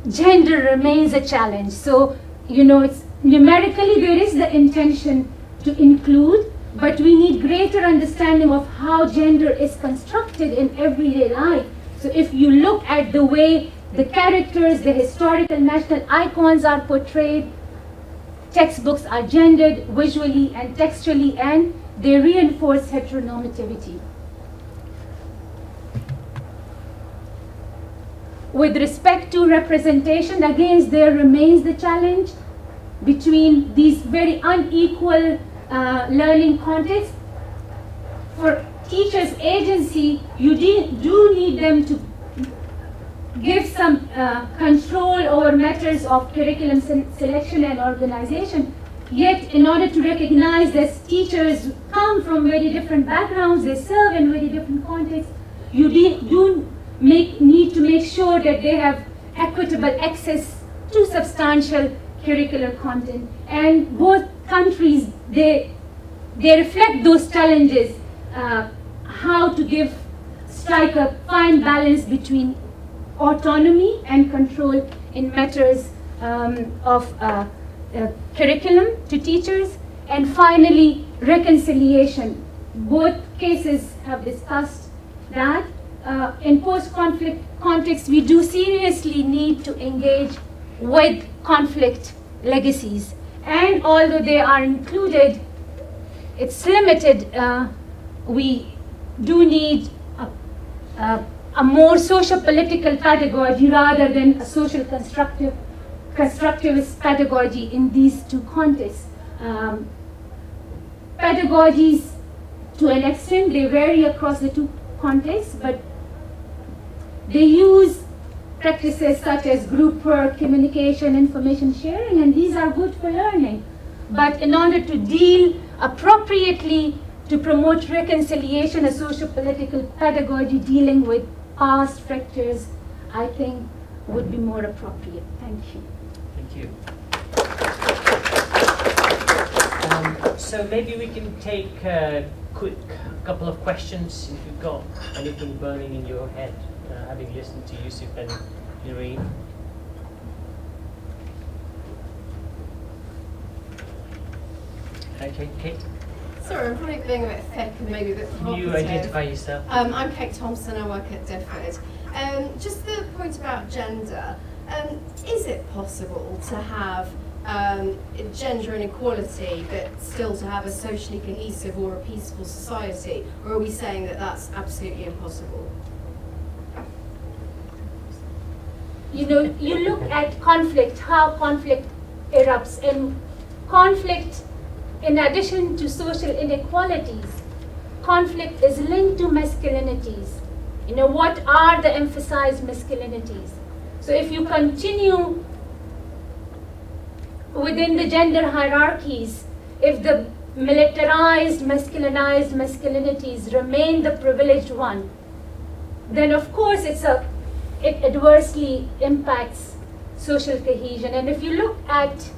Gender remains a challenge. So, you know, it's numerically there is the intention to include, but we need greater understanding of how gender is constructed in everyday life. So if you look at the way the characters, the historical national icons are portrayed, textbooks are gendered visually and textually, and they reinforce heteronormativity. With respect to representation, again, there remains the challenge between these very unequal learning contexts. For teachers' agency, you do need them to give some control over matters of curriculum selection and organization. Yet, in order to recognize that teachers come from very different backgrounds, they serve in very different contexts, you do need to make sure that they have equitable access to substantial curricular content. And both countries, they reflect those challenges, how to strike a fine balance between autonomy and control in matters of curriculum to teachers. And finally, reconciliation. Both cases have discussed that in post-conflict context, we do seriously need to engage with conflict legacies. And although they are included, it's limited. We do need a more socio-political pedagogy rather than a social constructivist pedagogy in these two contexts. Pedagogies, to an extent, they vary across the two contexts, but they use practices such as group work, communication, information sharing, and these are good for learning. But in order to deal appropriately to promote reconciliation, a socio-political pedagogy dealing with past fractures, I think, would be more appropriate. Thank you. Thank you. So maybe we can take a quick couple of questions if you've got anything burning in your head, having listened to Yusuf and Irene. Okay, Kate. Sorry, I'm probably being a bit thick and maybe a bit provocative. Can you identify yourself? I'm Kate Thompson, I work at DFID. Just the point about gender, is it possible to have gender inequality but still to have a socially cohesive or a peaceful society, or are we saying that that's absolutely impossible? You know, you look at conflict, how conflict erupts, and conflict, in addition to social inequalities, conflict is linked to masculinities. You know, what are the emphasized masculinities? So if you continue within the gender hierarchies, if the militarized, masculinized masculinities remain the privileged one, then of course it adversely impacts social cohesion. And if you look at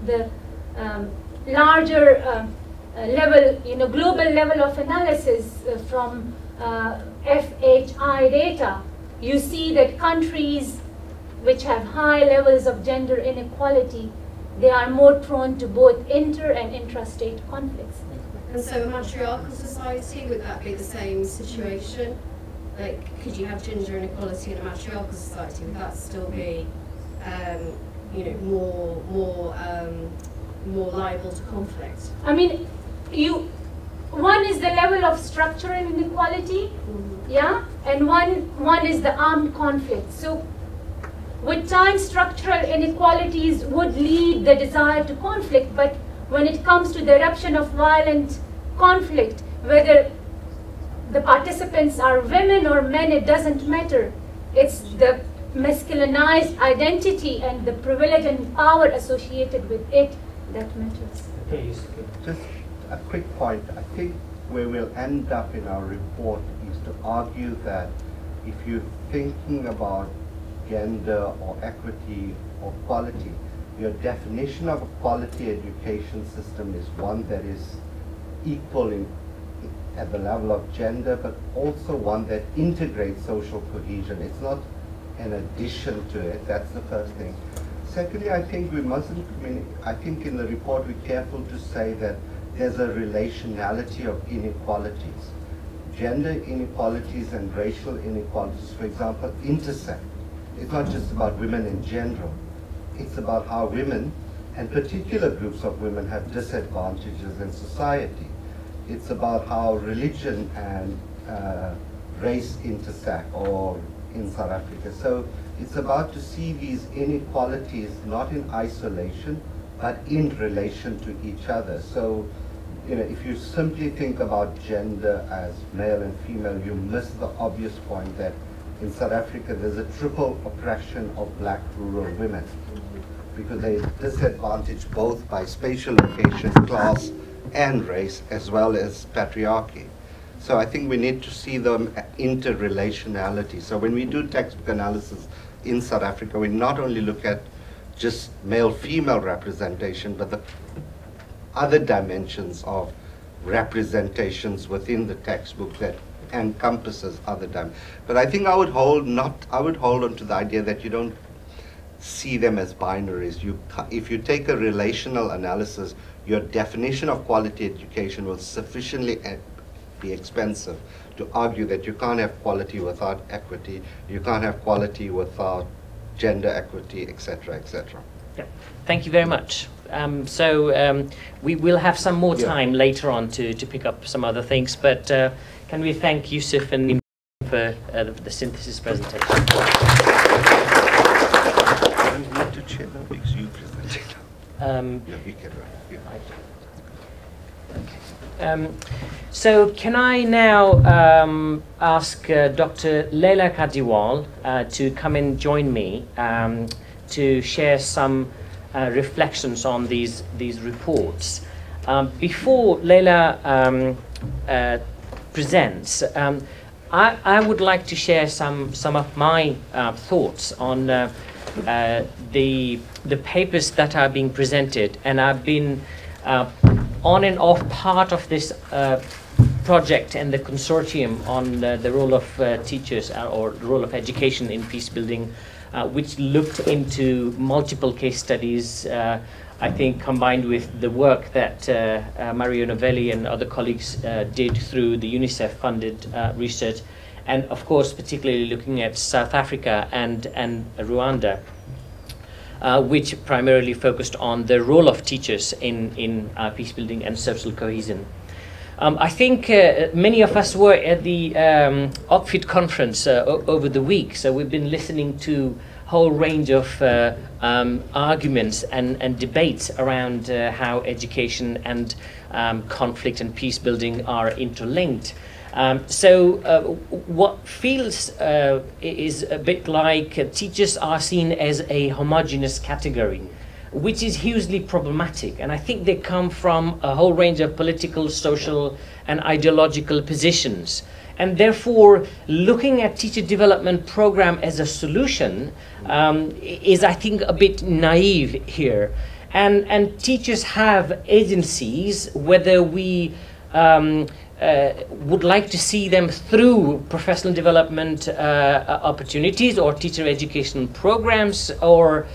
the larger level, you know, global level of analysis from FHI data, you see that countries which have high levels of gender inequality, they are more prone to both inter and intrastate conflicts. And so a matriarchal society, would that be the same situation? Like, could you have gender inequality in a matriarchal society? Would that still be, you know, more liable to conflict? I mean, one is the level of structural inequality, yeah, and one is the armed conflict. So with time, structural inequalities would lead the desire to conflict, but when it comes to the eruption of violent conflict, whether the participants are women or men, it doesn't matter. It's the masculinized identity and the privilege and power associated with it that matters. Just a quick point. I think where we'll end up in our report is to argue that if you're thinking about gender or equity or quality, your definition of a quality education system is one that is equal at the level of gender, but also one that integrates social cohesion. It's not an addition to it. That's the first thing. Secondly, I think we mustn't, I think in the report we're careful to say that there's a relationality of inequalities. Gender inequalities and racial inequalities, for example, intersect. It's not just about women in general. It's about how women and particular groups of women have disadvantages in society. It's about how religion and race intersect, or in South Africa. So it's about to see these inequalities not in isolation, but in relation to each other. So, you know, if you simply think about gender as male and female, you miss the obvious point that in South Africa there's a triple oppression of black rural women, because they're disadvantaged both by spatial location, class, and race, as well as patriarchy. So I think we need to see them interrelationality. So when we do textbook analysis in South Africa, we not only look at just male-female representation, but the other dimensions of representations within the textbook that encompasses other dimensions. But I think I would hold on to the idea that you don't see them as binaries. If you take a relational analysis, your definition of quality education will sufficiently be expensive to argue that you can't have quality without equity, you can't have quality without gender equity, etc., etc. Yeah. Thank you very much. We will have some more time later on to pick up some other things, but can we thank Yusuf and Nim for the synthesis presentation. I need to chair now because you presented. You can write. So can I now ask Dr. Leila Kadiwal to come and join me to share some reflections on these reports. Before Leila presents, I would like to share some of my thoughts on the papers that are being presented, and I've been on and off part of this project and the consortium on the role of teachers or the role of education in peace building, which looked into multiple case studies, I think combined with the work that Mario Novelli and other colleagues did through the UNICEF-funded research, and of course particularly looking at South Africa and Rwanda, which primarily focused on the role of teachers in peace building and social cohesion. I think many of us were at the OCFID conference over the week, so we've been listening to a whole range of arguments and debates around how education and conflict and peace building are interlinked. What feels is a bit like teachers are seen as a homogeneous category, which is hugely problematic. And I think they come from a whole range of political, social, and ideological positions. And therefore, looking at teacher development program as a solution is, I think, a bit naive here. And teachers have agencies, whether we would like to see them through professional development opportunities or teacher education programs or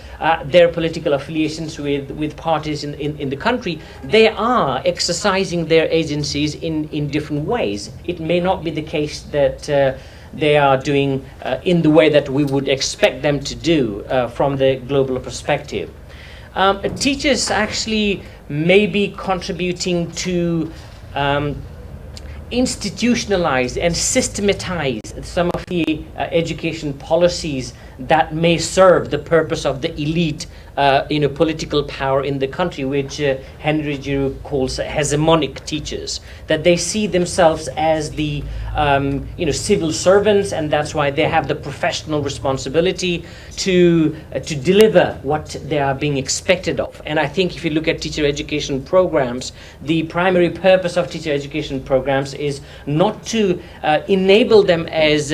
their political affiliations with parties in the country. They are exercising their agencies in different ways. It may not be the case that they are doing in the way that we would expect them to do from the global perspective. Teachers actually may be contributing to institutionalize and systematize some of the education policies that may serve the purpose of the elite political power in the country, which Henry Giroux calls hegemonic teachers, that they see themselves as the civil servants, and that's why they have the professional responsibility to deliver what they are being expected of. And I think if you look at teacher education programs, the primary purpose of teacher education programs is not to enable them as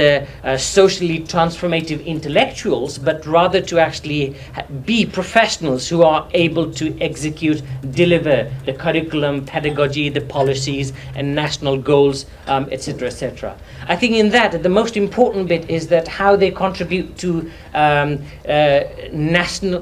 socially transformative intellectuals, but rather to actually be professionals who are able to execute, deliver the curriculum, pedagogy, the policies, and national goals, etc., etc. I think in that, the most important bit is that how they contribute to national,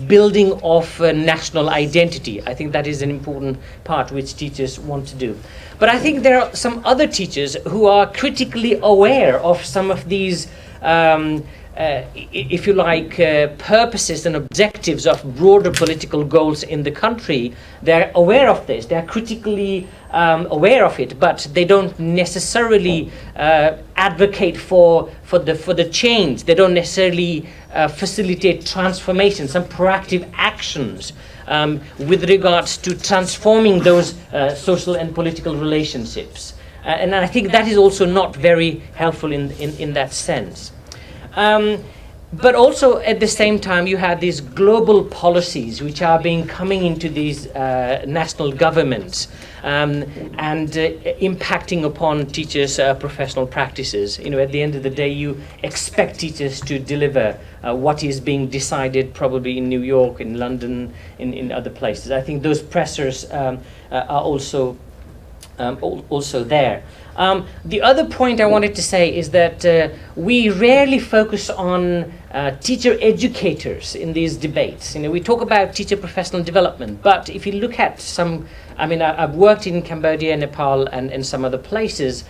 building of national identity. I think that is an important part which teachers want to do. But I think there are some other teachers who are critically aware of some of these if you like, purposes and objectives of broader political goals in the country. They're aware of this, they're critically aware of it, but they don't necessarily advocate for the change. They don't necessarily facilitate transformation, some proactive actions with regards to transforming those social and political relationships. And I think that is also not very helpful in that sense. But also at the same time, you have these global policies which are coming into these national governments and impacting upon teachers' professional practices. At the end of the day, you expect teachers to deliver what is being decided probably in New York, in London, in other places. I think those pressures are also there. The other point I wanted to say is that we rarely focus on teacher educators in these debates. We talk about teacher professional development, but if you look at I've worked in Cambodia, Nepal, and some other places.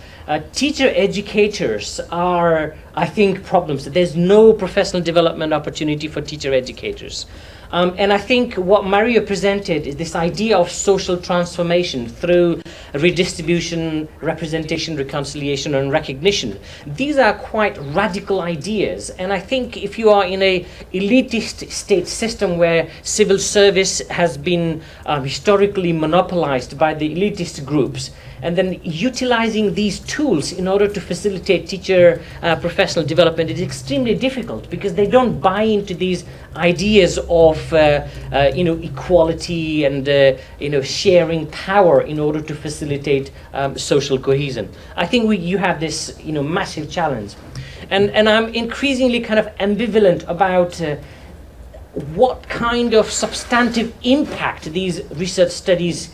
Teacher educators are, I think, problems. There's no professional development opportunity for teacher educators. And I think what Mario presented is this idea of social transformation through redistribution, representation, reconciliation, and recognition. These are quite radical ideas. And I think if you are in a elitist state system where civil service has been historically monopolized by the elitist groups, and then utilizing these tools in order to facilitate teacher professional development is extremely difficult, because they don't buy into these ideas of equality and sharing power in order to facilitate social cohesion. I think you have this massive challenge, and I'm increasingly kind of ambivalent about what kind of substantive impact these research studies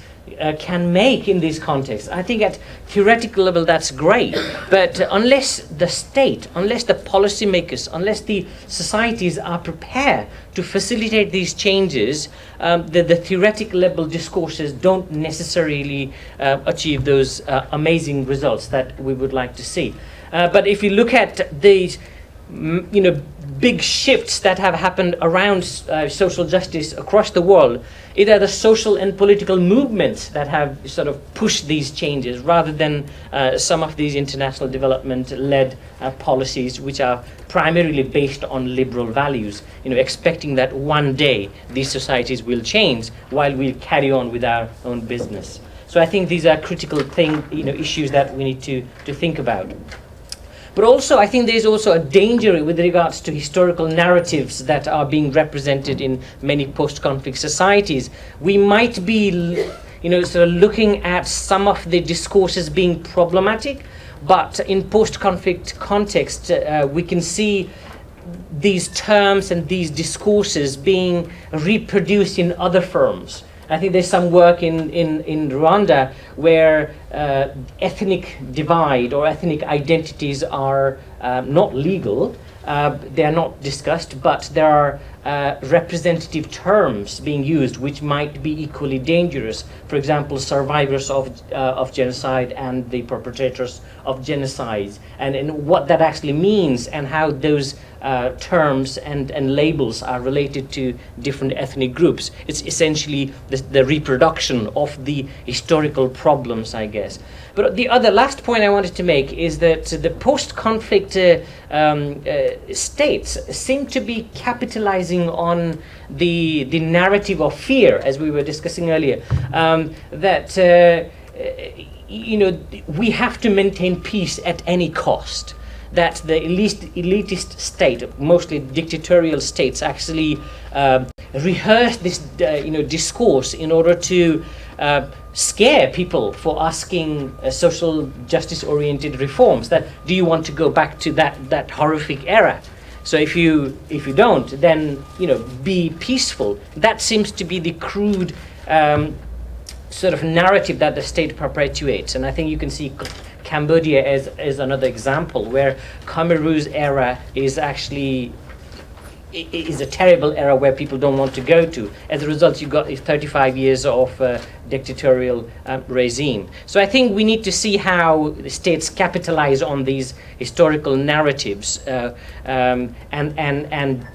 can make in these contexts. I think at theoretical level that's great, but unless the state, unless the policymakers, unless the societies are prepared to facilitate these changes, the theoretical level discourses don't necessarily achieve those amazing results that we would like to see. But if you look at these big shifts that have happened around social justice across the world, it are the social and political movements that have sort of pushed these changes, rather than some of these international development-led policies which are primarily based on liberal values, expecting that one day these societies will change while we carry on with our own business. So I think these are critical issues that we need to think about. But also, I think there's also a danger with regards to historical narratives that are being represented in many post-conflict societies. We might be, sort of looking at some of the discourses being problematic, but in post-conflict context, we can see these terms and these discourses being reproduced in other forms. I think there's some work in Rwanda where ethnic divide or ethnic identities are not legal, they are not discussed, but there are representative terms being used which might be equally dangerous. For example, survivors of genocide and the perpetrators of genocides, and what that actually means, and how those terms and labels are related to different ethnic groups. It's essentially the reproduction of the historical problems, I guess. But the last point I wanted to make is that the post-conflict states seem to be capitalizing capitalizing on the narrative of fear, as we were discussing earlier, that you know, we have to maintain peace at any cost. That the elitist state, mostly dictatorial states, actually rehearse this you know, discourse in order to scare people for asking social justice-oriented reforms. That, do you want to go back to that horrific era? So if you don't, then, you know, be peaceful. That seems to be the crude sort of narrative that the state perpetuates. And I think you can see Cambodia as another example where Khmer Rouge's era is actually is a terrible era where people don't want to go to. As a result, you got 35 years of dictatorial regime. So I think we need to see how the states capitalize on these historical narratives and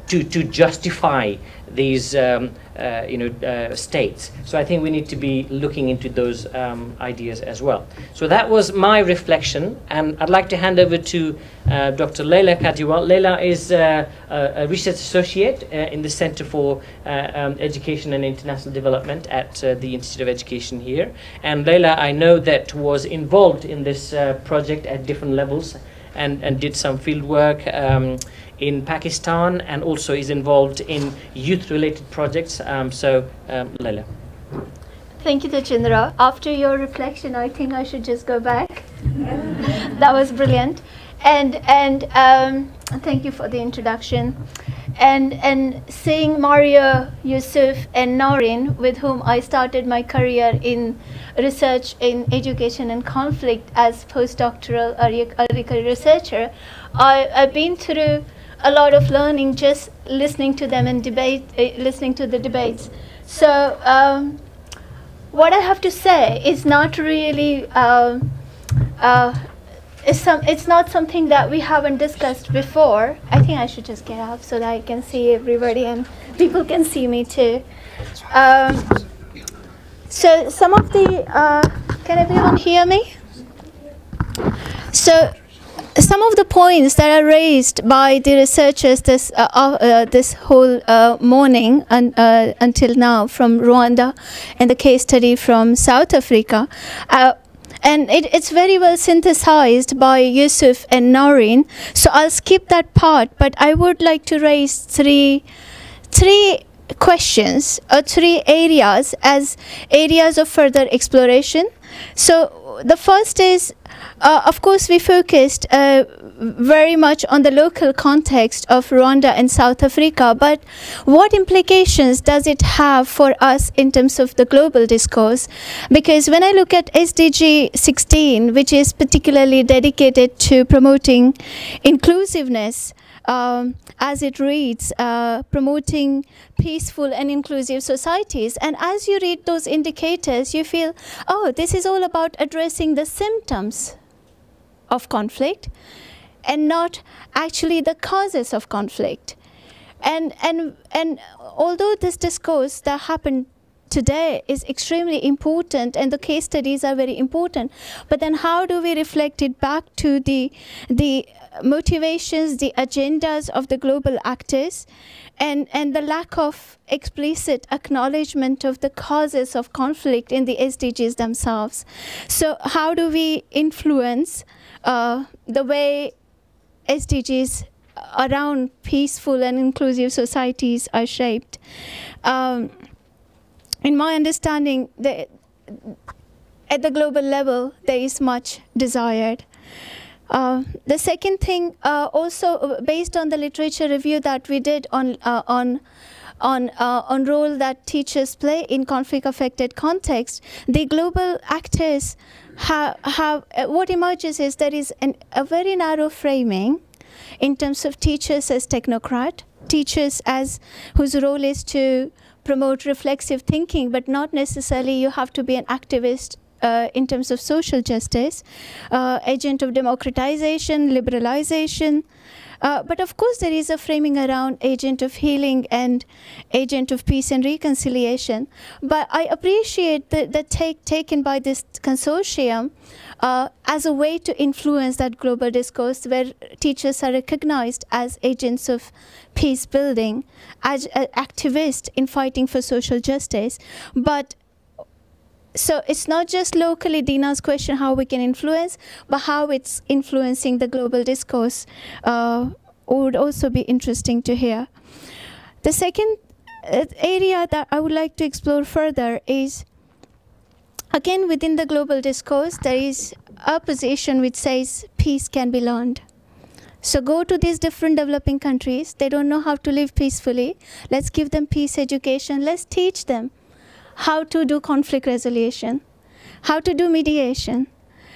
to justify these you know, states. So I think we need to be looking into those ideas as well. So that was my reflection, and I'd like to hand over to Dr. Leila Kadiwal. Leila is a research associate in the Center for Education and International Development at the Institute of Education here. And Leila, I know that was involved in this project at different levels and did some field work in Pakistan, and also is involved in youth-related projects. Leila. Thank you, Tachendra. After your reflection, I think I should just go back. That was brilliant. And thank you for the introduction. And seeing Mario, Yusuf, and Noreen, with whom I started my career in research in education and conflict as postdoctoral early researcher, I've been through a lot of learning just listening to them and listening to the debates. So what I have to say is not really it's not something that we haven't discussed before. I think I should just get up so that I can see everybody and people can see me too. So some of the can everyone hear me? So some of the points that are raised by the researchers this whole morning and until now from Rwanda and the case study from South Africa, and it's very well synthesized by Yusuf and Noreen, so I'll skip that part, but I would like to raise three questions or three areas as areas of further exploration. So the first is, of course, we focused very much on the local context of Rwanda and South Africa, but what implications does it have for us in terms of the global discourse? Because when I look at SDG 16, which is particularly dedicated to promoting inclusiveness, as it reads, promoting peaceful and inclusive societies. And as you read those indicators, you feel, oh, this is all about addressing the symptoms of conflict and not actually the causes of conflict. And although this discourse that happened today is extremely important and the case studies are very important, but then how do we reflect it back to the motivations, the agendas of the global actors, and the lack of explicit acknowledgement of the causes of conflict in the SDGs themselves? So how do we influence the way SDGs around peaceful and inclusive societies are shaped? In my understanding, at the global level, there is much desired. The second thing, also based on the literature review that we did on role that teachers play in conflict-affected context, the global actors have what emerges is there is a very narrow framing in terms of teachers as technocrat, teachers as whose role is to promote reflexive thinking, but not necessarily you have to be an activist in terms of social justice, agent of democratization, liberalization, But of course, there is a framing around agent of healing and agent of peace and reconciliation. But I appreciate the take taken by this consortium as a way to influence that global discourse, where teachers are recognized as agents of peace building, as activists in fighting for social justice. But so it's not just locally Dina's question how we can influence, but how it's influencing the global discourse would also be interesting to hear. The second area that I would like to explore further is, again, within the global discourse, there is a position which says peace can be learned. So go to these different developing countries. They don't know how to live peacefully. Let's give them peace education. Let's teach them how to do conflict resolution, how to do mediation,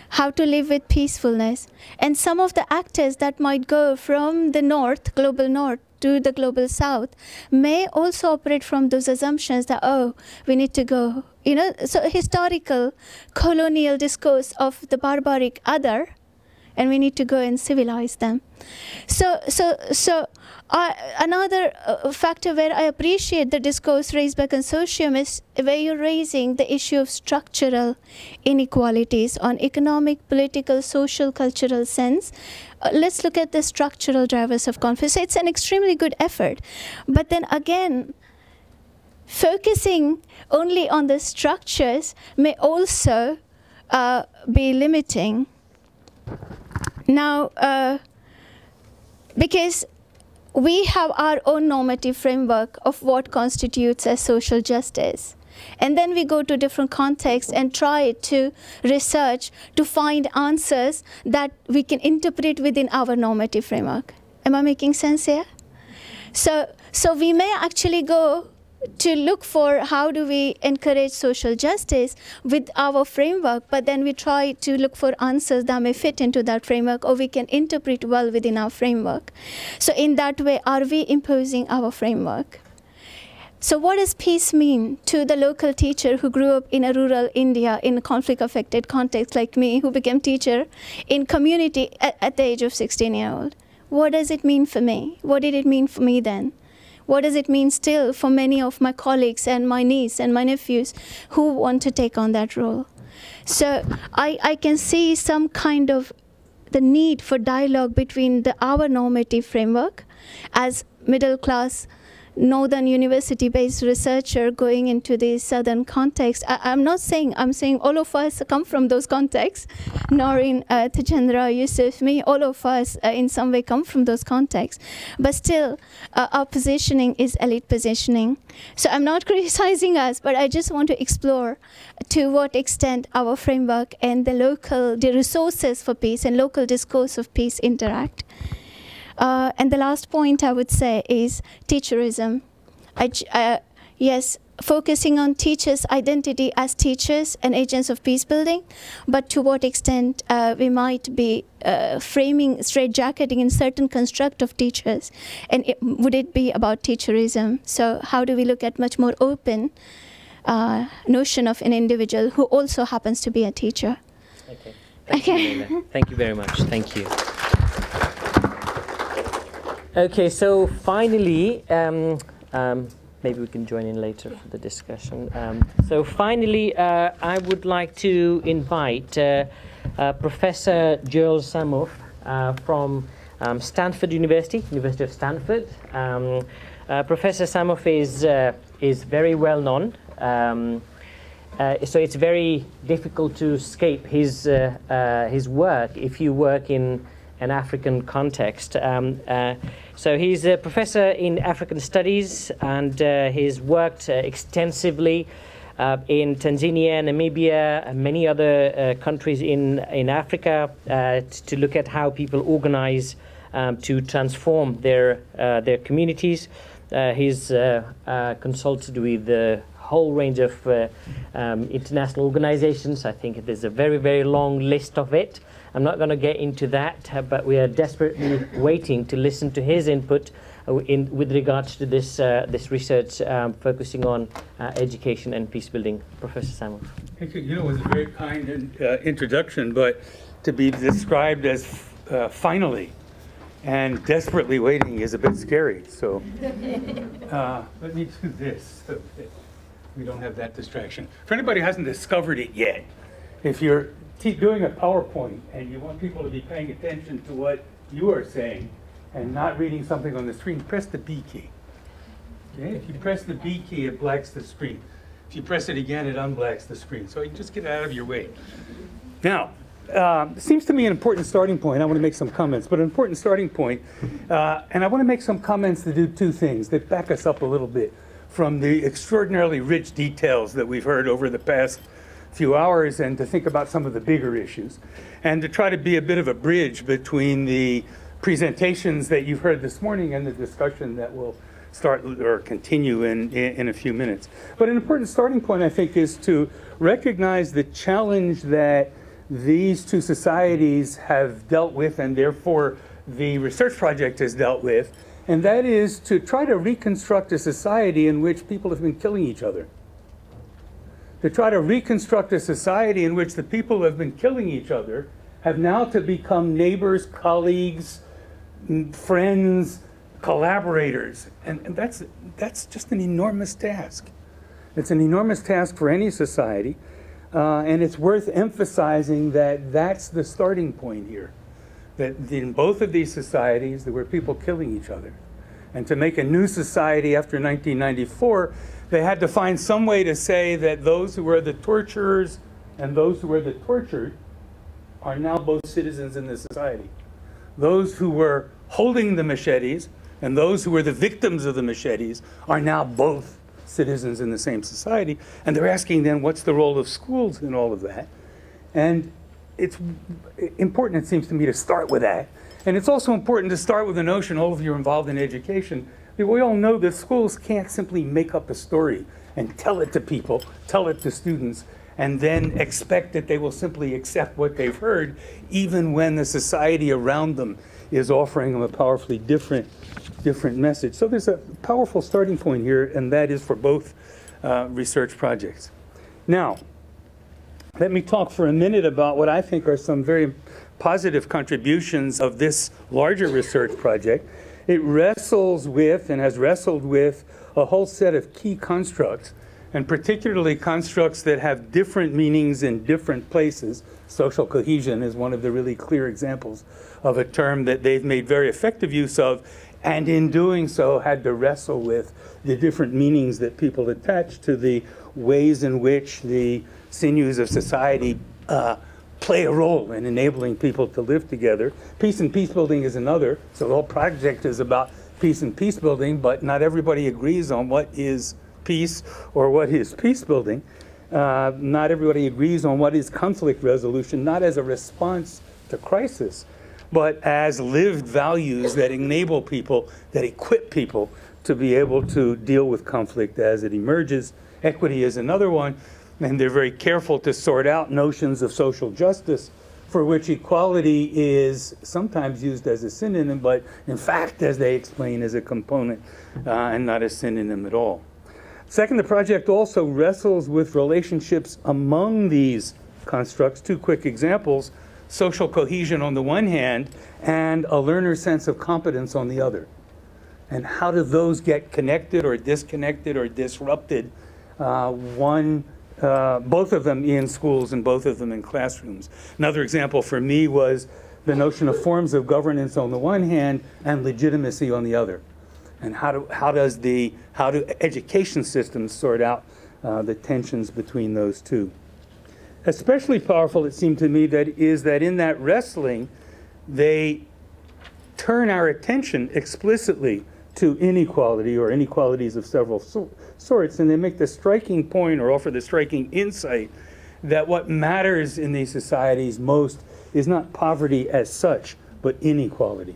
how to live with peacefulness. And some of the actors that might go from the north, global north, to the global south may also operate from those assumptions that, oh, we need to go, you know, so historical colonial discourse of the barbaric other, and we need to go and civilize them. Another factor where I appreciate the discourse raised by consortium is where you're raising the issue of structural inequalities on economic, political, social, cultural sense. Let's look at the structural drivers of conflict. So it's an extremely good effort. But then again, focusing only on the structures may also be limiting. Now, because we have our own normative framework of what constitutes as social justice. And then we go to different contexts and try to research to find answers that we can interpret within our normative framework. Am I making sense here? So we may actually go to look for how do we encourage social justice with our framework, but then we try to look for answers that may fit into that framework, or we can interpret well within our framework. So in that way, are we imposing our framework? So what does peace mean to the local teacher who grew up in a rural India in a conflict-affected context like me, who became teacher in community at the age of 16-year-old? What does it mean for me? What did it mean for me then? What does it mean still for many of my colleagues and my niece and my nephews who want to take on that role? So I can see some kind of the need for dialogue between our normative framework as middle class Northern university-based researcher going into the Southern context. I'm not saying, I'm saying all of us come from those contexts. Noreen, Tajendra, Yusuf, me, all of us in some way come from those contexts. But still, our positioning is elite positioning. So I'm not criticizing us, but I just want to explore to what extent our framework and the resources for peace and local discourse of peace interact. And the last point I would say is teacherism. Yes, focusing on teachers' identity as teachers and agents of peace building, but to what extent we might be framing, straitjacketing in certain construct of teachers, and would it be about teacherism? So how do we look at much more open notion of an individual who also happens to be a teacher? Okay. Thank you, Leila. Thank you very much. Thank you. Okay, so finally, maybe we can join in later for the discussion. So finally, I would like to invite Professor Joel Samoff from Stanford University, University of Stanford. Professor Samoff is very well known. So it's very difficult to escape his work if you work in an African context. So he's a professor in African studies, and he's worked extensively in Tanzania, Namibia, and many other countries in Africa to look at how people organize to transform their communities. He's consulted with a whole range of international organizations. I think there's a very, very long list of it. I'm not going to get into that, but we are desperately waiting to listen to his input with regards to this research focusing on education and peace building. Professor Samoff. Thank you. You know, it was a very kind introduction, but to be described as finally And desperately waiting is a bit scary. So let me do this so that we don't have that distraction. For anybody who hasn't discovered it yet, if you're doing a PowerPoint and you want people to be paying attention to what you are saying and not reading something on the screen, press the B key. Okay? If you press the B key, it blacks the screen. If you press it again, it unblacks the screen. So you can just get it out of your way. Now, it seems to me an important starting point. I want to make some comments, but an important starting point. And I want to make some comments that do two things that back us up a little bit from the extraordinarily rich details that we've heard over the past few hours, and to think about some of the bigger issues, and to try to be a bit of a bridge between the presentations that you've heard this morning and the discussion that will start or continue in a few minutes. But an important starting point, I think, is to recognize the challenge that these two societies have dealt with, and therefore the research project has dealt with, and that is to try to reconstruct a society in which people have been killing each other. To try to reconstruct a society in which the people who have been killing each other have now to become neighbors, colleagues, friends, collaborators. And that's just an enormous task. It's an enormous task for any society. And it's worth emphasizing that that's the starting point here. That in both of these societies, there were people killing each other. And to make a new society after 1994, they had to find some way to say that those who were the torturers and those who were the tortured are now both citizens in the society. Those who were holding the machetes and those who were the victims of the machetes are now both citizens in the same society. And they're asking then, what's the role of schools in all of that? And it's important, it seems to me, to start with that. And it's also important to start with the notion, all of you are involved in education, that we all know that schools can't simply make up a story and tell it to people, tell it to students, and then expect that they will simply accept what they've heard, even when the society around them is offering them a powerfully different message. So there's a powerful starting point here, and that is for both research projects. Now, let me talk for a minute about what I think are some very positive contributions of this larger research project. It wrestles with, and has wrestled with, a whole set of key constructs, and particularly constructs that have different meanings in different places. Social cohesion is one of the really clear examples of a term that they've made very effective use of, and in doing so had to wrestle with the different meanings that people attach to the ways in which the sinews of society play a role in enabling people to live together. Peace and peace building is another. So the whole project is about peace and peace building, but not everybody agrees on what is peace or what is peace building. Not everybody agrees on what is conflict resolution, not as a response to crisis, but as lived values that enable people, that equip people to be able to deal with conflict as it emerges. Equity is another one. And they're very careful to sort out notions of social justice, for which equality is sometimes used as a synonym, but in fact, as they explain, is a component and not a synonym at all. Second, the project also wrestles with relationships among these constructs. Two quick examples: social cohesion on the one hand, and a learner's sense of competence on the other. And how do those get connected or disconnected or disrupted? Both of them in schools and both of them in classrooms. Another example for me was the notion of forms of governance on the one hand and legitimacy on the other. And how do education systems sort out the tensions between those two? Especially powerful, it seemed to me, that in that wrestling, they turn our attention explicitly to inequality or inequalities of several sorts, and they make the striking point or offer the striking insight that what matters in these societies most is not poverty as such, but inequality,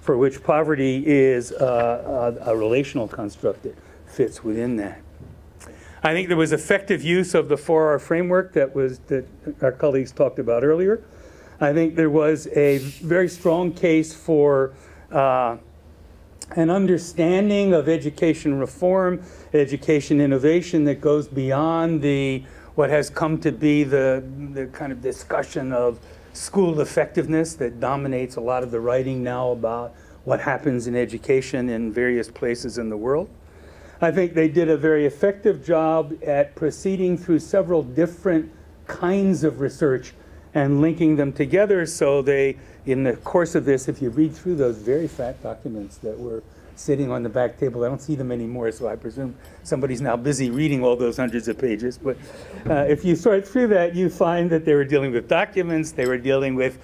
for which poverty is a relational construct that fits within that. I think there was effective use of the 4R framework that our colleagues talked about earlier. I think there was a very strong case for an understanding of education reform, education innovation that goes beyond what has come to be the kind of discussion of school effectiveness that dominates a lot of the writing now about what happens in education in various places in the world. I think they did a very effective job at proceeding through several different kinds of research and linking them together. So they, in the course of this, if you read through those very fat documents that were sitting on the back table, I don't see them anymore, so I presume somebody's now busy reading all those hundreds of pages. But if you sort through that, you find that they were dealing with documents, they were dealing with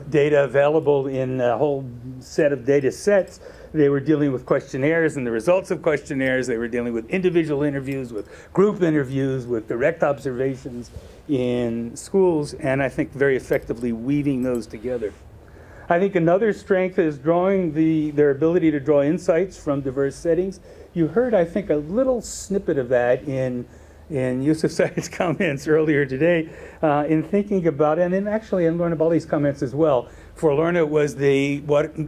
data available in a whole set of data sets. They were dealing with questionnaires and the results of questionnaires. They were dealing with individual interviews, with group interviews, with direct observations in schools, and I think very effectively weaving those together. I think another strength is drawing their ability to draw insights from diverse settings. You heard, I think, a little snippet of that in Yusuf Said's comments earlier today in thinking about, and actually in Lorna Bali's comments as well. For Lorna, it was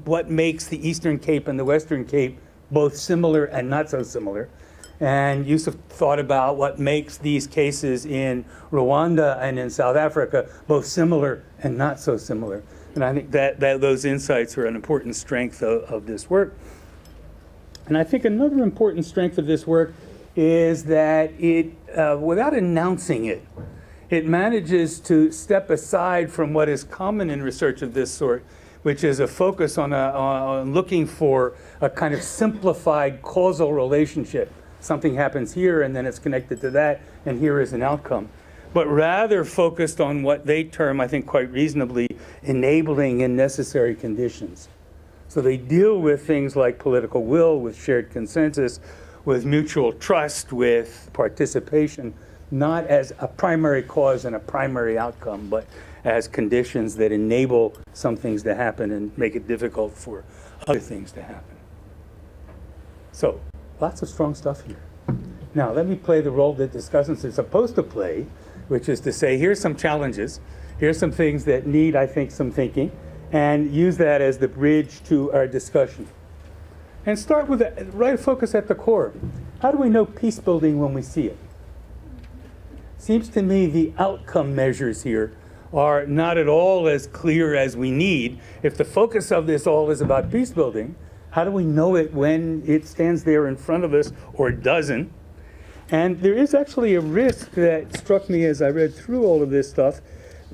what makes the Eastern Cape and the Western Cape both similar and not so similar. And Yusuf thought about what makes these cases in Rwanda and in South Africa both similar and not so similar. And I think that those insights are an important strength of this work. And I think another important strength of this work is that it, without announcing it, it manages to step aside from what is common in research of this sort, which is a focus on looking for a kind of simplified causal relationship. Something happens here, and then it's connected to that, and here is an outcome. But rather focused on what they term, I think quite reasonably, enabling and necessary conditions. So they deal with things like political will, with shared consensus, with mutual trust, with participation, not as a primary cause and a primary outcome, but as conditions that enable some things to happen and make it difficult for other things to happen. So, lots of strong stuff here. Now, let me play the role that discussants are supposed to play, which is to say, here's some challenges, here's some things that need, I think, some thinking, and use that as the bridge to our discussion. And start with the right focus at the core. How do we know peace building when we see it? Seems to me the outcome measures here are not at all as clear as we need. If the focus of this all is about peace building, how do we know it when it stands there in front of us or doesn't? And there is actually a risk that struck me as I read through all of this stuff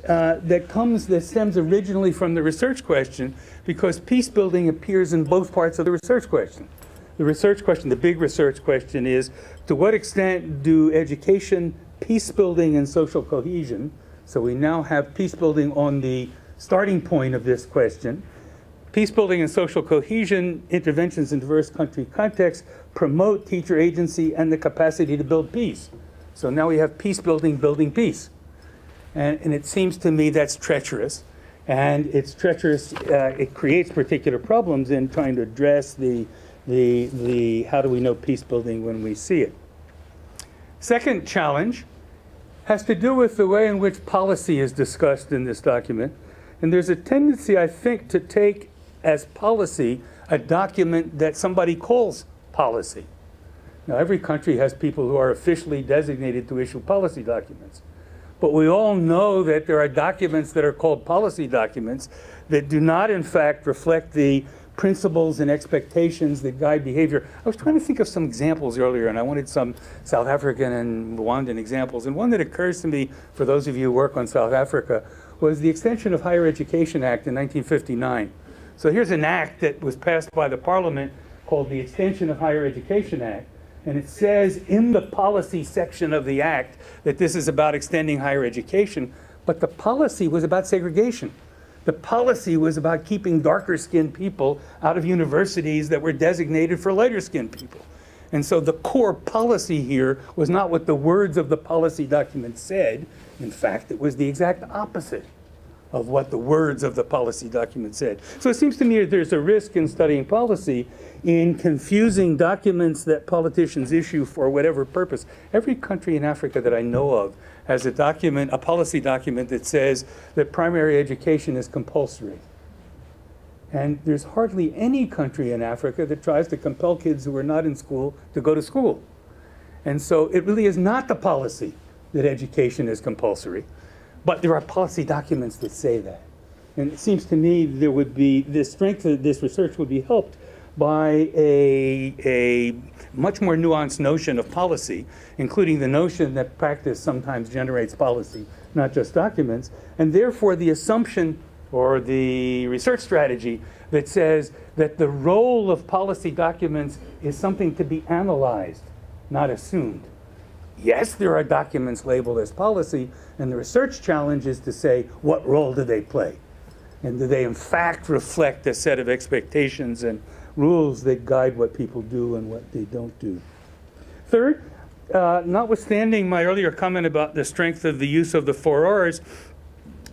that stems originally from the research question, because peace building appears in both parts of the research question. The research question, the big research question is, to what extent do education, peace building, and social cohesion, so we now have peace building on the starting point of this question, peace building and social cohesion interventions in diverse country contexts promote teacher agency and the capacity to build peace. So now we have peace building, building peace. And it seems to me that's treacherous. And it's treacherous, it creates particular problems in trying to address the how do we know peace building when we see it. Second challenge has to do with the way in which policy is discussed in this document. And there's a tendency, I think, to take as policy a document that somebody calls policy. Now, every country has people who are officially designated to issue policy documents. But we all know that there are documents that are called policy documents that do not, in fact, reflect the principles and expectations that guide behavior. I was trying to think of some examples earlier, and I wanted some South African and Rwandan examples. And one that occurs to me, for those of you who work on South Africa, was the Extension of Higher Education Act in 1959. So here's an act that was passed by the Parliament called the Extension of Higher Education Act. And it says in the policy section of the act that this is about extending higher education, but the policy was about segregation. The policy was about keeping darker-skinned people out of universities that were designated for lighter-skinned people. And so the core policy here was not what the words of the policy document said. In fact, it was the exact opposite of what the words of the policy document said. So it seems to me that there's a risk in studying policy in confusing documents that politicians issue for whatever purpose. Every country in Africa that I know of has a document, a policy document that says that primary education is compulsory. And there's hardly any country in Africa that tries to compel kids who are not in school to go to school. And so it really is not the policy that education is compulsory. But there are policy documents that say that. And it seems to me there would be, the strength of this research would be helped by a much more nuanced notion of policy, including the notion that practice sometimes generates policy, not just documents, and therefore the assumption or the research strategy that says that the role of policy documents is something to be analyzed, not assumed. Yes, there are documents labeled as policy, and the research challenge is to say, what role do they play? And do they in fact reflect a set of expectations and rules that guide what people do and what they don't do? Third, notwithstanding my earlier comment about the strength of the use of the 4 Rs,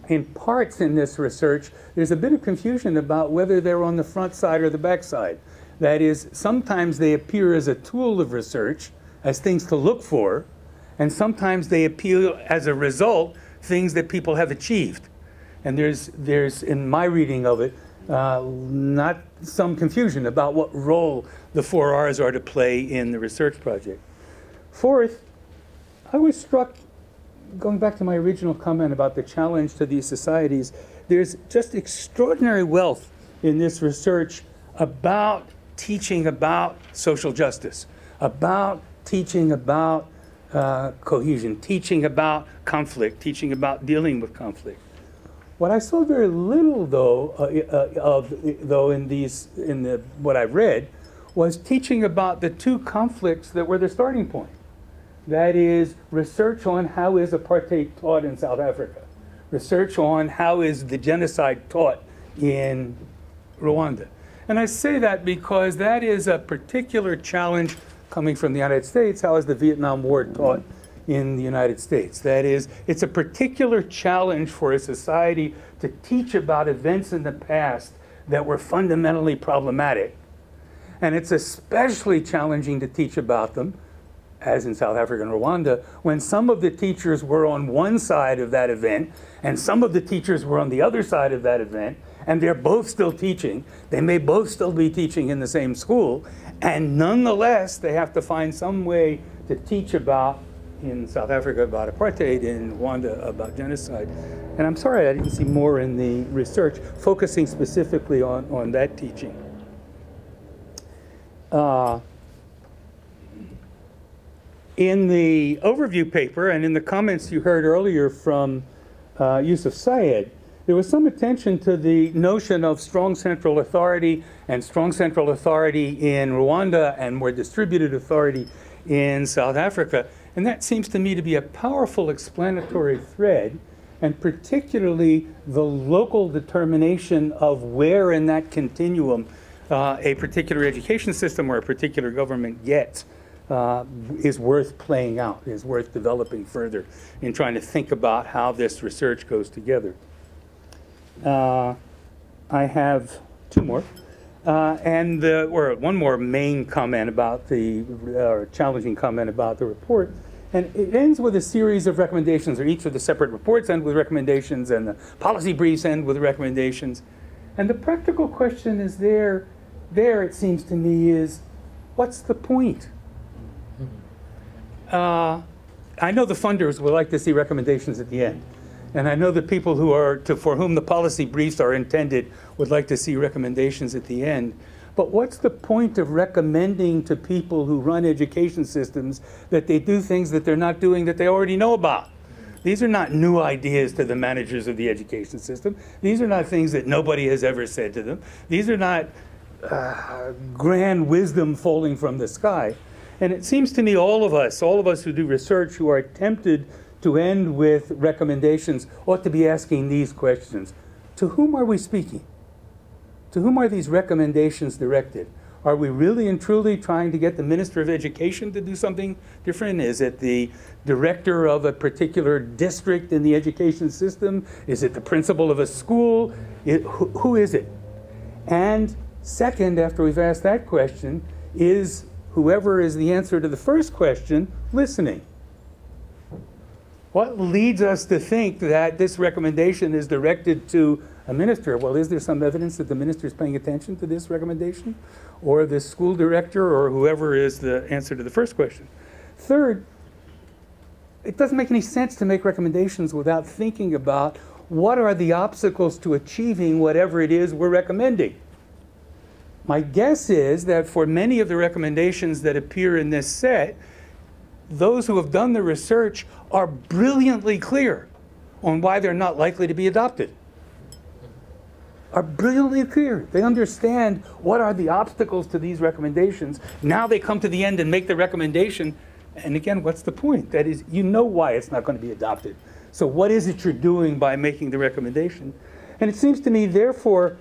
in parts in this research, there's a bit of confusion about whether they're on the front side or the back side. That is, sometimes they appear as a tool of research, as things to look for, and sometimes they appear as a result, things that people have achieved. And there's in my reading of it, not some confusion about what role the 4 Rs are to play in the research project. Fourth, I was struck, going back to my original comment about the challenge to these societies, there's just extraordinary wealth in this research about teaching about social justice, about teaching about cohesion, teaching about conflict, teaching about dealing with conflict. What I saw very little, though, what I've read, was teaching about the two conflicts that were the starting point. That is, research on how is apartheid taught in South Africa, research on how is the genocide taught in Rwanda. And I say that because that is a particular challenge coming from the United States. How is the Vietnam War taught in the United States? That is, it's a particular challenge for a society to teach about events in the past that were fundamentally problematic. And it's especially challenging to teach about them, as in South Africa and Rwanda, when some of the teachers were on one side of that event and some of the teachers were on the other side of that event, and they're both still teaching. They may both still be teaching in the same school, and nonetheless, they have to find some way to teach about, in South Africa, about apartheid, in Rwanda, about genocide. And I'm sorry I didn't see more in the research focusing specifically on that teaching. In the overview paper and in the comments you heard earlier from Yusuf Syed, there was some attention to the notion of strong central authority and strong central authority in Rwanda and more distributed authority in South Africa. And that seems to me to be a powerful explanatory thread, and particularly the local determination of where in that continuum a particular education system or a particular government gets is worth playing out, is worth developing further in trying to think about how this research goes together. I have two more. Or one more main comment about or challenging comment about the report. And it ends with a series of recommendations, or each of the separate reports end with recommendations, and the policy briefs end with recommendations. And the practical question is there it seems to me, is what's the point? I know the funders would like to see recommendations at the end. And I know the people for whom the policy briefs are intended would like to see recommendations at the end. But what's the point of recommending to people who run education systems that they do things that they're not doing that they already know about? These are not new ideas to the managers of the education system. These are not things that nobody has ever said to them. These are not grand wisdom falling from the sky. And it seems to me all of us who do research, who are tempted to end with recommendations, ought to be asking these questions. To whom are we speaking? To whom are these recommendations directed? Are we really and truly trying to get the Minister of Education to do something different? Is it the director of a particular district in the education system? Is it the principal of a school? Who is it? And second, after we've asked that question, is whoever is the answer to the first question listening? What leads us to think that this recommendation is directed to a minister? Well, is there some evidence that the minister is paying attention to this recommendation? Or the school director, or whoever is the answer to the first question? Third, it doesn't make any sense to make recommendations without thinking about what are the obstacles to achieving whatever it is we're recommending? My guess is that for many of the recommendations that appear in this set, those who have done the research are brilliantly clear on why they're not likely to be adopted. Are brilliantly clear. They understand what are the obstacles to these recommendations. Now they come to the end and make the recommendation. And again, what's the point? That is, you know why it's not going to be adopted. So what is it you're doing by making the recommendation? And it seems to me, therefore,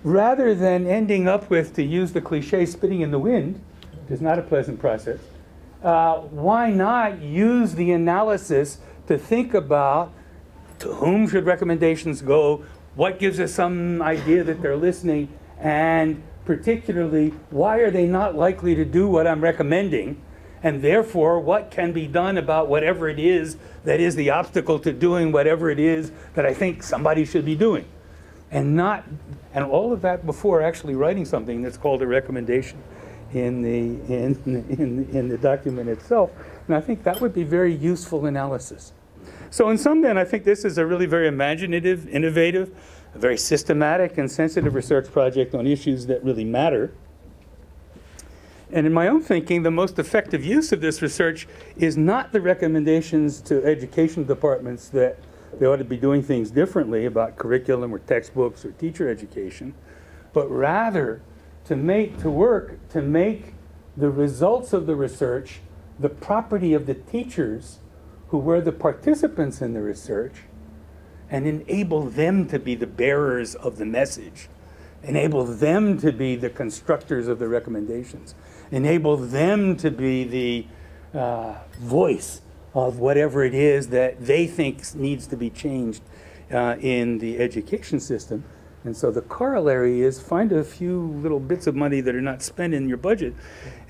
rather than ending up with, to use the cliche, spitting in the wind, which is not a pleasant process, why not use the analysis to think about to whom should recommendations go, what gives us some idea that they're listening, and particularly, why are they not likely to do what I'm recommending, and therefore, what can be done about whatever it is that is the obstacle to doing whatever it is that I think somebody should be doing. And all of that before actually writing something that's called a recommendation in the document itself. And I think that would be very useful analysis. So in some end, I think this is a really very imaginative, innovative, a very systematic and sensitive research project on issues that really matter. And in my own thinking, the most effective use of this research is not the recommendations to education departments that they ought to be doing things differently about curriculum or textbooks or teacher education, but rather to work to make the results of the research the property of the teachers who were the participants in the research, and enable them to be the bearers of the message, enable them to be the constructors of the recommendations, enable them to be the voice of whatever it is that they think needs to be changed in the education system. And so the corollary is find a few little bits of money that are not spent in your budget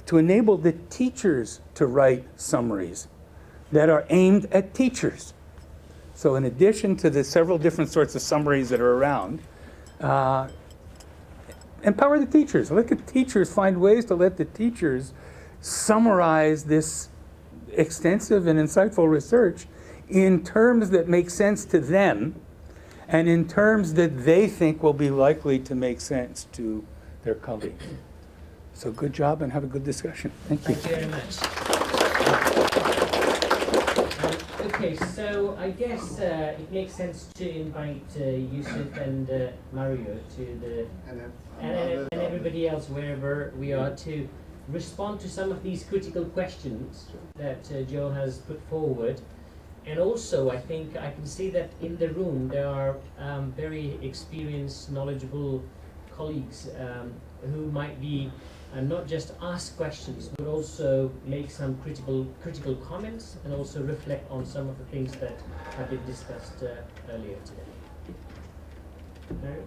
to enable the teachers to write summaries that are aimed at teachers. So in addition to the several different sorts of summaries that are around, empower the teachers. Let the teachers find ways to let the teachers summarize this extensive and insightful research in terms that make sense to them and in terms that they think will be likely to make sense to their colleagues. So good job and have a good discussion. Thank you. Thank you very much. Okay, so I guess it makes sense to invite Yusuf and Mario to the and everybody else wherever we are to respond to some of these critical questions that Joe has put forward. And also, I think I can see that in the room there are very experienced, knowledgeable colleagues who might be not just ask questions, but also make some critical comments and also reflect on some of the things that have been discussed earlier today. Mary?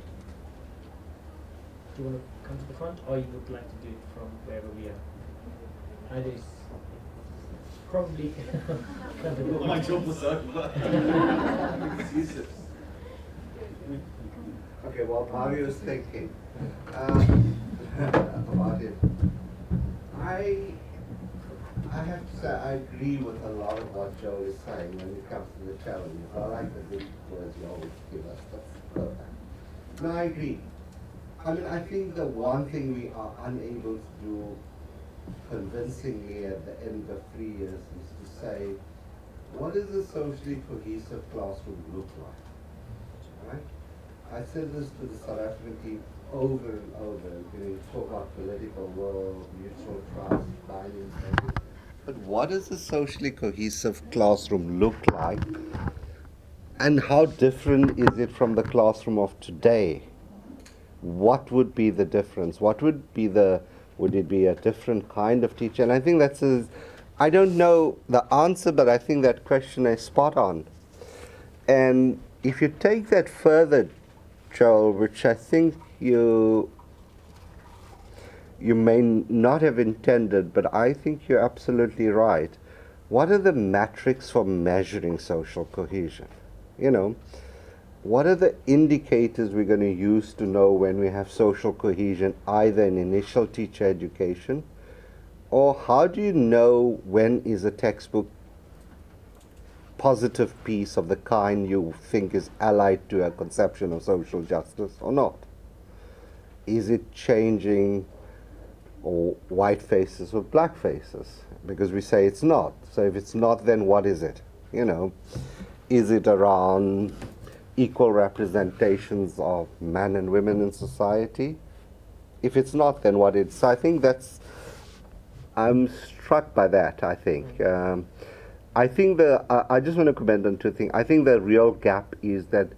Do you want to come to the front, or you would like to do it from wherever we are? Either is probably. My job was over. Okay, well, Mario is thinking about it. I have to say I agree with a lot of what Joe is saying when it comes to the challenges. I like the big words you always give us. That's perfect. No, I agree. I mean, I think the one thing we are unable to do convincingly at the end of 3 years is to say, what does a socially cohesive classroom look like? Right? I said this to the South African team over and over. You talk about political will, mutual trust, binding. But what does a socially cohesive classroom look like? And how different is it from the classroom of today? What would be the difference? What would be would it be a different kind of teacher? And I think I don't know the answer, but I think that question is spot on. And if you take that further, Joel, which I think you may not have intended, but I think you're absolutely right. What are the metrics for measuring social cohesion? You know, what are the indicators we're going to use to know when we have social cohesion, either in initial teacher education, or how do you know when is a textbook positive piece of the kind you think is allied to a conception of social justice or not? Is it changing or white faces with black faces? Because we say it's not. So if it's not, then what is it? You know, is it around equal representations of men and women in society? If it's not, then what is? So I think that's, I'm struck by that, I think. I think I just want to comment on two things. I think the real gap is that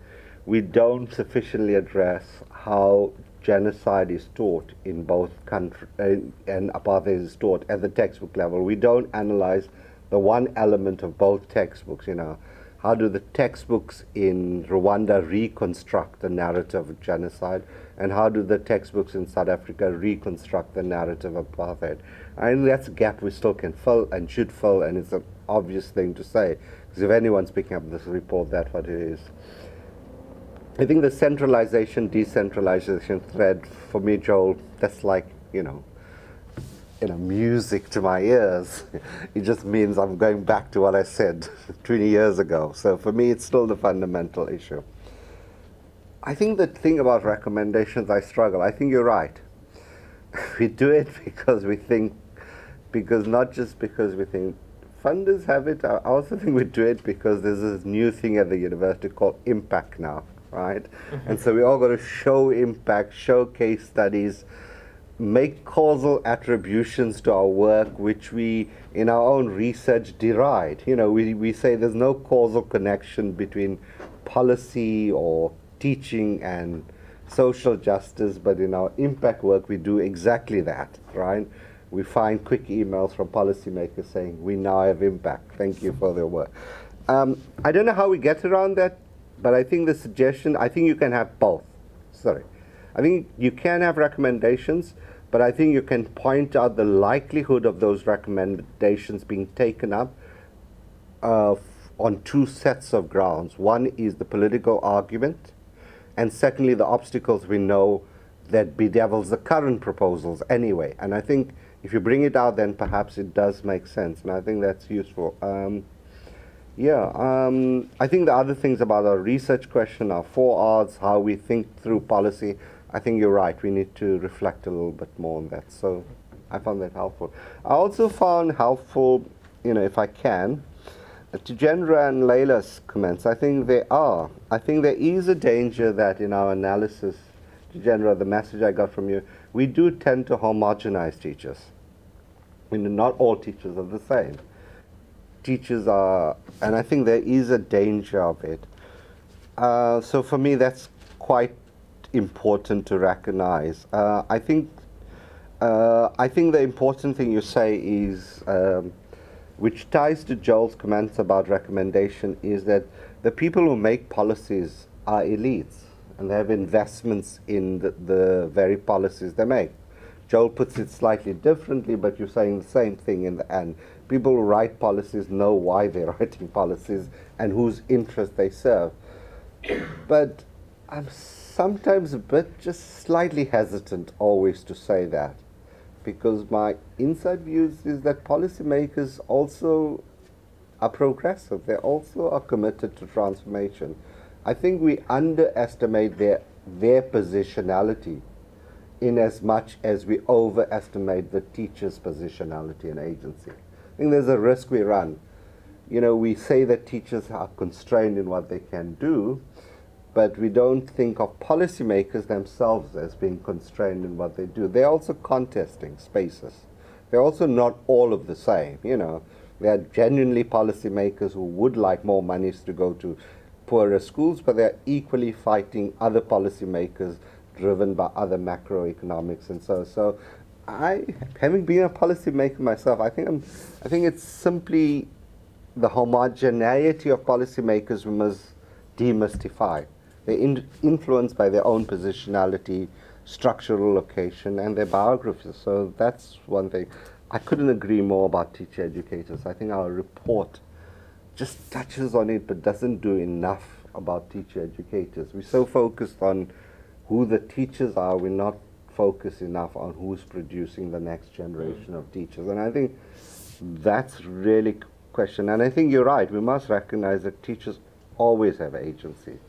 we don't sufficiently address how genocide is taught in both countries and apartheid is taught at the textbook level. We don't analyze the one element of both textbooks, you know. How do the textbooks in Rwanda reconstruct the narrative of genocide, and how do the textbooks in South Africa reconstruct the narrative of apartheid? I think that's a gap we still can fill and should fill, and it's an obvious thing to say, because if anyone's picking up this report, that's what it is. I think the centralization, decentralization thread, for me, Joel, that's like, you know, music to my ears. It just means I'm going back to what I said 20 years ago. So for me, it's still the fundamental issue. I think the thing about recommendations, I struggle. I think you're right. We do it because we think, because not just because we think funders have it. I also think we do it because there's this new thing at the university called impact now, right? And so we all got to show impact, show case studies, make causal attributions to our work, which we, in our own research, deride. You know, we say there's no causal connection between policy or teaching and social justice, but in our impact work, we do exactly that, right? We find quick emails from policymakers saying, we now have impact. Thank you for their work. I don't know how we get around that, but I think the suggestion, I think you can have both. Sorry. I think you can have recommendations, but I think you can point out the likelihood of those recommendations being taken up on two sets of grounds. One is the political argument, and secondly, the obstacles we know that bedevils the current proposals anyway. And I think if you bring it out, then perhaps it does make sense, and I think that's useful. I think the other things about our research question, our 4 Rs, how we think through policy, I think you're right. We need to reflect a little bit more on that. So I found that helpful. I also found helpful, you know, if I can, to Jendra and Layla's comments. I think there is a danger that in our analysis, to Jendra, the message I got from you, we do tend to homogenize teachers. I mean, not all teachers are the same. Teachers are, and I think there is a danger of it. So for me, that's quite important to recognize. I think the important thing you say is, which ties to Joel's comments about recommendation, is that the people who make policies are elites, and they have investments in the very policies they make. Joel puts it slightly differently, but you're saying the same thing in the end. People who write policies know why they're writing policies and whose interest they serve. But I'm sometimes a bit just slightly hesitant always to say that, because my inside views is that policymakers also are progressive. They also are committed to transformation. I think we underestimate their positionality in as much as we overestimate the teacher's positionality and agency. I think there's a risk we run. You know, we say that teachers are constrained in what they can do, but we don't think of policymakers themselves as being constrained in what they do. They're also contesting spaces. They're also not all of the same, you know. There are genuinely policymakers who would like more monies to go to poorer schools, but they're equally fighting other policymakers driven by other macroeconomics and so having been a policymaker myself, I think it's simply the homogeneity of policymakers we must demystify. They're influenced by their own positionality, structural location, and their biographies. So that's one thing. I couldn't agree more about teacher educators. I think our report just touches on it, but doesn't do enough about teacher educators. We're so focused on who the teachers are, we're not focused enough on who's producing the next generation of teachers. And I think that's really question, and I think you're right. We must recognize that teachers always have agency.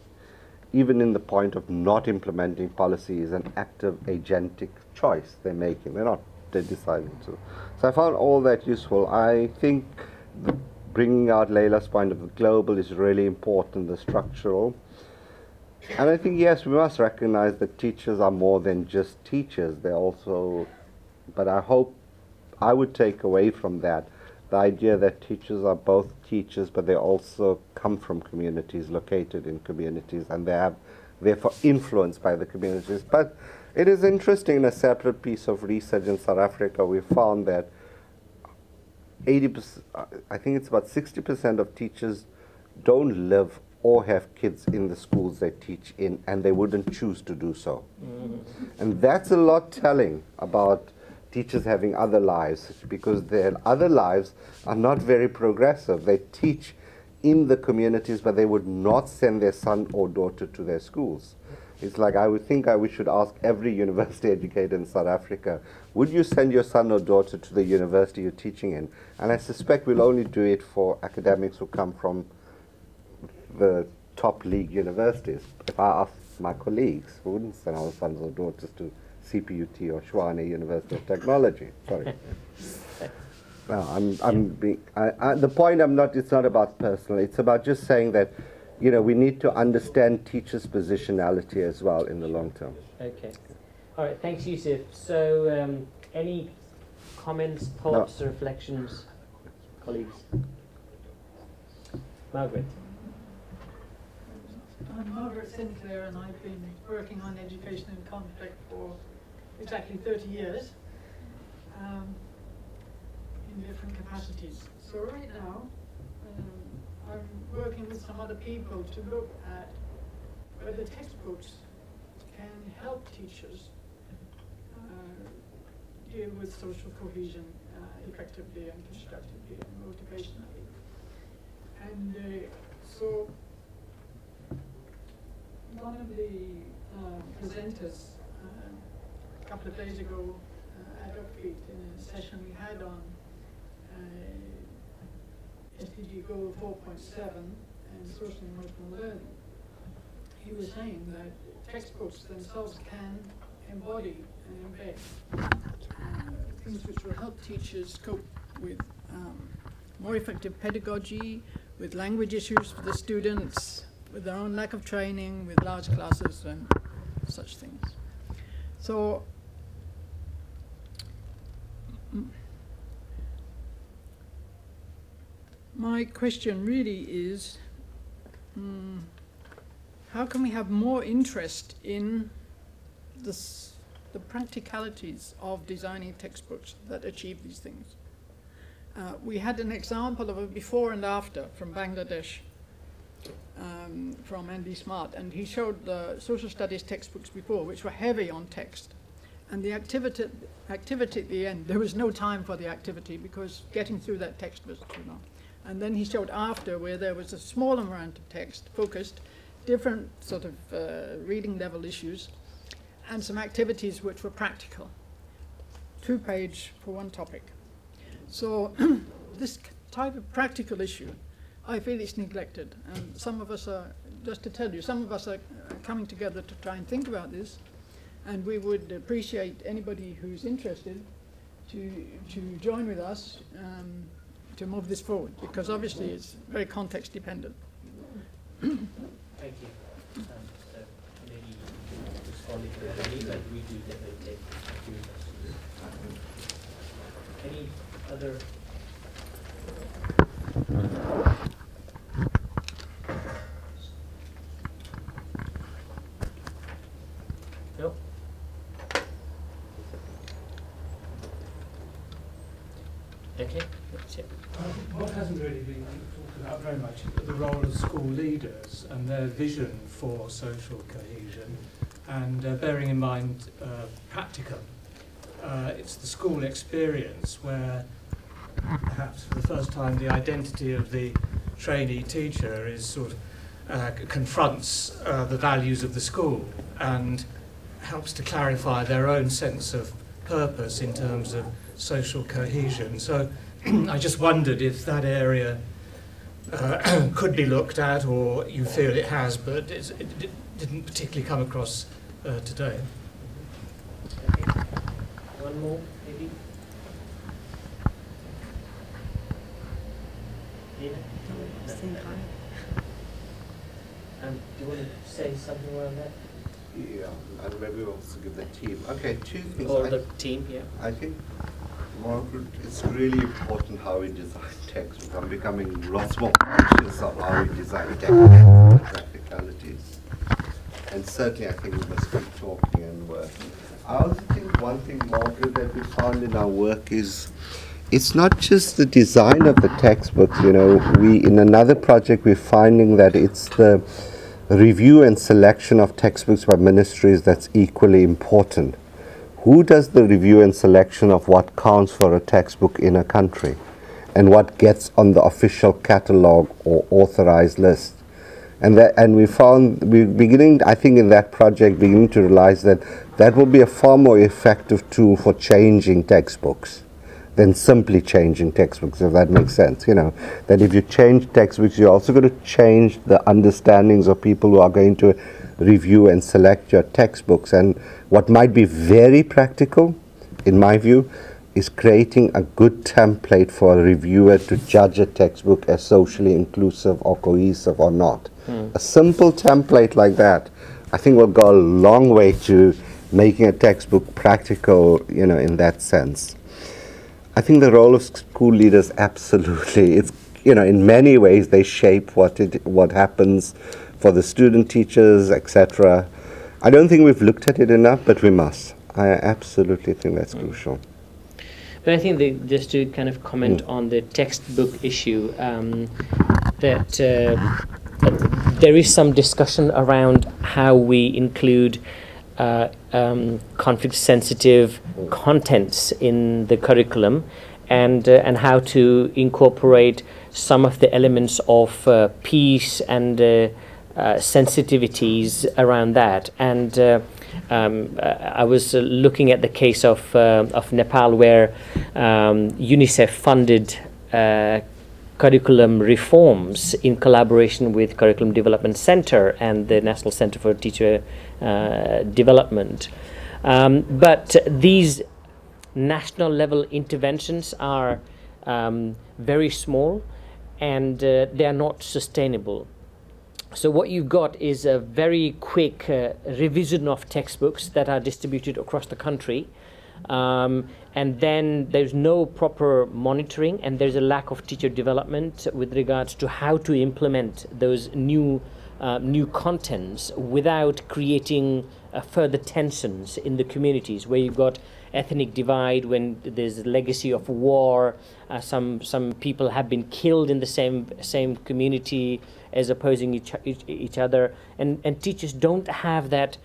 Even in the point of not implementing policy is an active agentic choice they're making. They're deciding to. So I found all that useful. I think bringing out Leila's point of the global is really important, the structural. And I think, yes, we must recognize that teachers are more than just teachers. They're also, but I hope I would take away from that the idea that teachers are both teachers, but they also come from communities, located in communities, and they have therefore influenced by the communities. But it is interesting, in a separate piece of research in South Africa, we found that 80%, I think it's about 60% of teachers don't live or have kids in the schools they teach in, and they wouldn't choose to do so. And that's a lot telling about teachers having other lives, because their other lives are not very progressive. They teach in the communities, but they would not send their son or daughter to their schools. It's like, I would think we should ask every university educator in South Africa, would you send your son or daughter to the university you're teaching in? And I suspect we'll only do it for academics who come from the top league universities. If I asked my colleagues, we wouldn't send our sons or daughters to Cput or Tshwane University of Technology. Sorry. No, I'm being. The point it's not about personal. It's about just saying that, you know, we need to understand teachers' positionality as well in the long term. Okay. All right. Thanks, Yusuf. So, any comments, thoughts, or reflections, colleagues? Margaret. I'm Margaret Sinclair, and I've been working on education in conflict for exactly 30 years in different capacities. So right now, I'm working with some other people to look at whether textbooks can help teachers deal with social cohesion effectively and constructively and motivationally. And so one of the presenters a couple of days ago at DFID in a session we had on SDG Goal 4.7 and social and emotional learning, he was saying that textbooks themselves can embody and embed things which will help teachers cope with more effective pedagogy, with language issues for the students, with their own lack of training, with large classes and such things. So my question really is, how can we have more interest in the practicalities of designing textbooks that achieve these things? We had an example of a before and after from Bangladesh, from Andy Smart, and he showed the social studies textbooks before, which were heavy on text. And the activity at the end, there was no time for the activity because getting through that text was too long. And then he showed after, where there was a small amount of text, focused, different sort of reading level issues, and some activities which were practical. 2-page for one topic. So this type of practical issue, I feel it's neglected. And some of us are, just to tell you, some of us are coming together to try and think about this. And we would appreciate anybody who's interested to join with us to move this forward, because obviously it's very context dependent. Thank you. So maybe responding to the but we do definitely take any other? No? Okay. What hasn't really been talked about very much is the role of school leaders and their vision for social cohesion, and bearing in mind practicum. It's the school experience where perhaps for the first time the identity of the trainee teacher is sort of confronts the values of the school and helps to clarify their own sense of purpose in terms of social cohesion. So I just wondered if that area could be looked at, or you feel it has, but it didn't particularly come across today. One more, maybe? Do you want to say something around that? Yeah, and maybe also give the team. Okay, two things. Or the team, yeah. I think, Margaret, it's really important how we design textbooks. I'm becoming lots more conscious of how we design textbooks, practicalities. And certainly I think we must keep talking and working. I also think one thing, Margaret, that we found in our work is it's not just the design of the textbooks. You know, in another project we're finding that it's the review and selection of textbooks by ministries that's equally important. Who does the review and selection of what counts for a textbook in a country and what gets on the official catalogue or authorized list? And we found, we're beginning, I think in that project, beginning to realize that that will be a far more effective tool for changing textbooks than simply changing textbooks, if that makes sense. You know, that if you change textbooks, you're also going to change the understandings of people who are going to review and select your textbooks. And what might be very practical, in my view, is creating a good template for a reviewer to judge a textbook as socially inclusive or cohesive or not. A simple template like that, I think, will go a long way to making a textbook practical, you know, in that sense. I think the role of school leaders, absolutely. It's, you know, in many ways they shape what happens for the student teachers, etc. I don't think we've looked at it enough, but we must. I absolutely think that's crucial. But I think just to kind of comment on the textbook issue, that there is some discussion around how we include conflict-sensitive contents in the curriculum, and how to incorporate some of the elements of peace and sensitivities around that. And I was looking at the case of Nepal, where UNICEF funded curriculum reforms in collaboration with Curriculum Development Center and the National Center for Teacher Development. But these national level interventions are very small, and they are not sustainable. So what you've got is a very quick revision of textbooks that are distributed across the country. And then there's no proper monitoring, and there's a lack of teacher development with regards to how to implement those new contents without creating further tensions in the communities, where you've got ethnic divide, when there's a legacy of war, some people have been killed in the same community as opposing each other, and teachers don't have that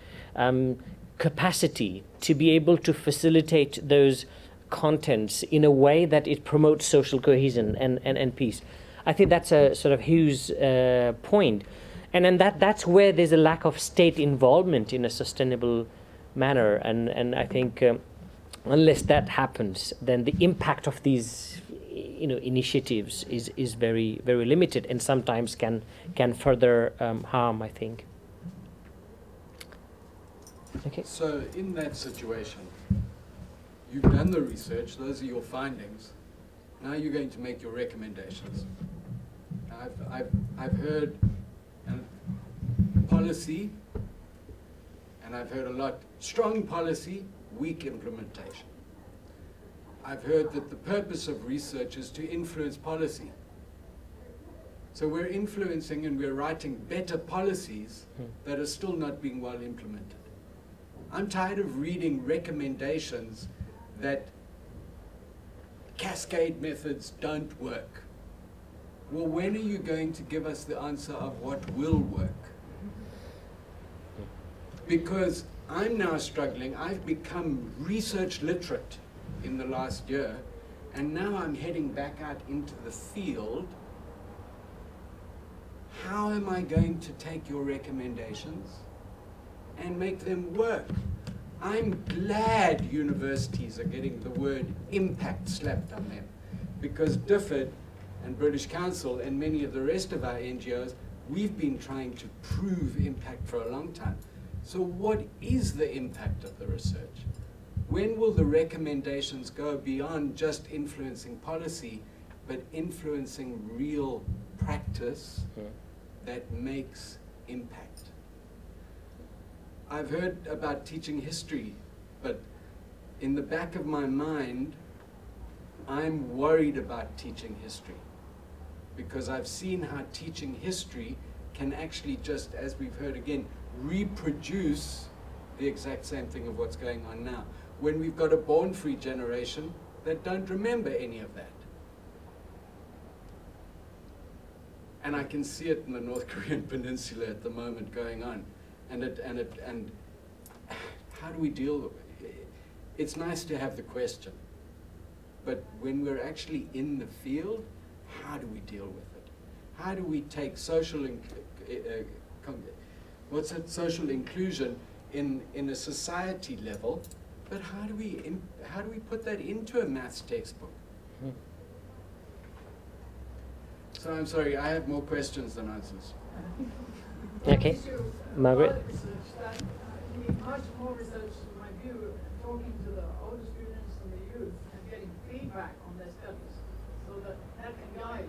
capacity to be able to facilitate those contents in a way that it promotes social cohesion and peace. I think that's a sort of huge point. And then that's where there's a lack of state involvement in a sustainable manner. And I think unless that happens, then the impact of these initiatives is very, very limited, and sometimes can further harm, I think. Okay. So in that situation, you've done the research, those are your findings. Now you're going to make your recommendations. I've heard policy, and I've heard a lot, strong policy, weak implementation. I've heard that the purpose of research is to influence policy. So we're influencing and we're writing better policies that are still not being well implemented. I'm tired of reading recommendations that cascade methods don't work. Well, when are you going to give us the answer of what will work? Because I'm now struggling. I've become research literate in the last year, and now I'm heading back out into the field. How am I going to take your recommendations and make them work? I'm glad universities are getting the word impact slapped on them. because DFID and British Council and many of the rest of our NGOs, we've been trying to prove impact for a long time. So what is the impact of the research? When will the recommendations go beyond just influencing policy, but influencing real practice that makes impact? I've heard about teaching history, but in the back of my mind, I'm worried about teaching history, because I've seen how teaching history can actually just, as we've heard again, reproduce the exact same thing of what's going on now, when we've got a born-free generation that don't remember any of that. And I can see it in the North Korean peninsula at the moment going on. And how do we deal with it? It's nice to have the question, but when we're actually in the field, how do we deal with it? How do we take social social inclusion in a society level, but how do we put that into a maths textbook? So I'm sorry, I have more questions than answers. Okay, Margaret. You need much more research, in my view, talking to the older students and the youth and getting feedback on their studies, so that can guide,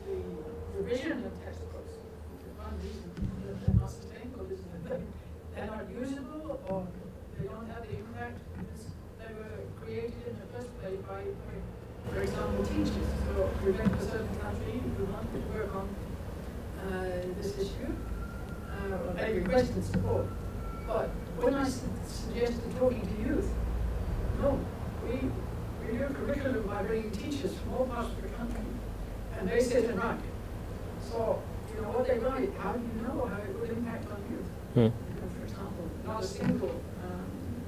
the revision of textbooks. Which is one reason that they're not sustainable, is that they're not usable, or they don't have the impact because they were created in the first place by, for example, teachers. So if you're going to a certain country, you want to work on this issue, or they requested support. But when I suggested talking to youth, no, we do a curriculum by bringing teachers from all parts of the country, and they sit and write. So, what they write, how do you know how it would impact on youth? For example, not a single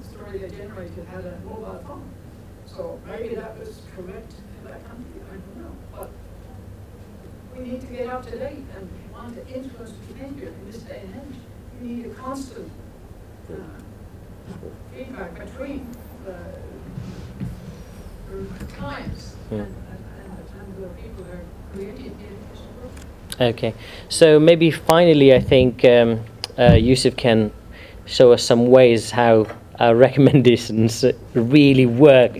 story they generated had a mobile phone. So maybe that was correct in that country, I don't know. But we need to get up to date, and if you want to influence behavior in this day and age, you need a constant feedback between the clients and the people who are creating the education program. Okay, so maybe finally I think Yusuf can show us some ways how our recommendations really work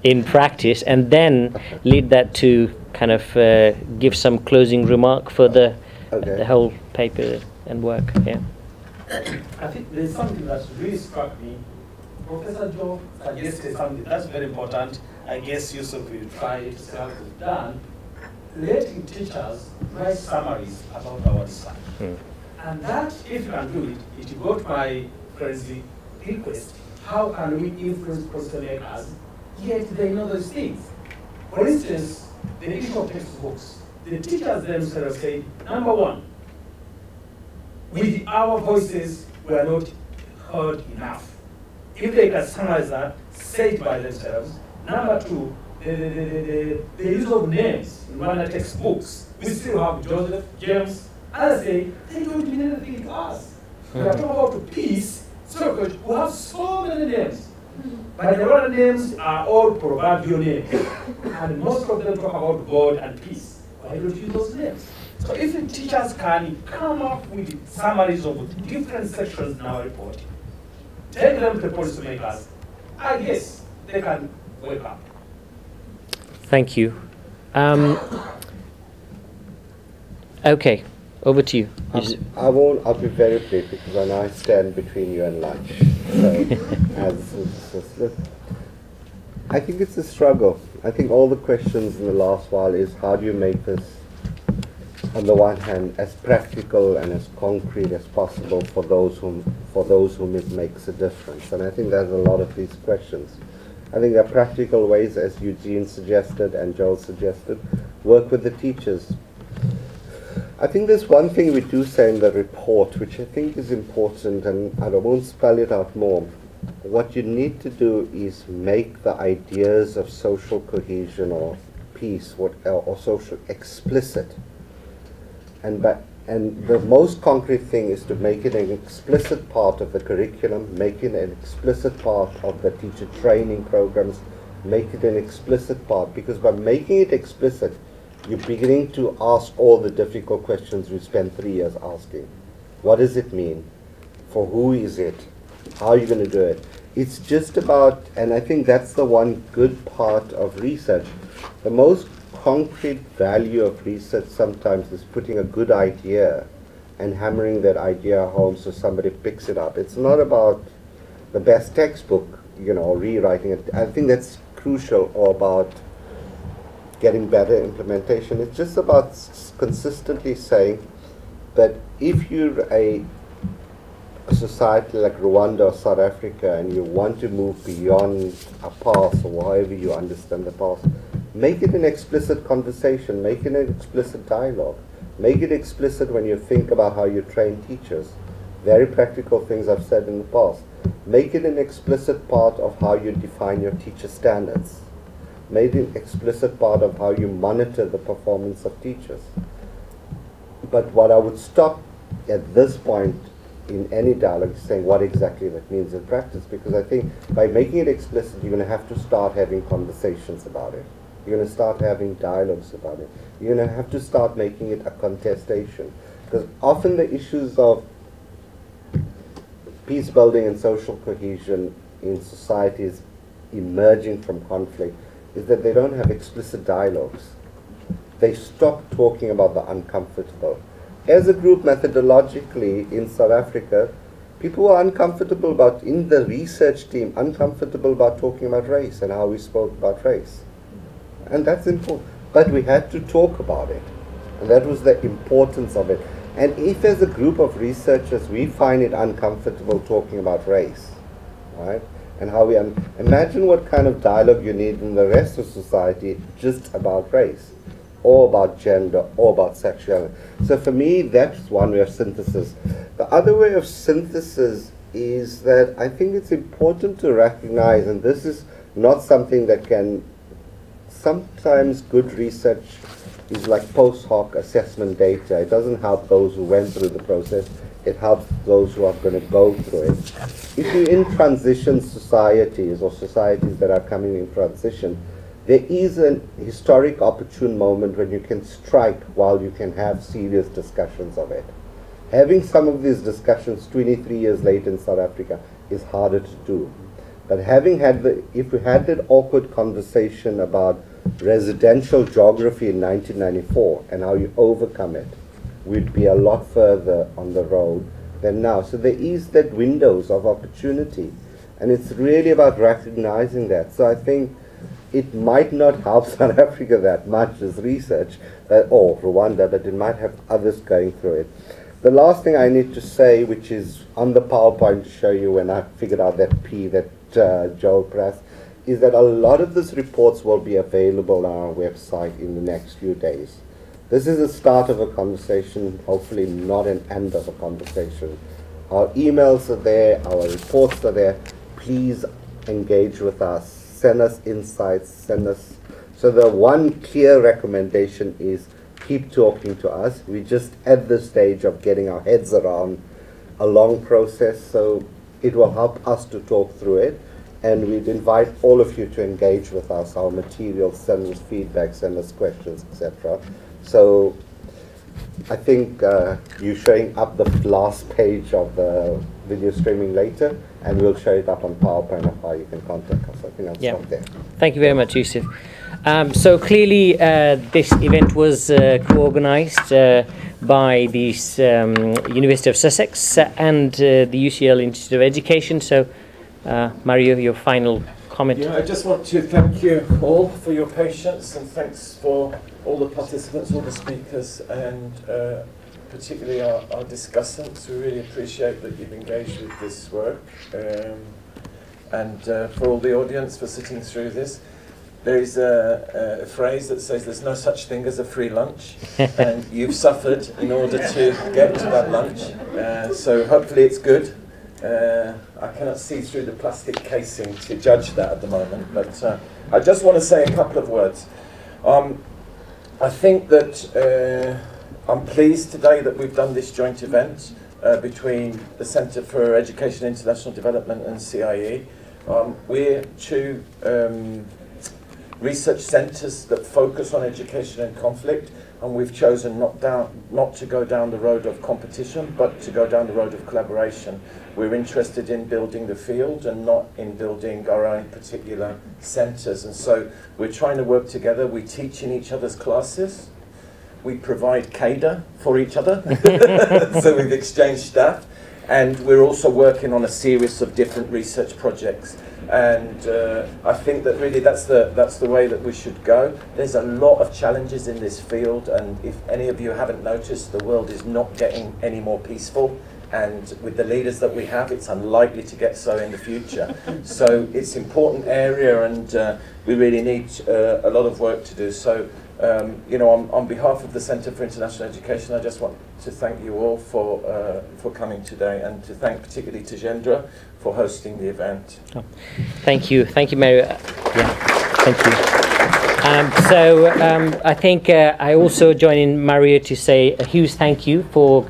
in practice, and then lead that to kind of give some closing remark for the whole paper and work. Yeah. I think there's something that's really struck me. Professor Joe suggested something that's very important. I guess Yusuf will try to see how it's done. Letting teachers write summaries about our research. And that, if you can do it, it will go to my friendly request. How can we influence policymakers, yet they know those things? For instance, the issue of textbooks. The teachers themselves say, number one, with our voices, we are not heard enough. If they can summarize that, say it by themselves. Number two, the use of names in Rwanda textbooks. We still have Joseph, James, others say, they don't mean anything to us. We are talking about peace, so we have so many names. But the Rwanda names are all proverbial names. And most of them talk about God and peace. Why don't you use those names? So if the teachers can come up with summaries of different sections in our report, take them to policymakers, I guess they can wake up. Thank you. Okay, over to you. I'll be very brief because I know I stand between you and lunch. So, I think it's a struggle. I think all the questions in the last while is how do you make this, on the one hand, as practical and as concrete as possible for those whom it makes a difference. And I think there's a lot of these questions. I think there are practical ways, as Eugene suggested and Joel suggested, work with the teachers. I think there's one thing we do say in the report, which I think is important, and I won't spell it out more. What you need to do is make the ideas of social cohesion or peace or social explicit. And the most concrete thing is to make it an explicit part of the curriculum, make it an explicit part of the teacher training programs, make it an explicit part, because by making it explicit, you're beginning to ask all the difficult questions we spent 3 years asking. What does it mean? For who is it? How are you going to do it? It's just about, and I think that's the one good part of research. The most concrete value of research sometimes is putting a good idea and hammering that idea home so somebody picks it up. It's not about the best textbook, you know, rewriting it. I think that's crucial, or about getting better implementation. It's just about consistently saying that if you're a society like Rwanda or South Africa and you want to move beyond a past, or however you understand the past, make it an explicit conversation, make it an explicit dialogue, make it explicit when you think about how you train teachers. Very practical things I've said in the past. Make it an explicit part of how you define your teacher standards. Make it an explicit part of how you monitor the performance of teachers. But what I would stop at this point in any dialogue is saying what exactly that means in practice, because I think by making it explicit, you're going to have to start having conversations about it. You're going to start having dialogues about it. You're going to have to start making it a contestation, because often the issues of peace building and social cohesion in societies emerging from conflict is that they don't have explicit dialogues. They stop talking about the uncomfortable. As a group, methodologically, in South Africa, people were uncomfortable about, in the research team, uncomfortable about talking about race and how we spoke about race. And that's important. But we had to talk about it. And that was the importance of it. And if as a group of researchers we find it uncomfortable talking about race, right, and how we imagine what kind of dialogue you need in the rest of society just about race, or about gender, or about sexuality. So for me, that's one way of synthesis. The other way of synthesis is that I think it's important to recognize, and this is not something that can, sometimes good research is like post hoc assessment data. It doesn't help those who went through the process. It helps those who are going to go through it. If you're in transition societies, or societies that are coming in transition, there is a historic opportune moment when you can strike while you can have serious discussions of it. Having some of these discussions 23 years later in South Africa is harder to do. But having had if we had that awkward conversation about residential geography in 1994 and how you overcome it, we'd be a lot further on the road than now. So there is that windows of opportunity, and it's really about recognizing that. So I think it might not help South Africa that much as research, or Rwanda, but it might have others going through it. The last thing I need to say, which is on the PowerPoint to show you when I figured out that P that Joel pressed, is that a lot of these reports will be available on our website in the next few days. This is the start of a conversation, hopefully not an end of a conversation. Our emails are there, our reports are there. Please engage with us, send us insights, send us. So the one clear recommendation is keep talking to us. We're just at the stage of getting our heads around a long process, so it will help us to talk through it. And we'd invite all of you to engage with us, our materials, send us feedback, send us questions, etc. So I think you're showing up the last page of the video streaming later, and we'll show it up on PowerPoint of how you can contact us. I think I'll stop there. Thank you very much, Yusuf. So clearly this event was co-organized by the University of Sussex and the UCL Institute of Education. So Mario, your final comment. Yeah, I just want to thank you all for your patience, and thanks for all the participants, all the speakers, and particularly our discussants. We really appreciate that you've engaged with this work, and for all the audience for sitting through this. There is a phrase that says there's no such thing as a free lunch, and you've suffered in order to get to that lunch, so hopefully it's good. I cannot see through the plastic casing to judge that at the moment, but I just want to say a couple of words. I think that I'm pleased today that we've done this joint event between the Centre for Education and International Development and CEID. We're two research centres that focus on education and conflict, and we've chosen not to go down the road of competition, but to go down the road of collaboration. We're interested in building the field and not in building our own particular centres, and so we're trying to work together. We teach in each other's classes. We provide CADA for each other, so we've exchanged staff, and we're also working on a series of different research projects. And I think that really that's the way that we should go. There's a lot of challenges in this field, and if any of you haven't noticed, the world is not getting any more peaceful. And with the leaders that we have, it's unlikely to get so in the future. So it's an important area, and we really need a lot of work to do. So, you know, on behalf of the Centre for International Education, I just want to thank you all for coming today, and to thank particularly Tajendra for hosting the event. Oh, thank you, Mario. Yeah, thank you. I think I also join in Mario to say a huge thank you for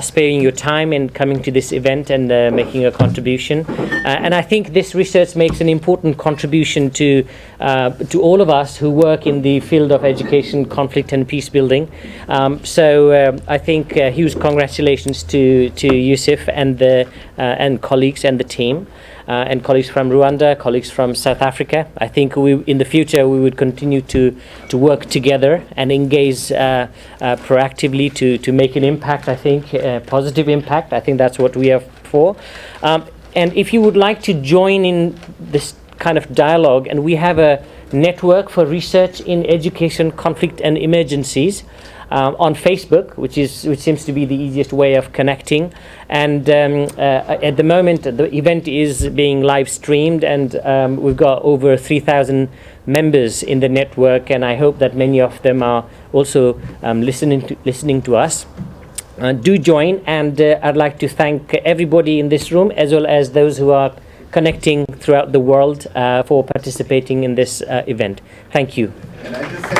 sparing your time and coming to this event and making a contribution. And I think this research makes an important contribution to all of us who work in the field of education, conflict and peace building. I think huge congratulations to Yusuf and colleagues and the team. And colleagues from Rwanda, colleagues from South Africa. I think in the future we would continue to work together and engage proactively to make an impact, I think, positive impact. I think that's what we are for. And if you would like to join in this kind of dialogue, and we have a network for research in education, conflict and emergencies, on Facebook, which seems to be the easiest way of connecting. And at the moment, the event is being live streamed, and we've got over 3,000 members in the network, and I hope that many of them are also listening to us. Do join, and I'd like to thank everybody in this room, as well as those who are connecting throughout the world, for participating in this event. Thank you. And I just say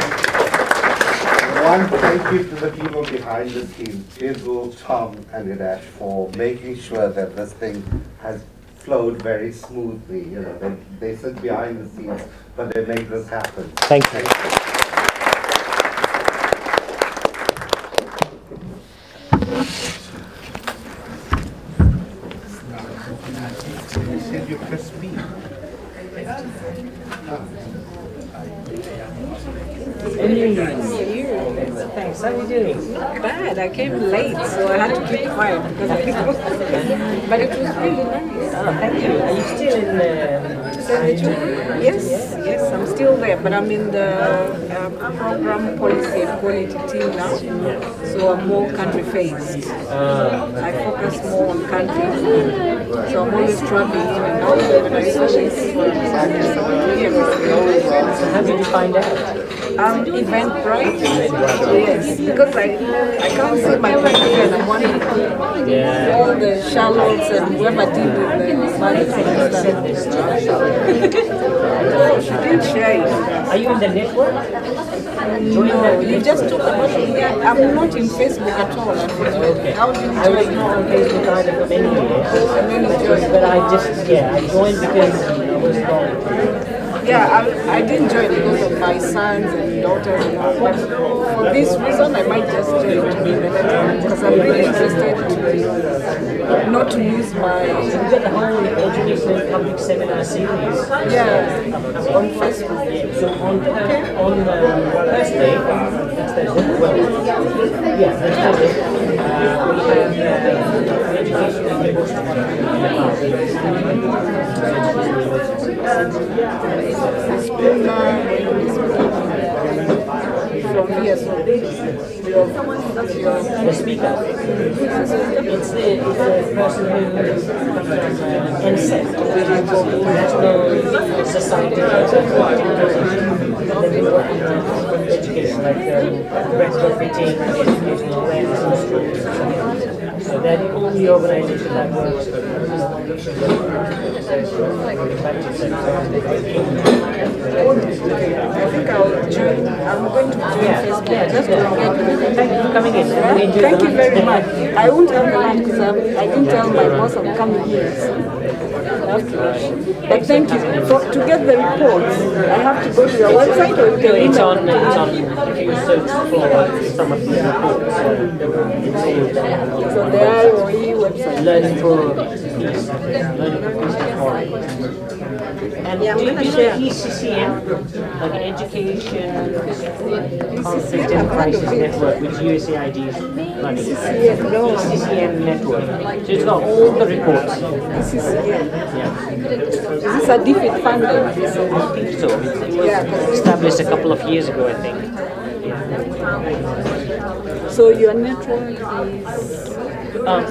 one thank you to the people behind the scenes, Israel, Tom and Idash, for making sure that this thing has flowed very smoothly. You know, they sit behind the scenes, but they make this happen. Thank you. Thanks. How are you doing? Bad. I came late, so I had to keep quiet. But it was really nice. Oh, thank you. Are you still in Yes, I'm still there, but I'm in the program policy and quality team now. So I'm more country-faced. I focus more on country. So I'm always traveling in and out. And I saw this. So how did you find out? Eventbrite. Yes, because I can't see my country and I'm wondering all the shallots and whoever did with the money and stuff. She didn't share it. Are you in the network? No, you just talk about it. Yeah, I'm not in Facebook at all. Okay. How do you I was not on Facebook either for many years. But I joined because I was not. Yeah, I didn't join because of my sons and daughters, but for this reason I might just join to be better, because I'm really interested not to lose my... You've got the whole education public seminar series. Yeah, on Facebook. Yeah, so on Thursday, that's Thursday, well, yeah, that's Thursday, we have education and from ESRC. The speaker. It's the person who NSET, National Society they've been working on education, like retrofitting, educational awareness in schools. So they're the only organization that works I think I'll join. I'm going to join Facebook just to engage with them. Thank you for coming in. Thank you very much. I won't have the time because I didn't tell my boss I'm coming here. have to. But thank you. To get the reports, I have to go to your website or you can email it's on, if you search for some of these reports, it's on the IOE website. Learning for Peace. Learning for Peace and Equality. And yeah, do you know share. ECCN, like Education Conflict and Crisis Network, which USAID is running? ECCN Network. So it's got all the reports. ECCN. Yeah. Is this a DFID funding? I think so. It was established a couple of years ago, I think. Yeah. So your network is?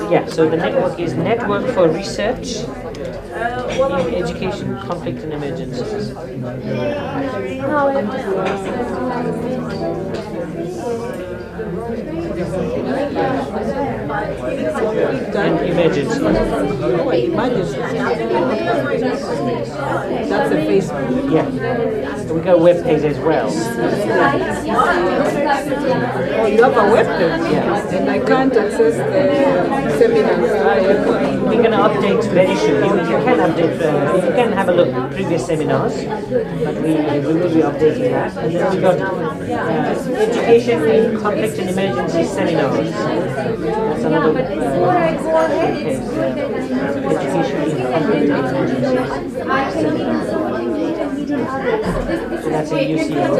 Yeah, so the network is Network for Research in Education, Conflict and Emergencies. And emergencies. Oh, emergencies. That's a Facebook. Yeah. We got a web page as well. Oh, you have a web page? Yeah. And I can't access the seminars. We're going to update very soon. You can update, you can have a look at previous seminars, but we will be updating that. And then we got Education in Conflict and Emergency Seminars. That's another web page. Education in Conflict and Emergency Seminars. So that's a UCL.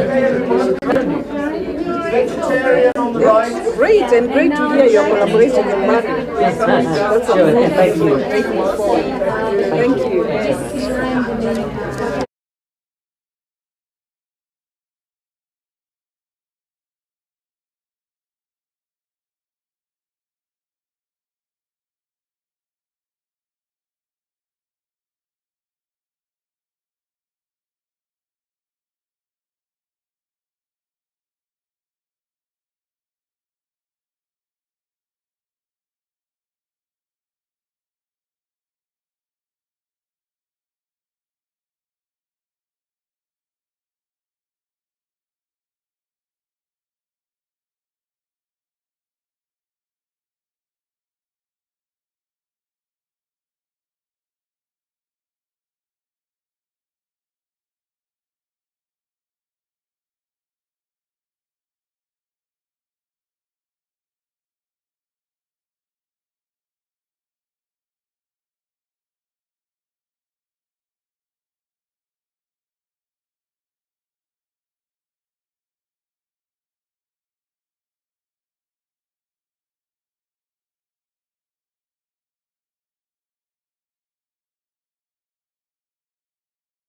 Great, and great to hear you're collaborating with Mari. That's sure, thank you. Thank you.